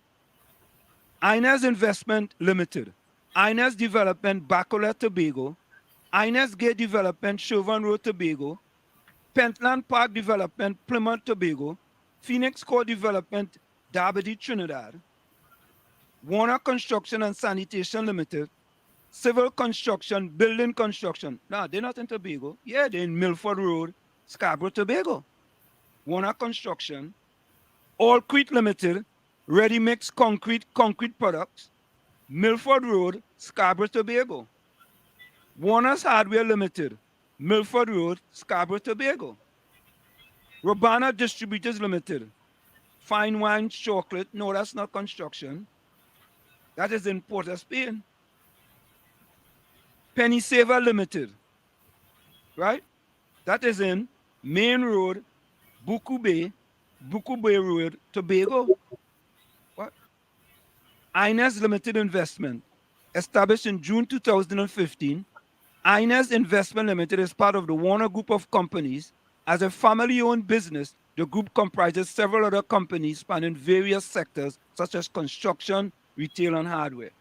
Inez Investment Limited. Inez Development, Bacolet, Tobago. Inez Gate Development, Chauvin Road, Tobago. Pentland Park Development, Plymouth, Tobago. Phoenix Court Development, Darby, Trinidad. Warner Construction and Sanitation Limited. Civil Construction, Building Construction. No, they're not in Tobago. Yeah, they're in Milford Road, Scarborough, Tobago. Warner Construction. Allcrete Limited, Ready Mix Concrete Products. Milford Road, Scarborough, Tobago. Warner's Hardware Limited, Milford Road, Scarborough, Tobago. Robana Distributors Limited, Fine Wine Chocolate. No, that's not construction. That is in Port of Spain. Penny Saver Limited, right? That is in Main Road, Buku Bay Road, Tobago. What? Inez Limited Investment, established in June 2015. Inez Investment Limited is part of the Warner Group of companies. As a family-owned business, the group comprises several other companies spanning various sectors such as construction, retail, and hardware.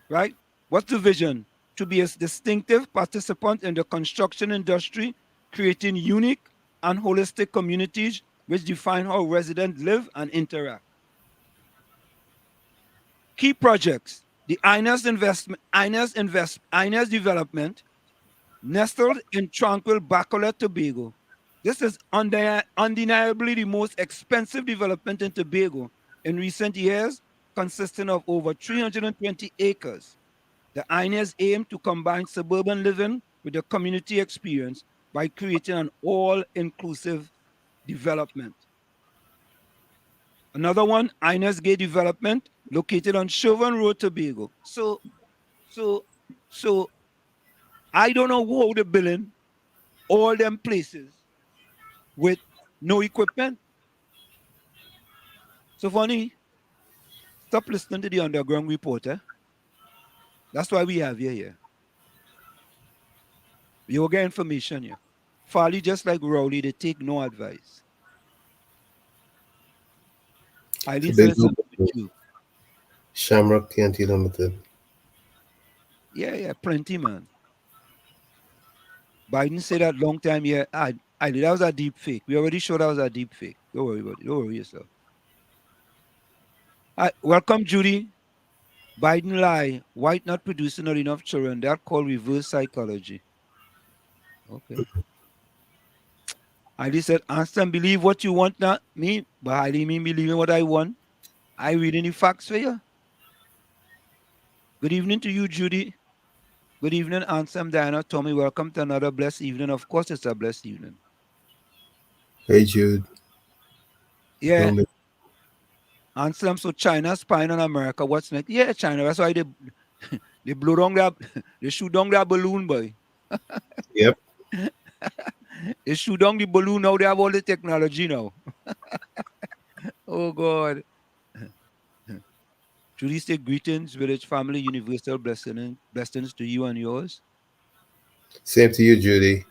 Right? What's the vision? To be a distinctive participant in the construction industry, creating unique and holistic communities which define how residents live and interact. Key projects: the Inez Development, nestled in tranquil Bacolet, Tobago. This is undeniably the most expensive development in Tobago in recent years, consisting of over 320 acres. The Inez aim to combine suburban living with the community experience by creating an all-inclusive development. Another one, Inez Gate Development, located on Chauvin Road, Tobago. So I don't know how they're building all them places with no equipment. So funny, stop listening to the Underground Reporter. That's why we have you here. You will get information here. Farley, just like Rowley, they take no advice. Highly sensitive with you. Shamrock TNT Limited. Yeah, plenty, man. Biden said that long time, yeah. That was a deep fake. We already showed that was a deep fake. Don't worry about it. Don't worry yourself. Welcome, Judy. Biden lie. White not producing not enough children. That called reverse psychology. Okay. Heidi said, Anselm, believe what you want, not me. But Heidi mean believing what I want. I reading the facts for you. Good evening to you, Judy. Good evening, Anselm, Diana, Tommy. Welcome to another blessed evening. Of course, it's a blessed evening. Hey, Jude. Yeah. Anselm, so China spying on America. What's next? Yeah, China. That's why they blow down that, they shoot down that balloon, boy. Yep. They shoot down the balloon now. They have all the technology now. Oh God. Judy say greetings, village family, universal blessings to you and yours. Same to you, Judy.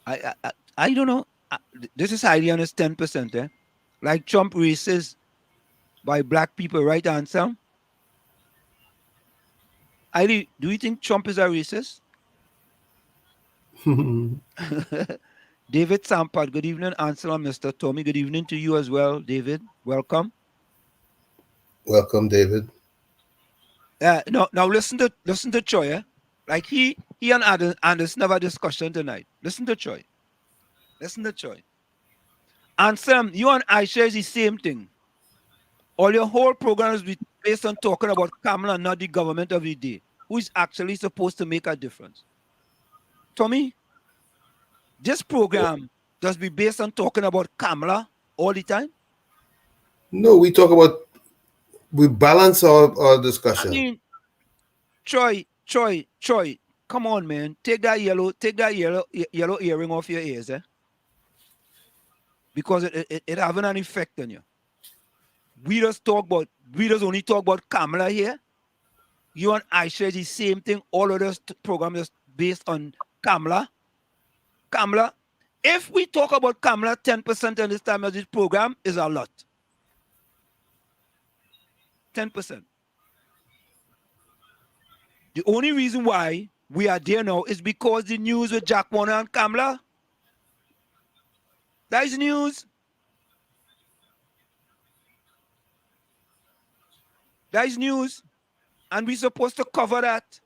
I don't know. This is highly honest 10%, eh? Like Trump racist by black people, right, Anselm? Do you think Trump is a racist? David Sampat, good evening, Anselm, Mr. Tommy. Good evening to you as well, David. Welcome. Welcome, David. Now listen to Troy. Eh? Like he and Anderson have a discussion tonight. Listen to Troy. Anselm, you and Aisha is the same thing. All your whole program is based on talking about Kamala, not the government of the day, who is actually supposed to make a difference. Tommy, this program does be based on talking about Kamala all the time? No, we balance our discussion. I mean, Troy, come on, man. Take that yellow earring off your ears, eh? Because it having an effect on you. We just only talk about Kamala here. You and I share the same thing. All of this program is based on Kamala. If we talk about Kamala 10% of this time of this program is a lot. 10%. The only reason why we are there now is because the news with Jack Warner and Kamala. That is news. That is news. And we're supposed to cover that.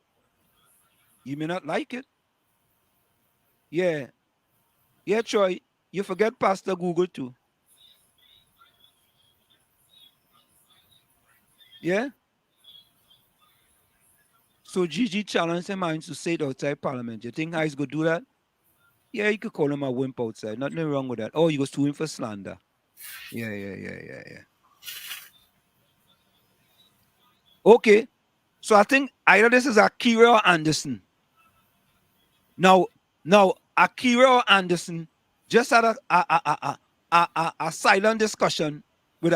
You may not like it. Yeah. Yeah, Troy. You forget Pastor Google too. Yeah? So Gigi challenged him to say it outside Parliament. You think he's going to do that? Yeah, you could call him a wimp outside. Nothing wrong with that. Oh, you go sue him for slander. Yeah. Okay. So I think either this is Akira or Anderson. Now Akira or Anderson just had a silent discussion with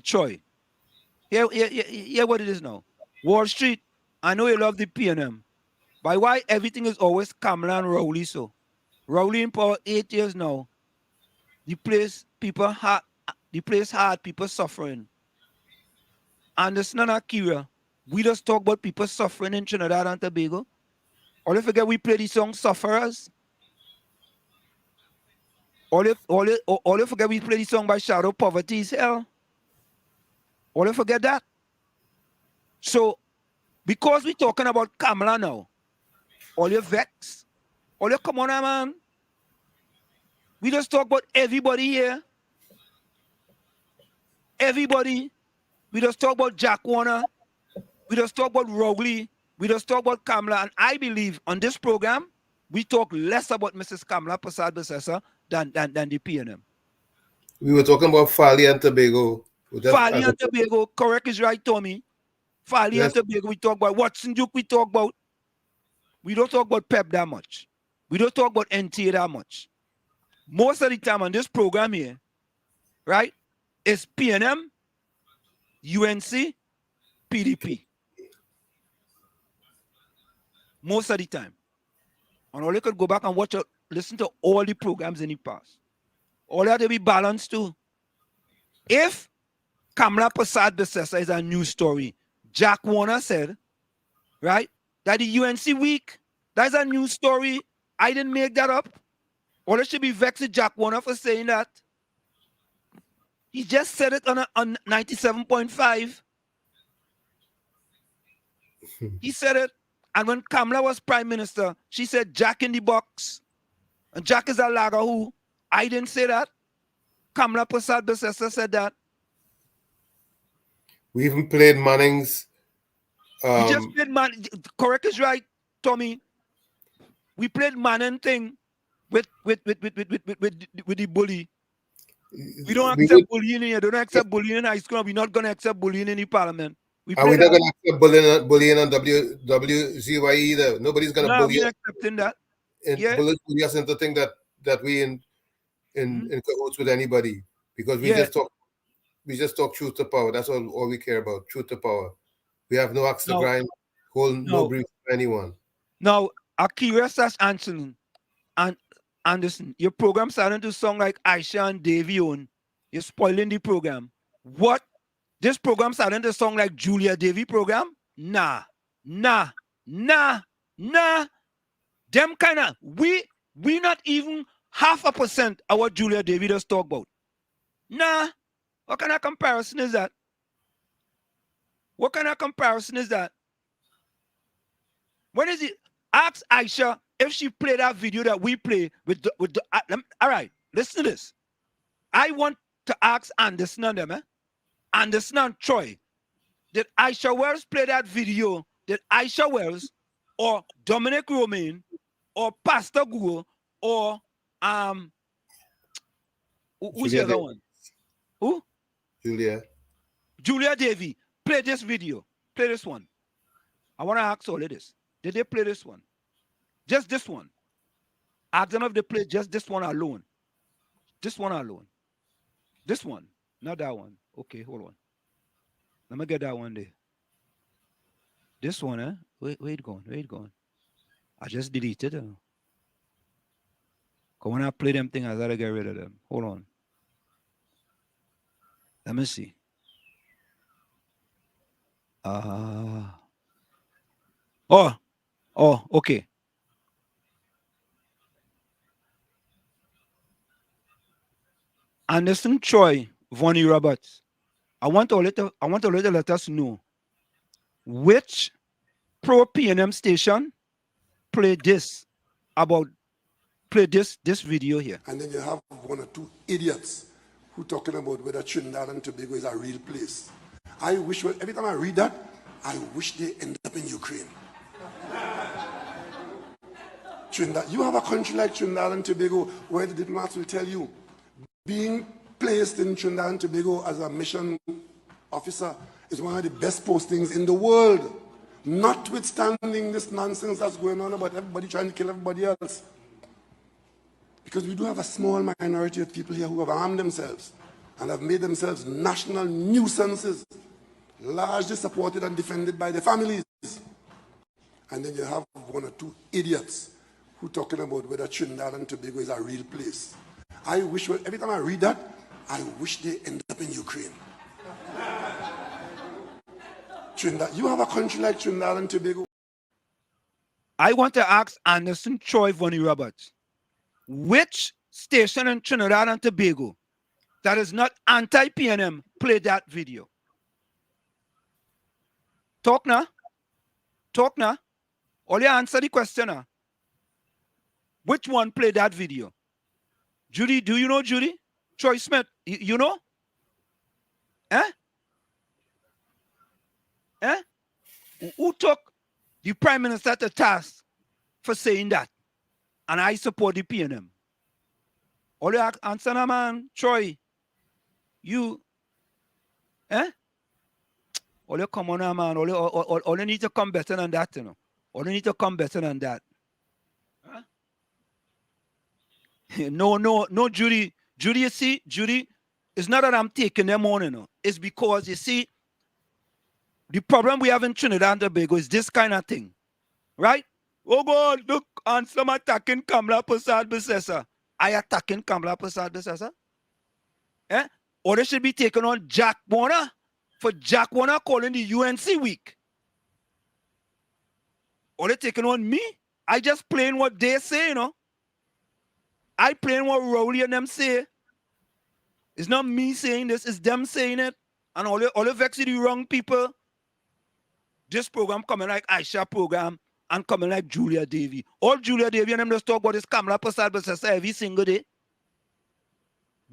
Troy. Hear what it is now. Wall Street, I know you love the PNM. But why everything is always Kamala and Rowley so? Rowley in power 8 years now. The place hard, people suffering. Anderson and Akira, we just talk about people suffering in Trinidad and Tobago. All you forget we play the song Sufferers. All you forget we play the song by Shadow Poverty is Hell. All you forget that. So, because we're talking about Kamala now, all you vex, all you come on, man. We just talk about everybody here. Everybody. We just talk about Jack Warner. We just talk about Rowley. We just talk about Kamala. And I believe on this program, we talk less about Mrs. Kamala Persad-Bissessar than the PNM. We were talking about Fali and Tobago. Fali and Tobago, correct is right, Tommy. Fali and Tobago, we talk about Watson Duke, we talk about. We don't talk about PEP that much. We don't talk about NTA that much. Most of the time on this program here, right, is PNM, UNC, PDP. Most of the time. And all you could go back and listen to all the programs in the past. All that to be balanced too. If Kamala Persad-Bissessar is a news story, Jack Warner said, right, that the UNC week, that's a news story. I didn't make that up. Or it should be vexed with Jack Warner for saying that. He just said it on 97.5. He said it. And when Kamala was prime minister, she said Jack in the box. And Jack is a lager who. I didn't say that. Kamala Persad-Bissessar said that. We even played Manning's. We just played Manning. Correct is right, Tommy. We played Manning thing with the bully. We don't accept bullying here. Don't accept bullying in high school. We're not going to accept bullying in the parliament. We Are we play not that. going to accept bullying on WZYE either? Nobody's going to No, bully we us, accepting that. Yeah. bully us into think that we in cahoots with anybody, because we Yeah. just talk truth to power. That's all we care about, truth to power. We have no axe to No. grind, hold no No. brief for anyone. Now, a curious as Anselm and Anderson, your program starting to sound like Aisha and Davy own. You're spoiling the program. What? This program starting to sound like Julia Davy program? Nah. Them kind of we not even 0.5% of what Julia Davy does talk about. Nah. What kind of comparison is that? What kind of comparison is that? When is it? Ask Aisha if she played that video that we play with the all right, listen to this. I want to ask Anderson and them, Anderson and Troy, did Aisha Wells play that video? Did Aisha Wells or Dominic Romaine or Pastor Guo or who's the other one? Who? Julia Davy. Play this video. Play this one. I want to ask all of this. Did they play this one? Just this one. Ask them if they play just this one alone. This one alone. This one. Not that one. Okay, hold on. Let me get that one there. This one, eh? Wait going. I just deleted them. Because when I play them things, I gotta get rid of them. Hold on. Let me see. Okay. Anderson Troy, Vonnie Roberts. I want to let us know which pro PNM station play this video here. And then you have one or two idiots who talking about whether Trinidad and Tobago is a real place. I wish, every time I read that, I wish they end up in Ukraine. Trinidad, you have a country like Trinidad and Tobago where the diplomats will tell you being placed in Trinidad and Tobago as a mission officer is one of the best postings in the world, notwithstanding this nonsense that's going on about everybody trying to kill everybody else. Because we do have a small minority of people here who have armed themselves and have made themselves national nuisances, largely supported and defended by their families. And then you have one or two idiots who talking about whether Trinidad and Tobago is a real place. I wish, every time I read that, I wish they end up in Ukraine. Trinidad, you have a country like Trinidad and Tobago. I want to ask Anderson Troy Vonnie Roberts, which station in Trinidad and Tobago that is not anti-PNM played that video? Talk now. Only answer the question now. Which one played that video? Judy, do you know Judy? Troy Smith, you know? Who took the Prime Minister to task for saying that? And I support the PNM. Only answer now, man. Troy, you, Only come on now, man. Only need to come better than that, you know. Only need to come better than that. No, Judy. Judy, you see, Judy, it's not that I'm taking them on, you know. It's because, you see, the problem we have in Trinidad and Tobago is this kind of thing, right? Oh God, look, Anselm attacking Kamala Prasad Besessa. I attacking Kamala Prasad Besessa? Or they should be taking on Jack Warner for Jack Warner calling the UNC week. Or they taking on me? I just playing what they say, you know. I playing what Rowley and them say. It's not me saying this, it's them saying it. And all the vex the wrong people. This program coming like Aisha program and coming like Julia Davy. All Julia Davy and them just talk about this Kamala Prasad Besessa every single day.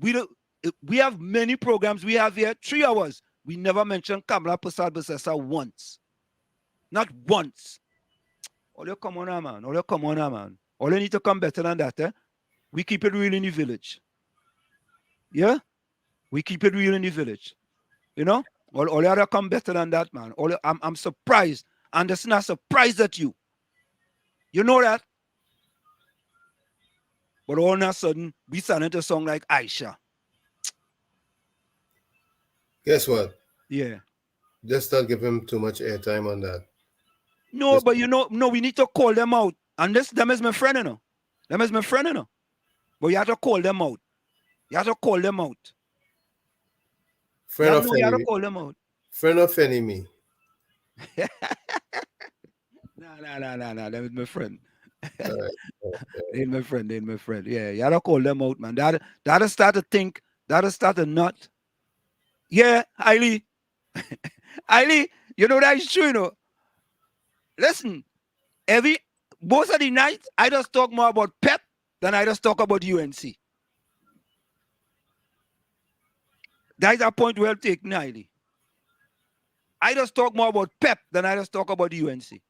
We have many programs. We have here 3 hours. We never mention Kamala Prasad Besessa once. Not once. All you come on now, man. All you need to come better than that, We keep it real in the village. Yeah? We keep it real in the village. You know? All you other come better than that, man. I'm surprised. And it's not surprised at you. You know that? But all of a sudden, we started a song like Aisha. Guess what? Yeah. Just not give him too much airtime on that. No, but we need to call them out. And them is my friend, you know. Them is my friend, you know. But you have to call them out. You have to call them out. Friend of you have to enemy. call them out. Friend of enemy. No. Them is my friend. All right. They my friend. Yeah, you have to call them out, man. That'll start to think. That'll start to nut. Yeah, Eileen. Eileen, you know that is true, you know. Listen, most of the nights, I just talk more about Pep than I just talk about UNC. That is a point well taken, Eileen. I just talk more about Pep than I just talk about UNC.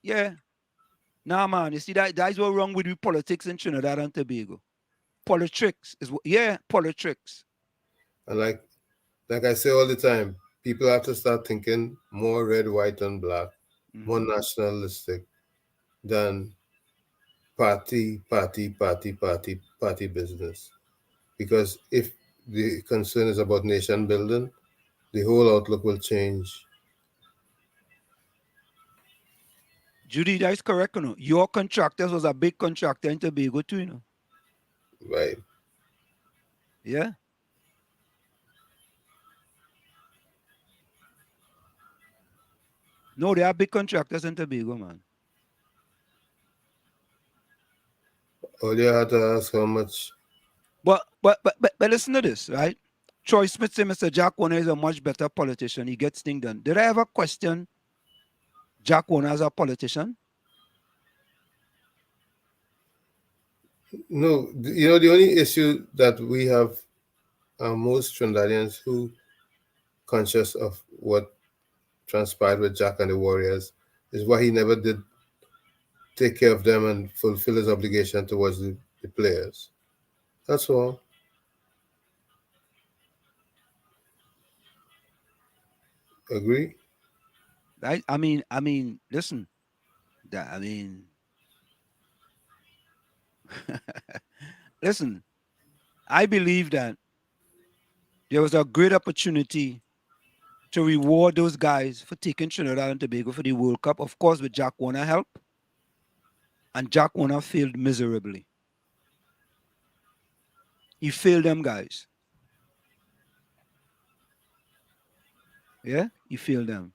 Yeah. Nah, man, you see, that is what's wrong with politics in Trinidad and Tobago. Politics. Politics. And like I say all the time, people have to start thinking more red, white, and black, more nationalistic than party business. Because if the concern is about nation building, the whole outlook will change. Judy, that is correct, you know. Your contractors was a big contractor in Tobago too, you know. Right. Yeah. No, they are big contractors in Tobago, man. All you have to ask how much. But listen to this, right? Troy Smith said Mr. Jack Warner is a much better politician. He gets things done. Did I ever question Jack Warner as a politician? No, you know, the only issue that we have most Trinidadians who conscious of what transpired with Jack and the Warriors is why he never did take care of them and fulfill his obligation towards the players. That's all. Agree? I mean, listen. Listen, I believe that there was a great opportunity to reward those guys for taking Trinidad and Tobago for the World Cup, of course, with Jack Warner help. And Jack Warner failed miserably. He failed them guys. Yeah, he failed them.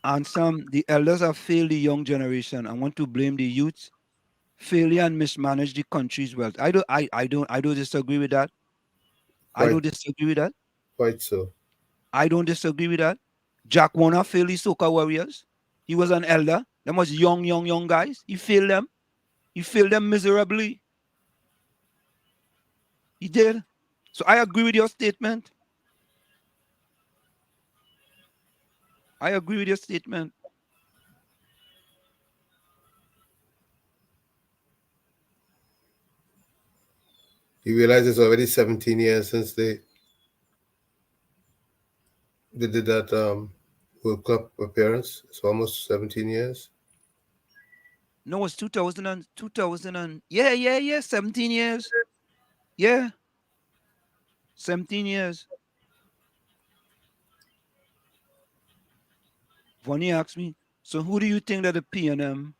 And the elders have failed the young generation. I want to blame the youth. Failure and mismanage the country's wealth. I don't disagree with that. I don't disagree with that. Quite so. I don't disagree with that. Jack Warner failed the Soca Warriors. He was an elder. Them was young guys. He failed them. He failed them miserably. He did. So I agree with your statement. I agree with your statement. You realize it's already 17 years since they did that World Cup appearance. It's almost 17 years. No, it's 2000 and yeah, 17 years. Yeah. 17 years. Vonnie asked me, so who do you think that the PNM?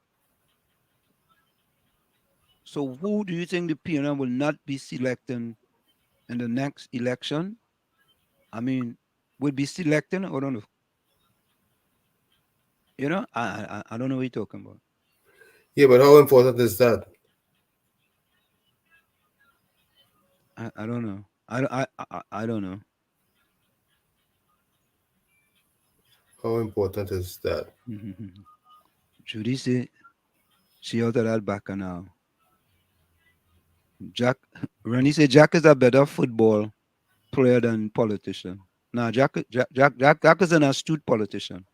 So who do you think the PNM will not be selecting in the next election? I mean, will be selecting? I don't know. You know, I don't know what you're talking about. Yeah, but how important is that? I don't know. I don't know. How important is that? Judy said she out of that back now. Ronnie said Jack is a better football player than politician. Now Jack is an astute politician.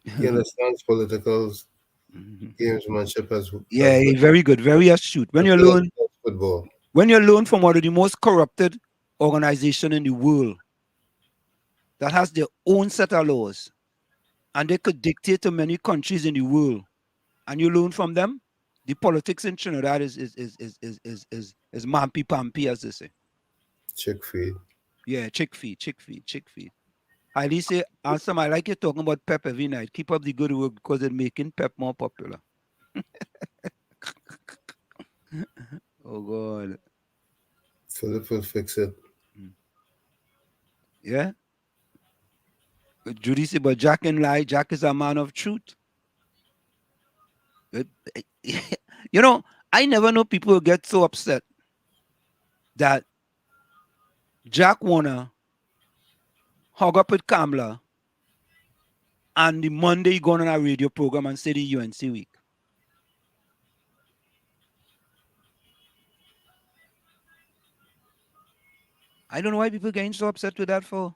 He understands politicals, gamesmanship as yeah, very good, very astute. When you learn football. When you loan from one of the most corrupted organization in the world that has their own set of laws, and they could dictate to many countries in the world, and you learn from them, the politics in Trinidad is mampy pampy, as they say. Chick feed. Yeah, chick feed. I say, Anselm, I like you talking about Pep every night. Keep up the good work because it's making Pep more popular. Oh God. Philip will fix it. Yeah. Judy said, but Jack can lie. Jack is a man of truth. You know, I never know people get so upset that Jack wanna hug up with Kamala and the Monday he go on a radio program and say the UNC week. I don't know why people getting so upset with that for.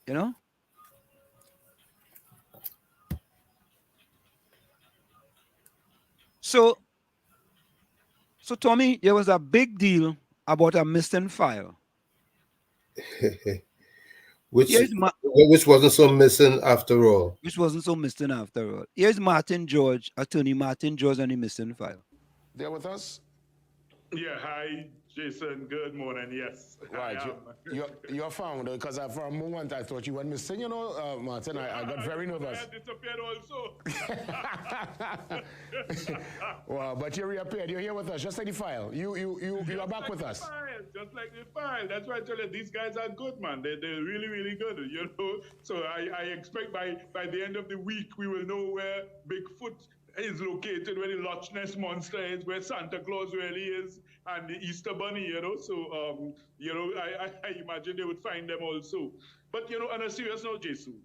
You know? So Tommy, there was a big deal about a missing file. which wasn't so missing after all. Which wasn't so missing after all. Here's Martin George, attorney Martin George, on the missing file. There with us? Yeah, hi, Jason. Good morning. Yes. Right. You're found, because for a moment I thought you went missing, you know, Martin. I got very nervous. I disappeared also. Well, but you reappeared. You're here with us, just like the file. You are back with us. Just like the file. That's why I tell you, these guys are good, man. They're really, really good, you know. So I expect by the end of the week, we will know where Bigfoot is located, where the Loch Ness Monster is, where Santa Claus really is, and the Easter Bunny, you know. So, you know, I imagine they would find them also. But, you know, on a serious note, Jason,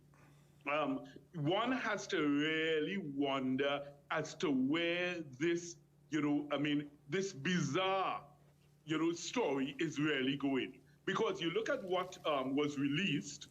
one has to really wonder as to where this, you know, I mean, this bizarre, you know, story is really going. Because you look at what was released,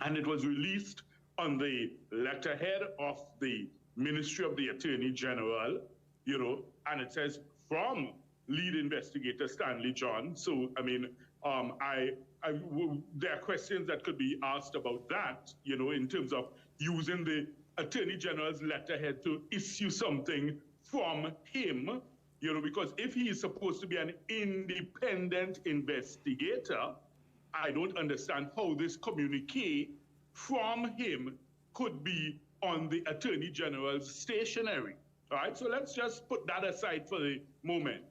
and it was released on the letterhead of the Ministry of the Attorney General, you know, and it says from lead investigator Stanley John. So, I mean, there are questions that could be asked about that, you know, in terms of using the Attorney General's letterhead to issue something from him, you know, because if he is supposed to be an independent investigator, I don't understand how this communique from him could be on the Attorney General's stationery. All right, so let's just put that aside for the moment.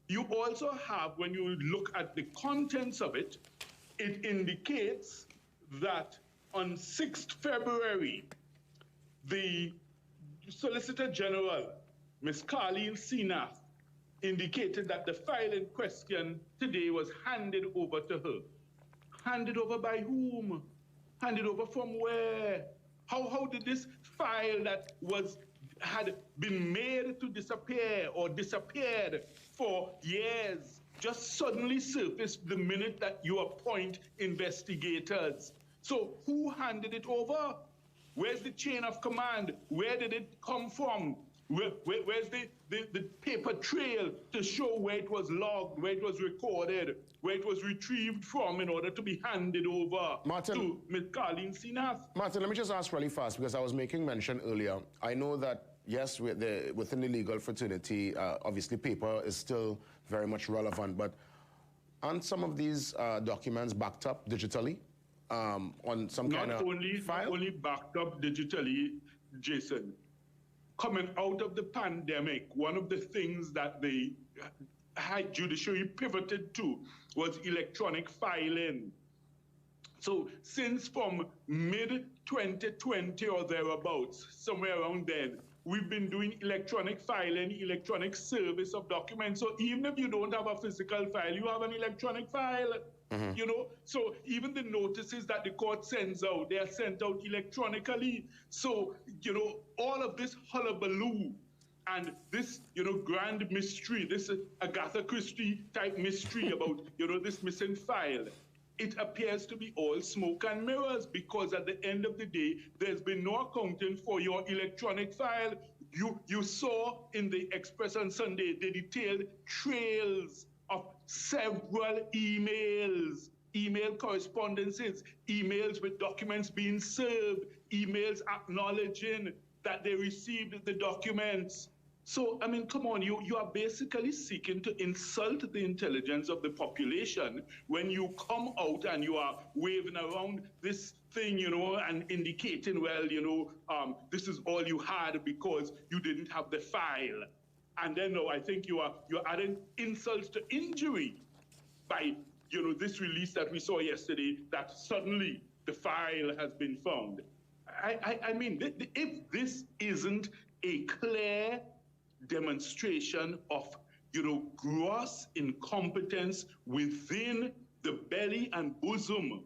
You also have, when you look at the contents of it, it indicates that on 6th February, the Solicitor General, Ms. Carleen Senath, indicated that the file in question today was handed over to her. Handed over by whom? Handed over from where? How did this file that had been made to disappear or disappeared for years just suddenly surface the minute that you appoint investigators? So who handed it over? Where's the chain of command? Where did it come from? Where's the paper trail to show where it was logged, where it was recorded, where it was retrieved from in order to be handed over to Ms. Carleen Senath? Martin, let me just ask really fast, because I was making mention earlier. I know that, yes, within the legal fraternity, obviously paper is still very much relevant, but aren't some of these documents backed up digitally on some kind of file? Not only backed up digitally, Jason. Coming out of the pandemic, one of the things that the high judiciary pivoted to was electronic filing. So since from mid-2020 or thereabouts, somewhere around then, we've been doing electronic filing, electronic service of documents. So even if you don't have a physical file, you have an electronic file. You know, so even the notices that the court sends out, they are sent out electronically. So, you know, all of this hullabaloo and this, you know, grand mystery, this Agatha Christie type mystery about, you know, this missing file, it appears to be all smoke and mirrors, because at the end of the day, there's been no accounting for your electronic file. You saw in the Express on Sunday the detailed trails of several email correspondences, emails with documents being served, emails acknowledging that they received the documents. So, I mean, come on, you are basically seeking to insult the intelligence of the population when you come out and you are waving around this thing, and indicating, well, this is all you had because you didn't have the file. And then, I think you're adding insult to injury by, this release that we saw yesterday, that suddenly the file has been found. I mean, if this isn't a clear demonstration of, gross incompetence within the belly and bosom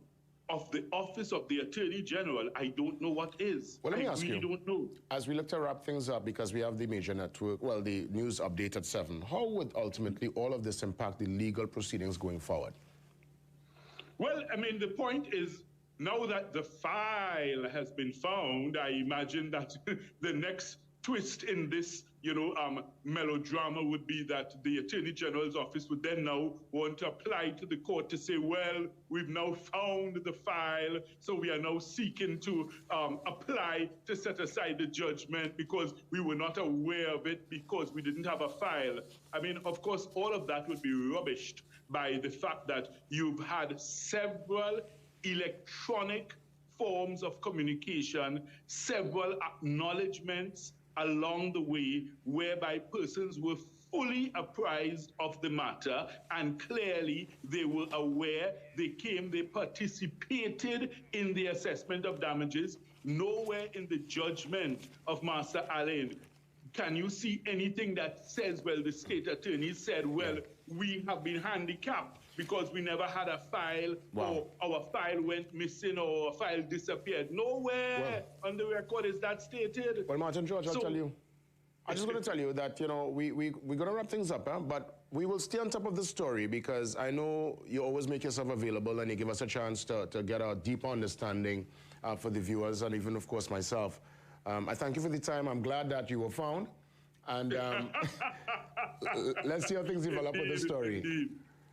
of the office of the Attorney General, I don't know what is. Well, let me ask really you, don't know. As we look to wrap things up, because we have the major network, well, the news update at 7, how would ultimately all of this impact the legal proceedings going forward? Well, I mean, the point is, now that the file has been found, I imagine that the next twist in this, melodrama would be that the Attorney General's office would then now want to apply to the court to say, well, we've now found the file, so we are now seeking to apply to set aside the judgment because we were not aware of it because we didn't have a file. I mean, of course, all of that would be rubbished by the fact that you've had several electronic forms of communication, several acknowledgements along the way whereby persons were fully apprised of the matter and clearly they were aware, they participated in the assessment of damages. Nowhere in the judgment of Master Allen can you see anything that says, well, the state attorney said, well, we have been handicapped because we never had a file, or our file went missing, or a file disappeared. Nowhere on the record is that stated. Well, Martin George, I'll tell you. I'm just going to tell you that, we're going to wrap things up, but we will stay on top of the story because I know you always make yourself available and you give us a chance to get a deeper understanding for the viewers and even, of course, myself. I thank you for the time. I'm glad that you were found. And let's see how things develop with the story. Indeed.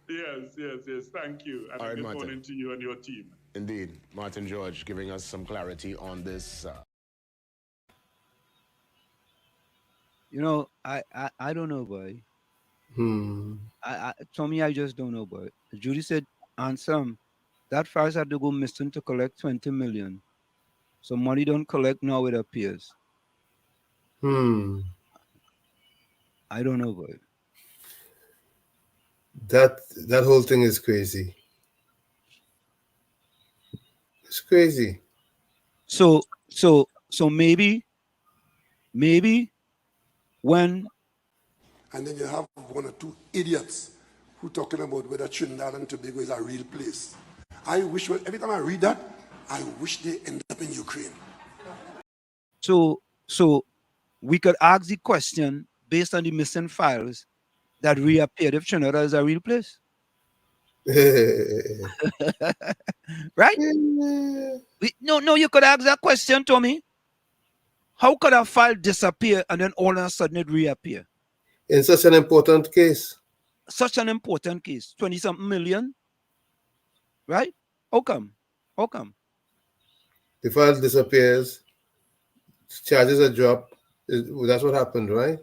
Yes. Thank you. And all right, good Martin. morning to you and your team. Indeed. Martin George giving us some clarity on this. I don't know, boy. Tommy, I just don't know, boy. Judy said, Anselm, that files had to go missing to collect 20 million. So money don't collect now, it appears. I don't know, boy. That whole thing is crazy. It's crazy. So maybe when. And then you have one or two idiots who talking about whether Trinidad and Tobago is a real place. I wish, every time I read that, I wish they end up in Ukraine. So we could ask the question based on the missing files that reappeared if Trinidad is a real place. Right? No, you could ask that question, Tommy. How could a file disappear and then all of a sudden it reappear? In such an important case. Such an important case. 20-something million. Right? How come? The file disappears. Charges are dropped. That's what happened, right?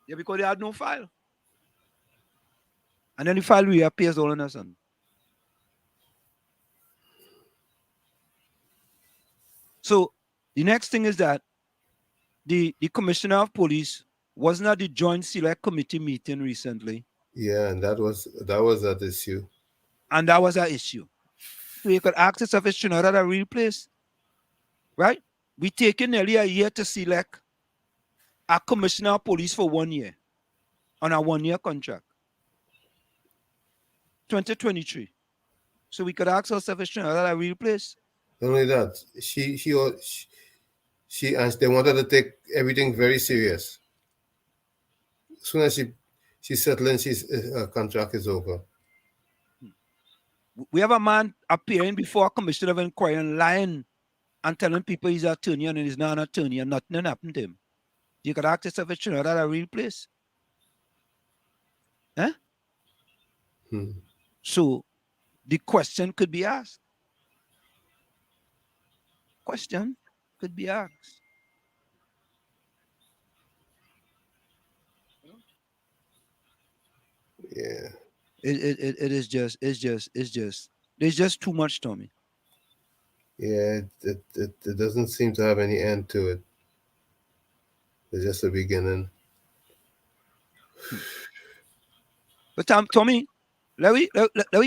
Yeah, because they had no file. And then the file reappears all of a sudden. So the next thing is that the commissioner of police wasn't at the joint select committee meeting recently. Yeah, and that was that issue. And that was our issue. So you could ask yourself, is Trinidad a real place? Right? We taken nearly a year to select a commissioner of police for 1 year on a 1-year contract. 2023. So we could ask ourselves, is Trinidad a real place? Not only that, she and they wanted to take everything very serious. As soon as she settling, her contract is over. We have a man appearing before a commissioner of inquiry and lying and telling people he's an attorney and he's not an attorney and nothing happened to him. You could ask yourself, is Trinidad a real place? Huh? So the question could be asked. Question could be asked. Yeah. It is just, there's just too much, Tommy. Yeah, it doesn't seem to have any end to it. It's just a beginning. But Tommy, let me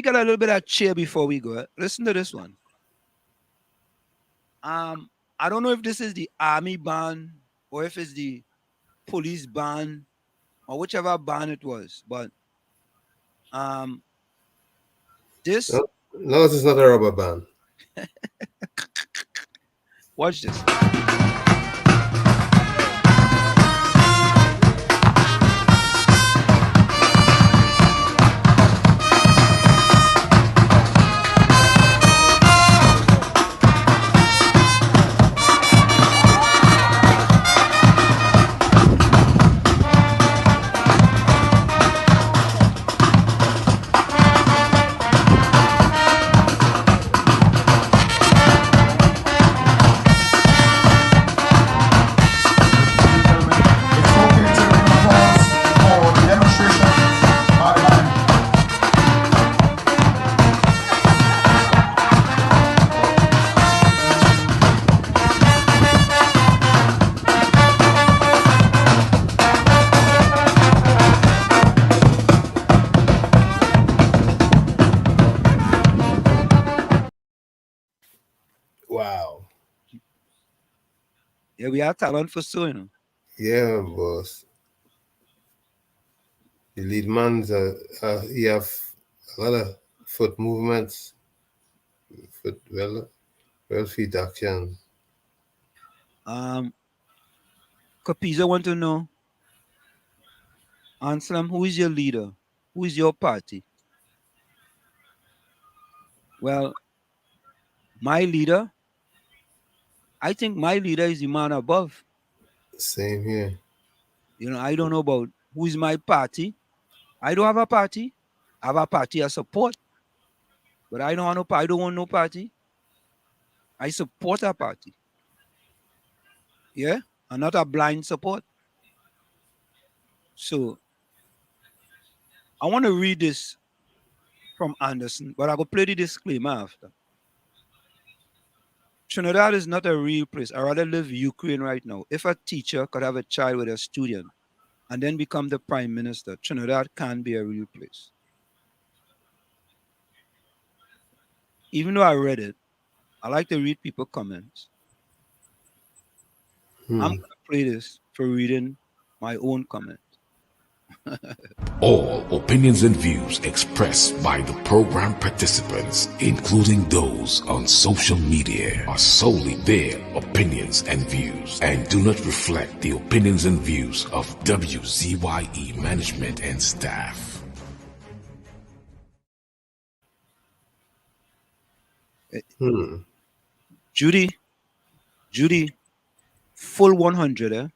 get a little bit of cheer before we go. Listen to this one. I don't know if this is the army band or if it's the police band or whichever band it was, but this. No, this is not a rubber band. Watch this. Wow. Yeah, we have talent for so, you know. Yeah, boss. The lead man's he have a lot of foot movements, feet action. Capiza want to know, Anselm, who is your leader? Who is your party? Well, my leader, I think my leader is the man above. Same here. You know, I don't know about who is my party. I don't have a party. I have a party I support. But I don't want no party. I support a party. Yeah? And not a blind support. So I want to read this from Anderson, but I will play the disclaimer after. Trinidad is not a real place. I rather live Ukraine right now. If a teacher could have a child with a student and then become the prime minister, Trinidad can be a real place. Even though I read it, I like to read people's comments. I'm going to play this for reading my own comment. All opinions and views expressed by the program participants, including those on social media, are solely their opinions and views and do not reflect the opinions and views of WZYE management and staff. Judy, full 100,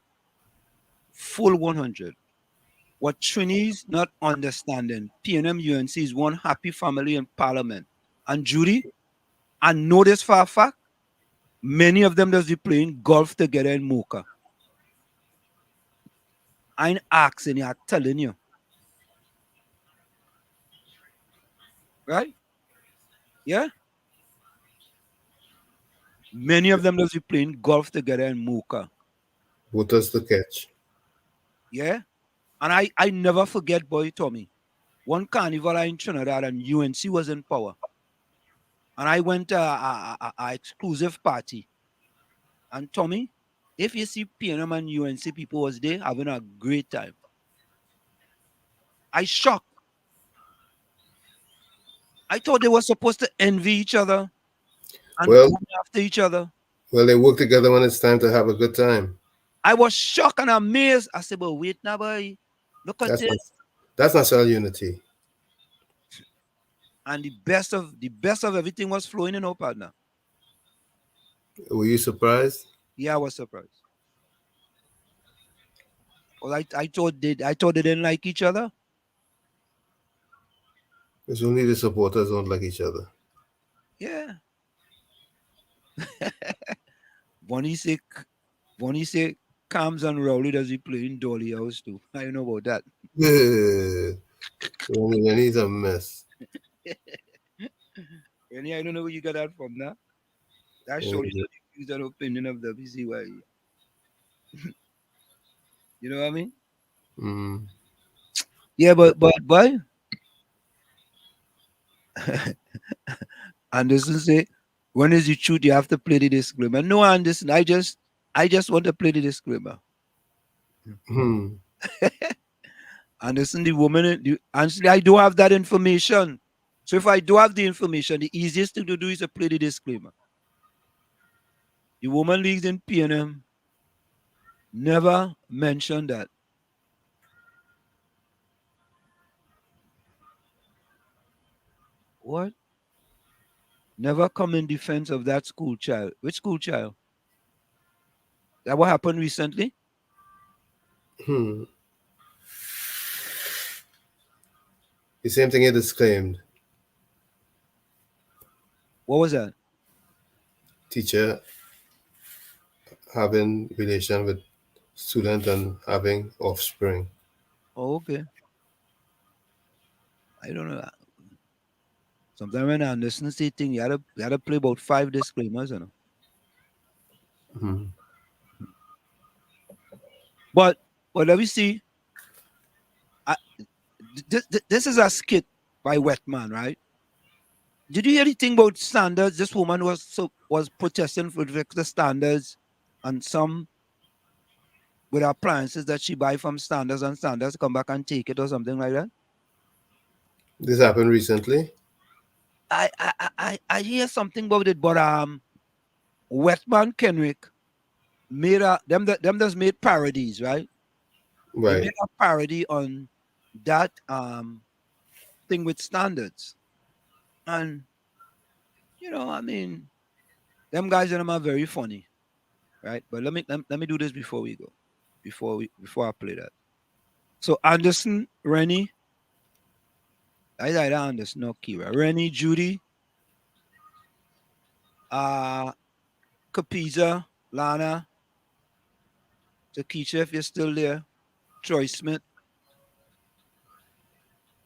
full 100. What Trini's not understanding, PNM UNC is one happy family in Parliament. And Judy, I know this for a fact, many of them does be playing golf together in Mocha. I ain't asking you, I'm telling you. Right? Yeah? Many of them does be playing golf together in Mocha. What does the catch? Yeah? And I never forget, boy, Tommy. One carnival in Trinidad and UNC was in power. And I went to a exclusive party. And Tommy, if you see PNM and UNC people was there having a great time. I shocked. I thought they were supposed to envy each other and go after each other. Well, they work together when it's time to have a good time. I was shocked and amazed. I said, but wait now, boy. Look at this. That's national unity. And the best of everything was flowing in our partner. Were you surprised? Yeah, I was surprised. Well, I thought they didn't like each other. It's only the supporters don't like each other. Yeah. Bonnie say Cams and Rowley does he play in Dolly House too. I don't know about that. And he's a mess. Really, I don't know where you got that from now. That shows you the opinion of WZYE. You know what I mean? Mm. Yeah, but Anderson say, when is the truth? You have to play the disclaimer. No, Anderson, I just want to play the disclaimer. Hmm. Anderson, the woman, honestly, I do have that information. So if I do have the information, the easiest thing to do is to play the disclaimer. The woman leagues in PNM never mentioned that. What? Never come in defense of that school child. Which school child? That what happened recently? The same thing he disclaimed. What was that? Teacher having relation with student and having offspring. Oh, okay. I don't know. Sometimes when Anderson say thing, you gotta play about 5 disclaimers, you know. Mm-hmm. But let me see. This is a skit by Wetman, right? Did you hear anything about standards? This woman was protesting for the standards and some with appliances that she buy from standards and standards come back and take it or something like that. This happened recently. I hear something about it, but Wetman Kenrick made them just made parodies, right? Right. They made a parody on that thing with standards. And you know, I mean, them guys and them are very funny, right? But let me do this before we go, before I play that. So Anderson, Rennie, I Anderson, no Kira, Rennie, Judy, Capiza, Lana, Takesha, if you're still there, Troy Smith.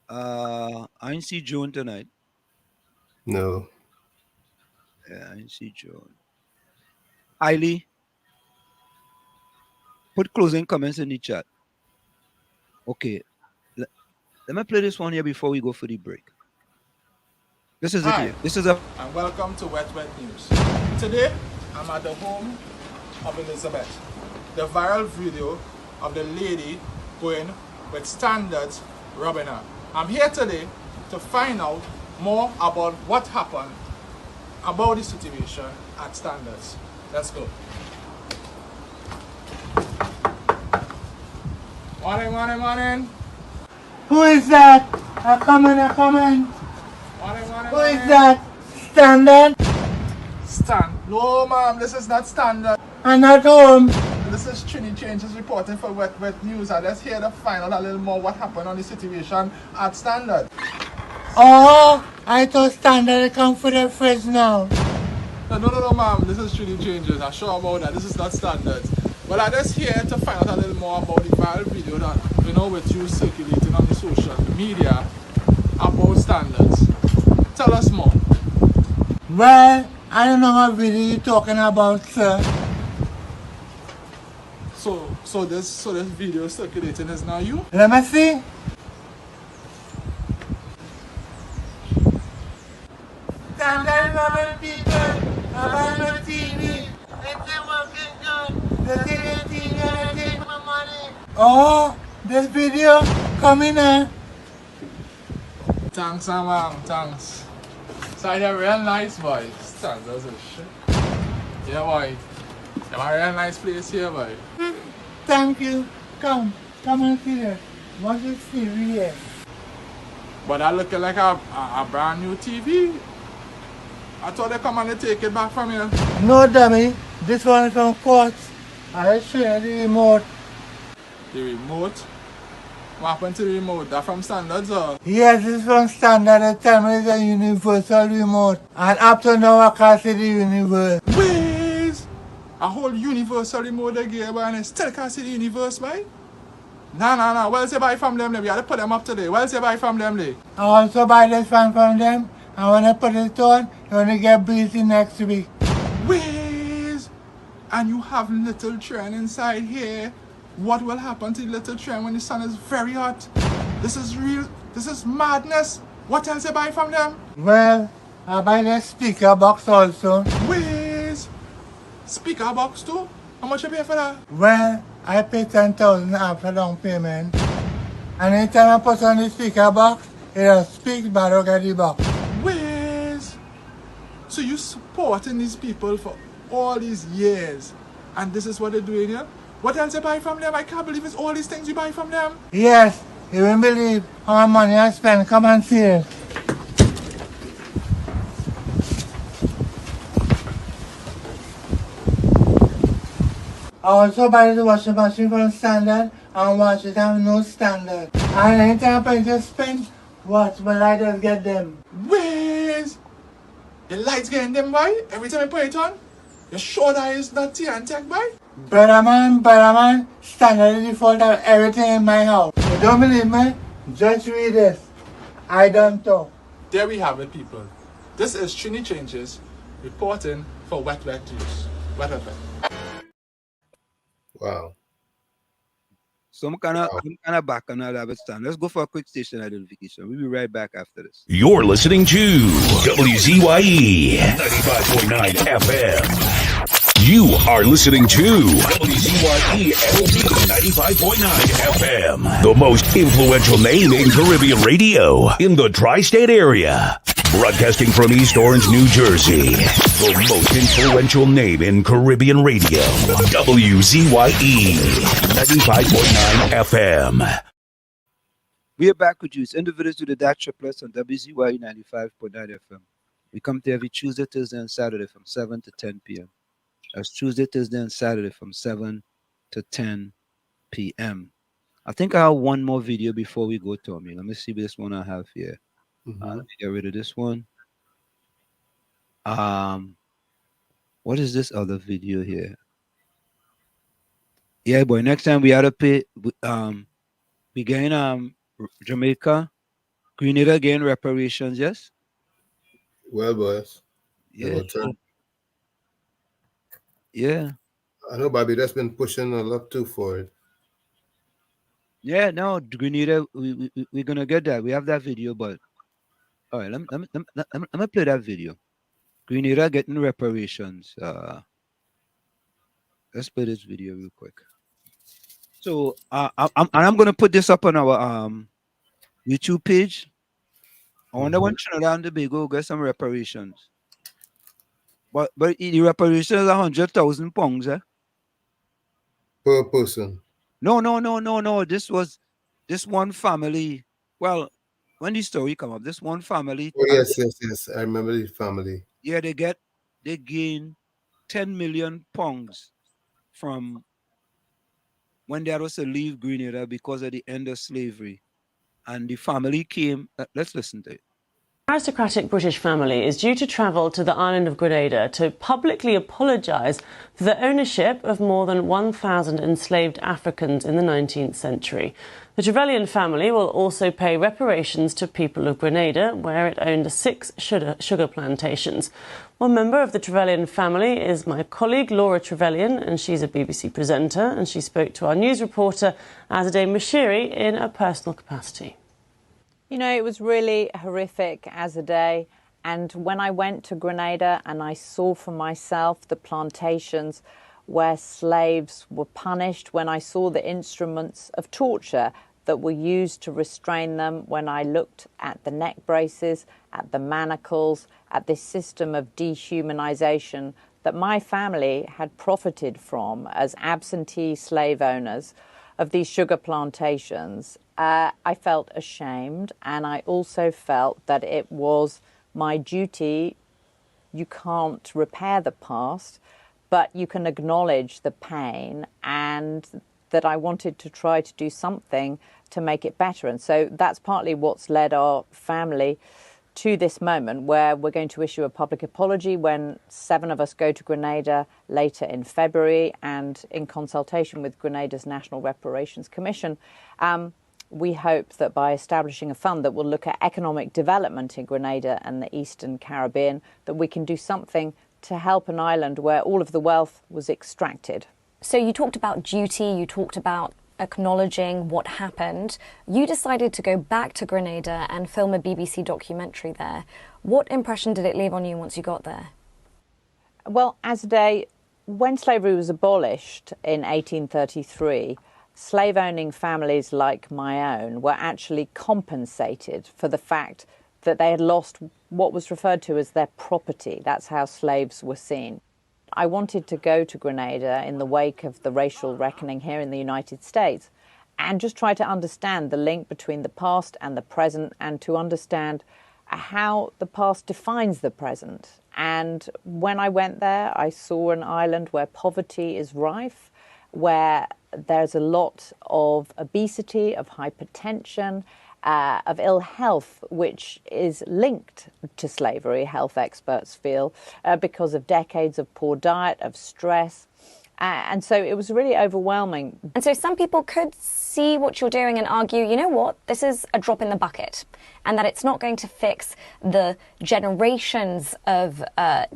I didn't see Joan tonight. No. Yeah, I didn't see Joan. Hailey, put closing comments in the chat. Okay, let me play this one here before we go for the break. This is Hi, it here. This is a... and welcome to Wet News. Today, I'm at the home of Elizabeth. The viral video of the lady going with standards robbing her. I'm here today to find out more about what happened, about the situation at standards. Let's go. Morning. Who is that? I come in. Who is that? Standard? No, ma'am, this is not standard. I'm at home. This is Trini Changes reporting for Wet News. I'm just here to find out a little more what happened on the situation at Standard. Oh, I thought Standard come for their friends now. No, ma'am. This is Trini Changes. I'm sure about that. This is not Standard. Well, I'm just here to find out a little more about the viral video that, with you circulating on the social media about Standards. Tell us more. Well, I don't know what video you're talking about, sir. So this video circulating is now you? Let me see. Standard robbing people, robbing the TV. It's working good. They take the TV and they take my money. Oh, this video coming in. Thanks, ma'am. Thanks. So you're real nice, boy. Standards and shit. Yeah, boy. You have a real nice place here, boy. Thank you. Come and see this. What is serious? But that looking like a brand new TV. I thought they come and they take it back from you. No, dummy. This one is from court. I'll show you the remote. The remote? What happened to the remote? That from Standards or? Yes, it's from Standard. They tell me it's a universal remote. And up to now, I can't see the universe. Whiz! A whole universal remote they gave, and I still can't see the universe, boy. Nah. Well, say buy from them, we had to put them up today. Well, say buy from them, I also buy this fan from them. And when I put it on, you only get breezy next week. Whiz! And you have little trend inside here. What will happen to the little trend when the sun is very hot? This is real. This is madness. What else you buy from them? Well, I buy the speaker box also. Whiz! Speaker box too? How much you pay for that? Well, I pay 10,000 after down payment. And anytime I put on the speaker box, it'll speak, but I'll get the box. Whiz! So you supporting these people for all these years, and this is what they're doing here? What else you buy from them? I can't believe it's all these things you buy from them. Yes, you won't believe how much money I spend. Come and see it. I also buy the washing machine from Standard and wash it on no standard. And anytime I just spend, watch my light just get them. Whiz! The lights getting them, boy? Every time I put it on? You sure that is not T&Tech, boy? Brother man, Standard is the fault of everything in my house. You don't believe me? Just read this. I don't talk. There we have it, people. This is Trini Changes reporting for Wet News. Wet. Wow. So I'm kind of back on that habit stand. Let's go for a quick station identification. We'll be right back after this. You're listening to WZYE 95.9 FM. You are listening to WZYE 95.9 FM, the most influential name in Caribbean radio in the tri-state area. Broadcasting from East Orange, New Jersey, the most influential name in Caribbean radio, WZYE 95.9 FM. We are back with you. It's individuals to the DAT Triplets on WZYE 95.9 FM. We come to every Tuesday, Thursday, and Saturday from 7 to 10 p.m. That's Tuesday, Thursday, and Saturday from 7 to 10 p.m. I think I have one more video before we go, Tommy. Let me see this one I have here. Let me get rid of this one. What is this other video here? Yeah, boy. Next time we had to pay. We gain Jamaica, Grenada gain reparations. Yes. Well, boys. Yeah. Yeah. I know Bobby that's been pushing a lot too for it. Yeah, no, Grenada, we're gonna get that. We have that video, but all right, let me play that video. Grenada getting reparations. Let's play this video real quick. So I'm gonna put this up on our YouTube page. I wonder when Trinidad and Tobago get some reparations. But the reparation is 100,000 pounds, eh? Per person. No. This one family. Well, when the story come up, this one family. Oh, yes. I remember the family. Yeah, they gain 10 million pounds from when they was to leave Grenada because of the end of slavery. And the family came. Let's listen to it. Aristocratic British family is due to travel to the island of Grenada to publicly apologise for the ownership of more than 1,000 enslaved Africans in the 19th century. The Trevelyan family will also pay reparations to people of Grenada, where it owned 6 sugar plantations. One member of the Trevelyan family is my colleague Laura Trevelyan, and she's a BBC presenter, and she spoke to our news reporter Azadeh Mashiri in a personal capacity. You know, it was really horrific as a day. And when I went to Grenada and I saw for myself the plantations where slaves were punished, when I saw the instruments of torture that were used to restrain them, when I looked at the neck braces, at the manacles, at this system of dehumanization that my family had profited from as absentee slave owners of these sugar plantations, I felt ashamed, and I also felt that it was my duty you can't repair the past, but you can acknowledge the pain, and that I wanted to try to do something to make it better. And so that's partly what's led our family to this moment where we're going to issue a public apology when 7 of us go to Grenada later in February, and in consultation with Grenada's National Reparations Commission, we hope that by establishing a fund that will look at economic development in Grenada and the Eastern Caribbean, that we can do something to help an island where all of the wealth was extracted. So you talked about duty, you talked about acknowledging what happened. You decided to go back to Grenada and film a BBC documentary there. What impression did it leave on you once you got there? Well, Azadeh, when slavery was abolished in 1833, slave-owning families like my own were actually compensated for the fact that they had lost what was referred to as their property. That's how slaves were seen. I wanted to go to Grenada in the wake of the racial reckoning here in the United States and just try to understand the link between the past and the present, and to understand how the past defines the present. And when I went there, I saw an island where poverty is rife, where there's a lot of obesity, of hypertension, of ill health, which is linked to slavery, health experts feel, because of decades of poor diet, of stress. And so it was really overwhelming. And so some people could see what you're doing and argue, you know what, this is a drop in the bucket, and that it's not going to fix the generations of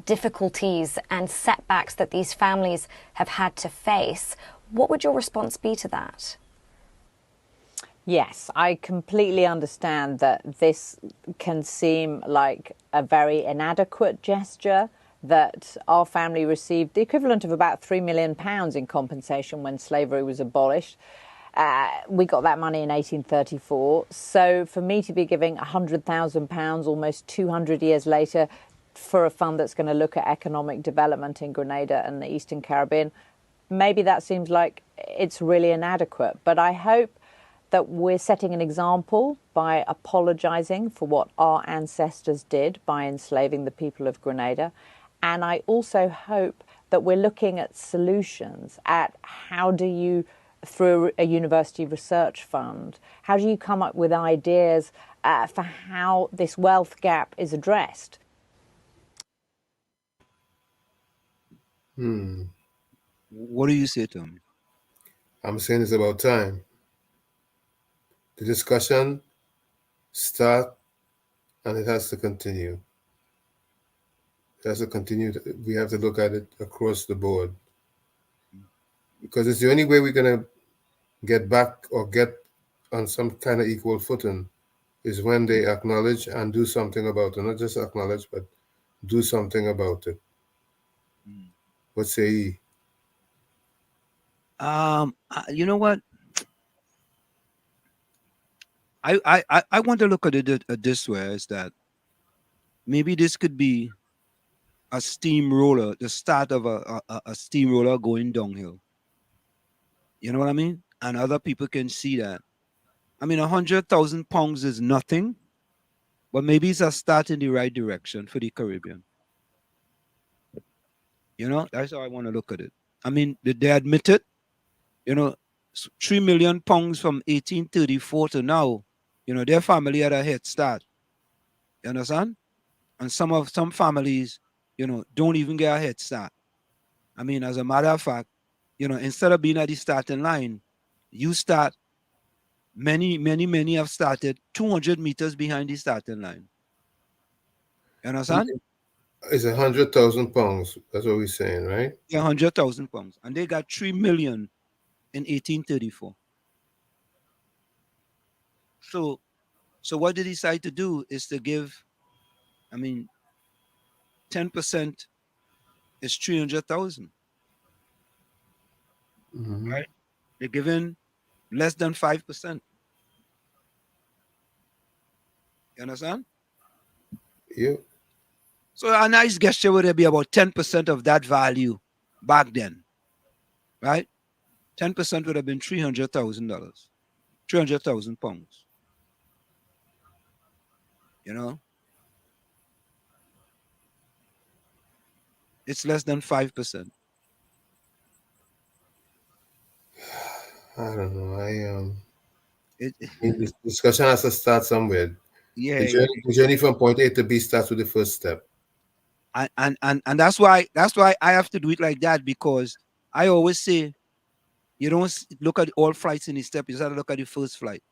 difficulties and setbacks that these families have had to face. What would your response be to that? Yes, I completely understand that this can seem like a very inadequate gesture, that our family received the equivalent of about £3 million in compensation when slavery was abolished. We got that money in 1834. So for me to be giving £100,000 almost 200 years later for a fund that's going to look at economic development in Grenada and the Eastern Caribbean, maybe that seems like it's really inadequate. But I hope that we're setting an example by apologising for what our ancestors did by enslaving the people of Grenada. And I also hope that we're looking at solutions, at how do you, through a university research fund, how do you come up with ideas for how this wealth gap is addressed? What do you say, Tom? I'm saying it's about time. The discussion start, and it has to continue. It has to continue. We have to look at it across the board, because it's the only way we're going to get back or get on some kind of equal footing is when they acknowledge and do something about it. Not just acknowledge, but do something about it. What say ye? You know what? I want to look at it this way, is that maybe this could be a steamroller, the start of a steamroller going downhill. You know what I mean? And other people can see that. I mean, £100,000 is nothing, but maybe it's a start in the right direction for the Caribbean. You know, that's how I want to look at it. I mean, they admitted, you know, £3 million from 1834 to now. You know, their family had a head start. You understand? And some families, you know, don't even get a head start. I mean, as a matter of fact, you know, instead of being at the starting line, you start, many have started 200 meters behind the starting line. You understand? It's £100,000. That's what we're saying, right? Yeah, £100,000. And they got 3 million in 1834. So what they decide to do is to give, I mean, 10% is 300,000. Right? They're giving less than 5%. You understand? Yeah. So a nice gesture would be about 10% of that value back then. Right? 10% would have been $300,000. £300,000. You know? It's less than 5%. I don't know. It, This discussion has to start somewhere. yeah, yeah. The journey from point A to B starts with the first step. And that's why I have to do it like that, because I always say you don't look at all flights in the step. You just have to look at the first flight,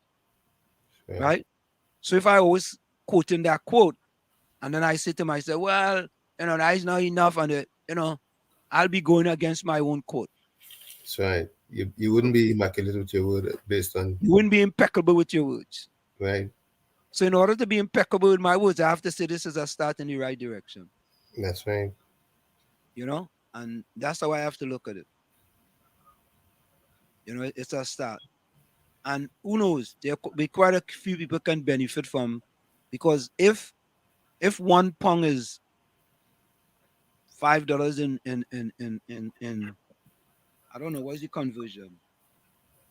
right? So if I always quoting that quote, and then I say to myself, well, that is not enough, and I'll be going against my own quote. That's right. You wouldn't be immaculate with your word based on. You wouldn't be impeccable with your words. Right. So in order to be impeccable with my words, I have to say this is a start in the right direction. That's right. And that's how I have to look at it. It's a start. And who knows, there could be quite a few people can benefit from, because if one pound is $5 in I don't know, what's the conversion?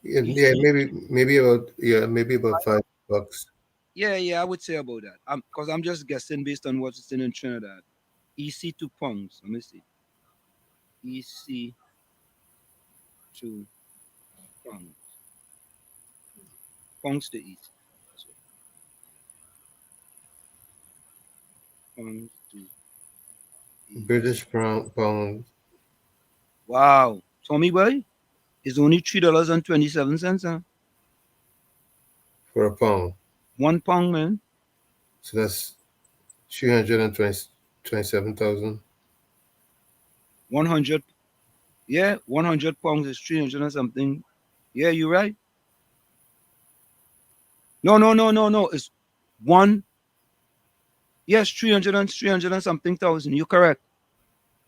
Yeah, maybe about $5. Yeah, I would say about that. Because I'm just guessing based on what's in Trinidad. EC to pounds. Let me see. EC to pounds. Pounds to EC. Pounds to EC. British pound. Wow. Tommy boy, it's only $3.27, huh? For a pound. 1 pound, man. So that's 327,000. 100. Yeah, 100 pounds is 300 and something. Yeah, you're right. No. It's one. Yes, 300 and something thousand. You're correct.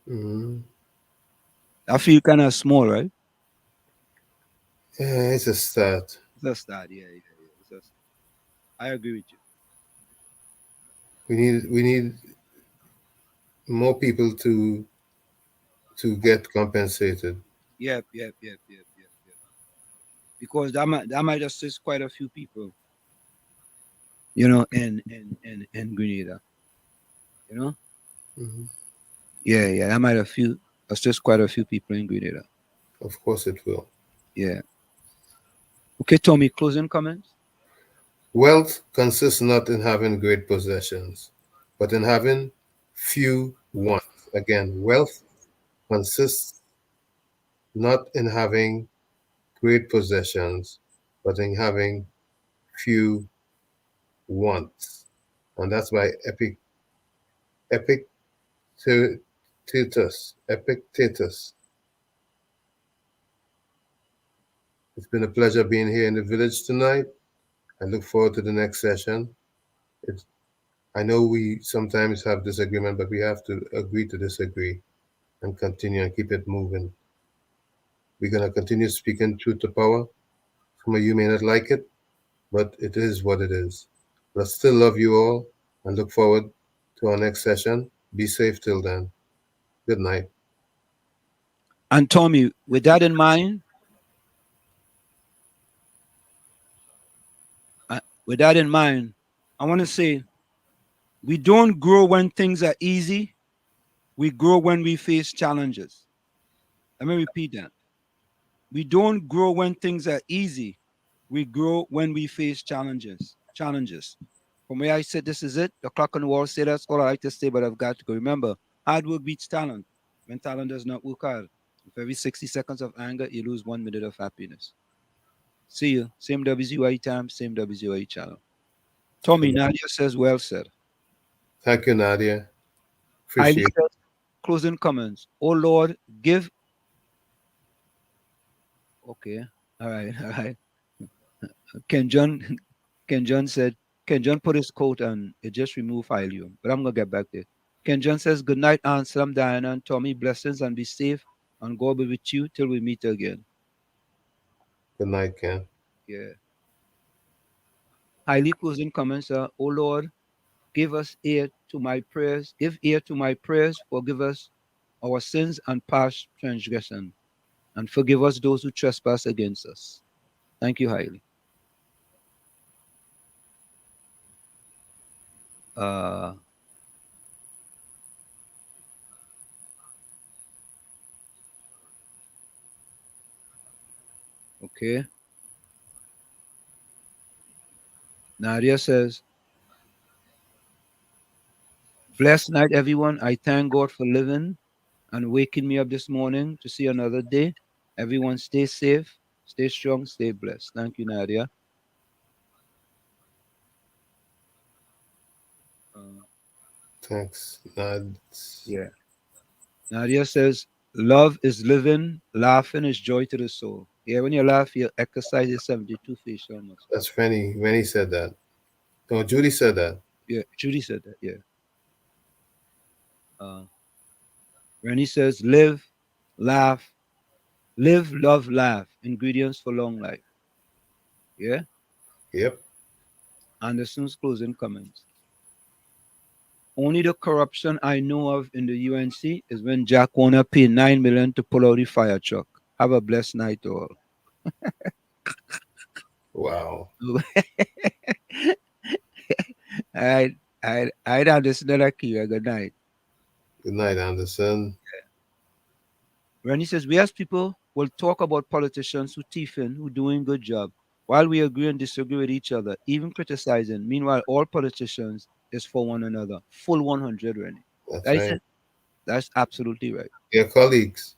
Mm-hmm. I feel kind of small, right? Yeah, it's a start. It's a start, yeah. I agree with you. We need more people to get compensated. Yep. Because that might assist quite a few people, in Grenada. Mm-hmm. Yeah, that might assist quite a few people in Grenada. Of course it will. Yeah. Okay, Tommy, closing comments? Wealth consists not in having great possessions, but in having few wants. Again, wealth consists not in having great possessions, but in having few wants. And that's by Epictetus. It's been a pleasure being here in the village tonight. I look forward to the next session. I know we sometimes have disagreement, but we have to agree to disagree and continue and keep it moving. We're going to continue speaking truth to power. Some of you may not like it, but it is what it is. But I still love you all and look forward to our next session. Be safe till then. Good night. And Tommy, with that in mind, I want to say we don't grow when things are easy. We grow when we face challenges. Let me repeat that. We don't grow when things are easy. We grow when we face challenges. From where I said this is it, the clock on the wall said that's all I like to say, but I've got to go. Remember, hard work beats talent. When talent does not work hard, for every 60 seconds of anger, you lose 1 minute of happiness. See you. Same WZYE time, same WZYE channel. Tommy, Nadia says, well said. Thank you, Nadia. Appreciate it. Closing comments. Oh, Lord, give. Okay. All right. Ken John said, Ken John put his coat on. It just removed Ilium. But I'm going to get back there. Ken John says, good night, Anselm, Diana, and Tommy. Blessings and be safe. And God be with you till we meet again. Good night, Ken. Yeah. Highly closing comments are, oh Lord, give us ear to my prayers. Give ear to my prayers. Forgive us our sins and past transgression. And forgive us those who trespass against us. Thank you, highly. Okay. Nadia says, blessed night, everyone. I thank God for living and waking me up this morning to see another day. Everyone stay safe, stay strong, stay blessed. Thank you, Nadia. Thanks. Nad. Yeah. Nadia says, love is living, laughing is joy to the soul. Yeah, when you laugh, you exercise your 72 facial muscles. That's Rennie. Rennie said that. No, Judy said that. Yeah, Judy said that, yeah. Rennie says, live, laugh, live, love, laugh. Ingredients for long life. Yeah? Yep. Anderson's closing comments. Only the corruption I know of in the UNC is when Jack Warner paid $9 million to pull out the fire truck. Have a blessed night, all. Wow. I'd Anderson Akira. Good night. Good night, Anderson. Rennie says, we as people will talk about politicians who thieving, who doing good job, while we agree and disagree with each other, even criticizing. Meanwhile, all politicians is for one another. Full 100, Rennie. That's right. That's absolutely right. They're colleagues.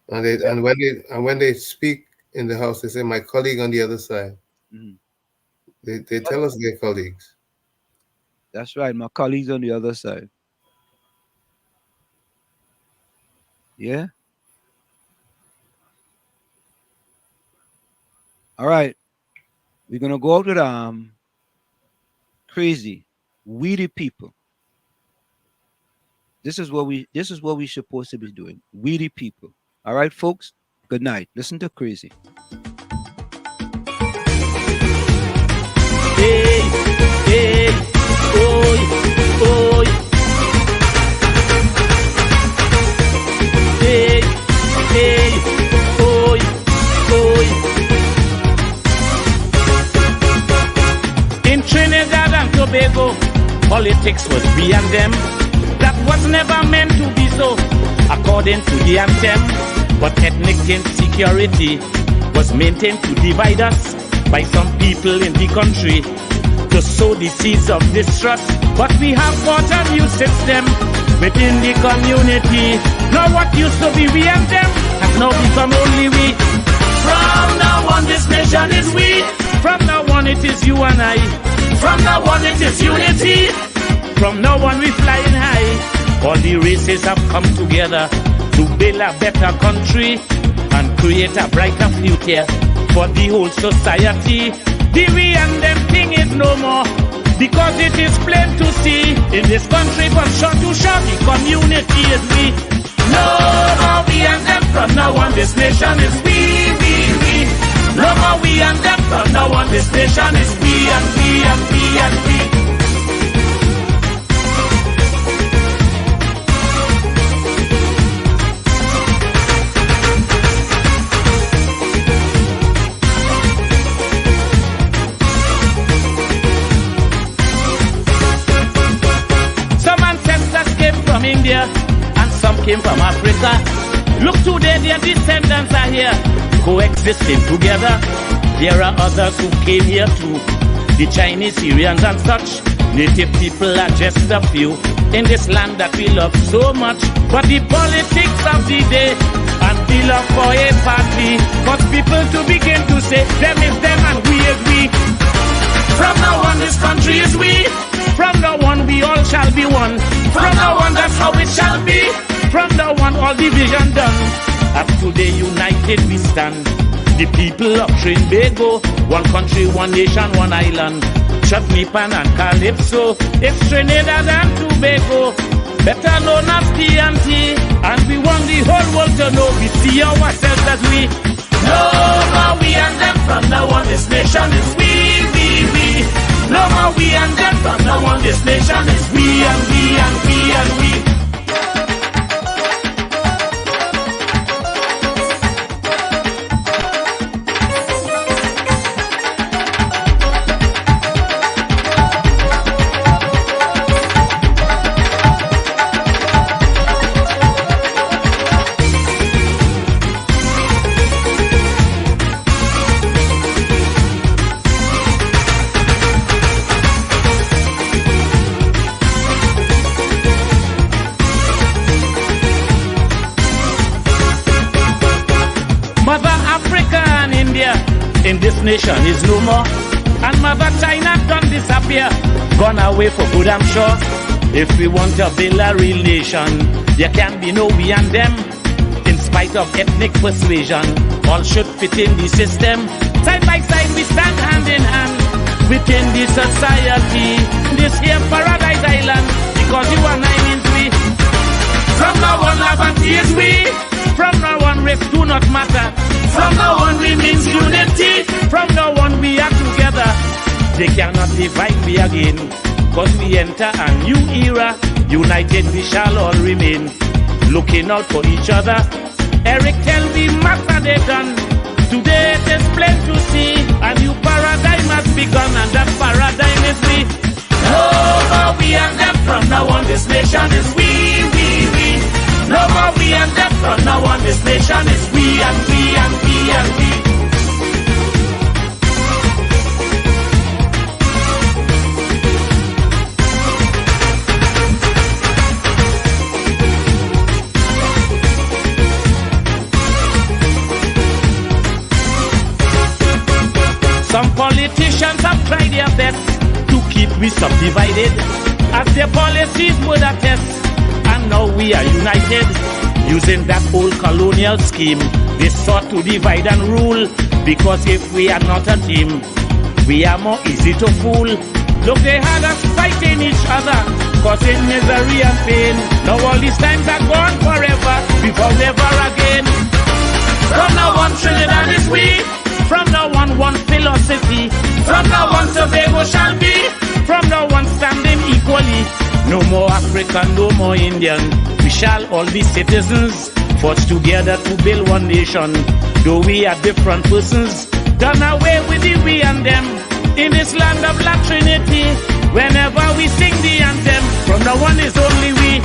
And when they speak in the house, they say, my colleague on the other side. Mm-hmm. They tell us they're colleagues. That's right. My colleagues on the other side. Yeah. All right. We're gonna go out with crazy, weedy people. This is what we're supposed to be doing. Weedy people. All right, folks. Good night. Listen to Crazy. Hey, hey, oi, oi. Hey, hey, oi, oi. In Trinidad and Tobago, politics was we and them. That was never meant to be so, according to the anthem. But ethnic insecurity was maintained to divide us by some people in the country to sow the seeds of distrust. But we have got a new system within the community. Now what used to be we and them has now become only we. From now on this nation is we. From now on it is you and I. From now on it is unity. From now on we flying high. All the races have come together to build a better country and create a brighter future for the whole society. The we and them thing is no more, because it is plain to see in this country from shore to shore the community is we. No more we and them, from now on this nation is we. No more we and them, from now on this nation is we and we and we and we. From India and some came from Africa. Look today, their descendants are here, coexisting together. There are others who came here too, the Chinese, Syrians and such. Native people are just a few in this land that we love so much. But the politics of the day and the love for a party cause people to begin to say them is them and we is we. From now on this country is we. From now on we all shall be one. From now on that's how it shall be. From now on all division done. As today united we stand, the people of Trinbago. One country, one nation, one island. Chutney Pan and Calypso. It's Trinidad and Tobago, better known as TNT. And we want the whole world to know we see ourselves as we. No more we and them, from now on this nation is we. No more we and them, from now on this nation is we and we and we and we. this nation is no more. And Mother China done disappear, gone away for good, I'm sure. If we want to build a real nation, there can be no we and them. In spite of ethnic persuasion, all should fit in the system. Side by side we stand hand in hand within the society. This here paradise island, because you and I means we. From now on love and peace we. From now on race do not matter. From now on we means unity. From now on we are together. They cannot divide me again, cause we enter a new era. United we shall all remain, looking out for each other. Eric tell me matter they done. Today it is plain to see a new paradigm has begun, and that paradigm is we. No more we and them. From now on this nation is we. No more we and them. From now on this nation is we and we and we and we. Some politicians have tried their best to keep we subdivided, as their policies would attest. And now we are united, using that old colonial scheme. They sought to divide and rule, because if we are not a team, we are more easy to fool. Look, they had us fighting each other, causing misery and pain. Now all these times are gone forever, before never again. From now on Trinidad is we. From now on, one philosophy. From now on, Tobago shall be. From now on, standing equally. No more African, no more Indian. We shall all be citizens, forged together to build one nation. Though we are different persons, done away with the we and them. In this land of Black Trinity, whenever we sing the anthem, from now on is only we.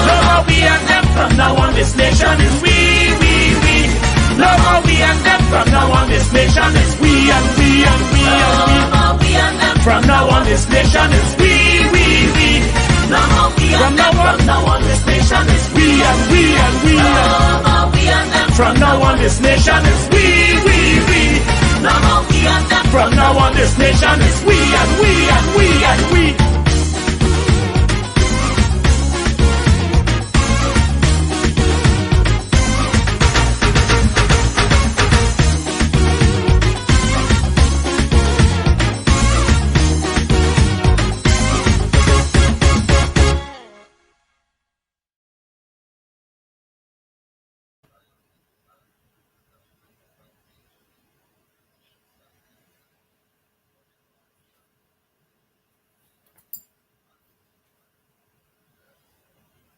No more we and them. From now on, this nation is we. No more we and them. From now on this nation is we and we and we and we. No more we and them. From now on this nation is we. No more we and them. From now on this nation is we and we and we. No more we and them. From now on this nation is we. No more we and them. From now on this nation is we and we and we.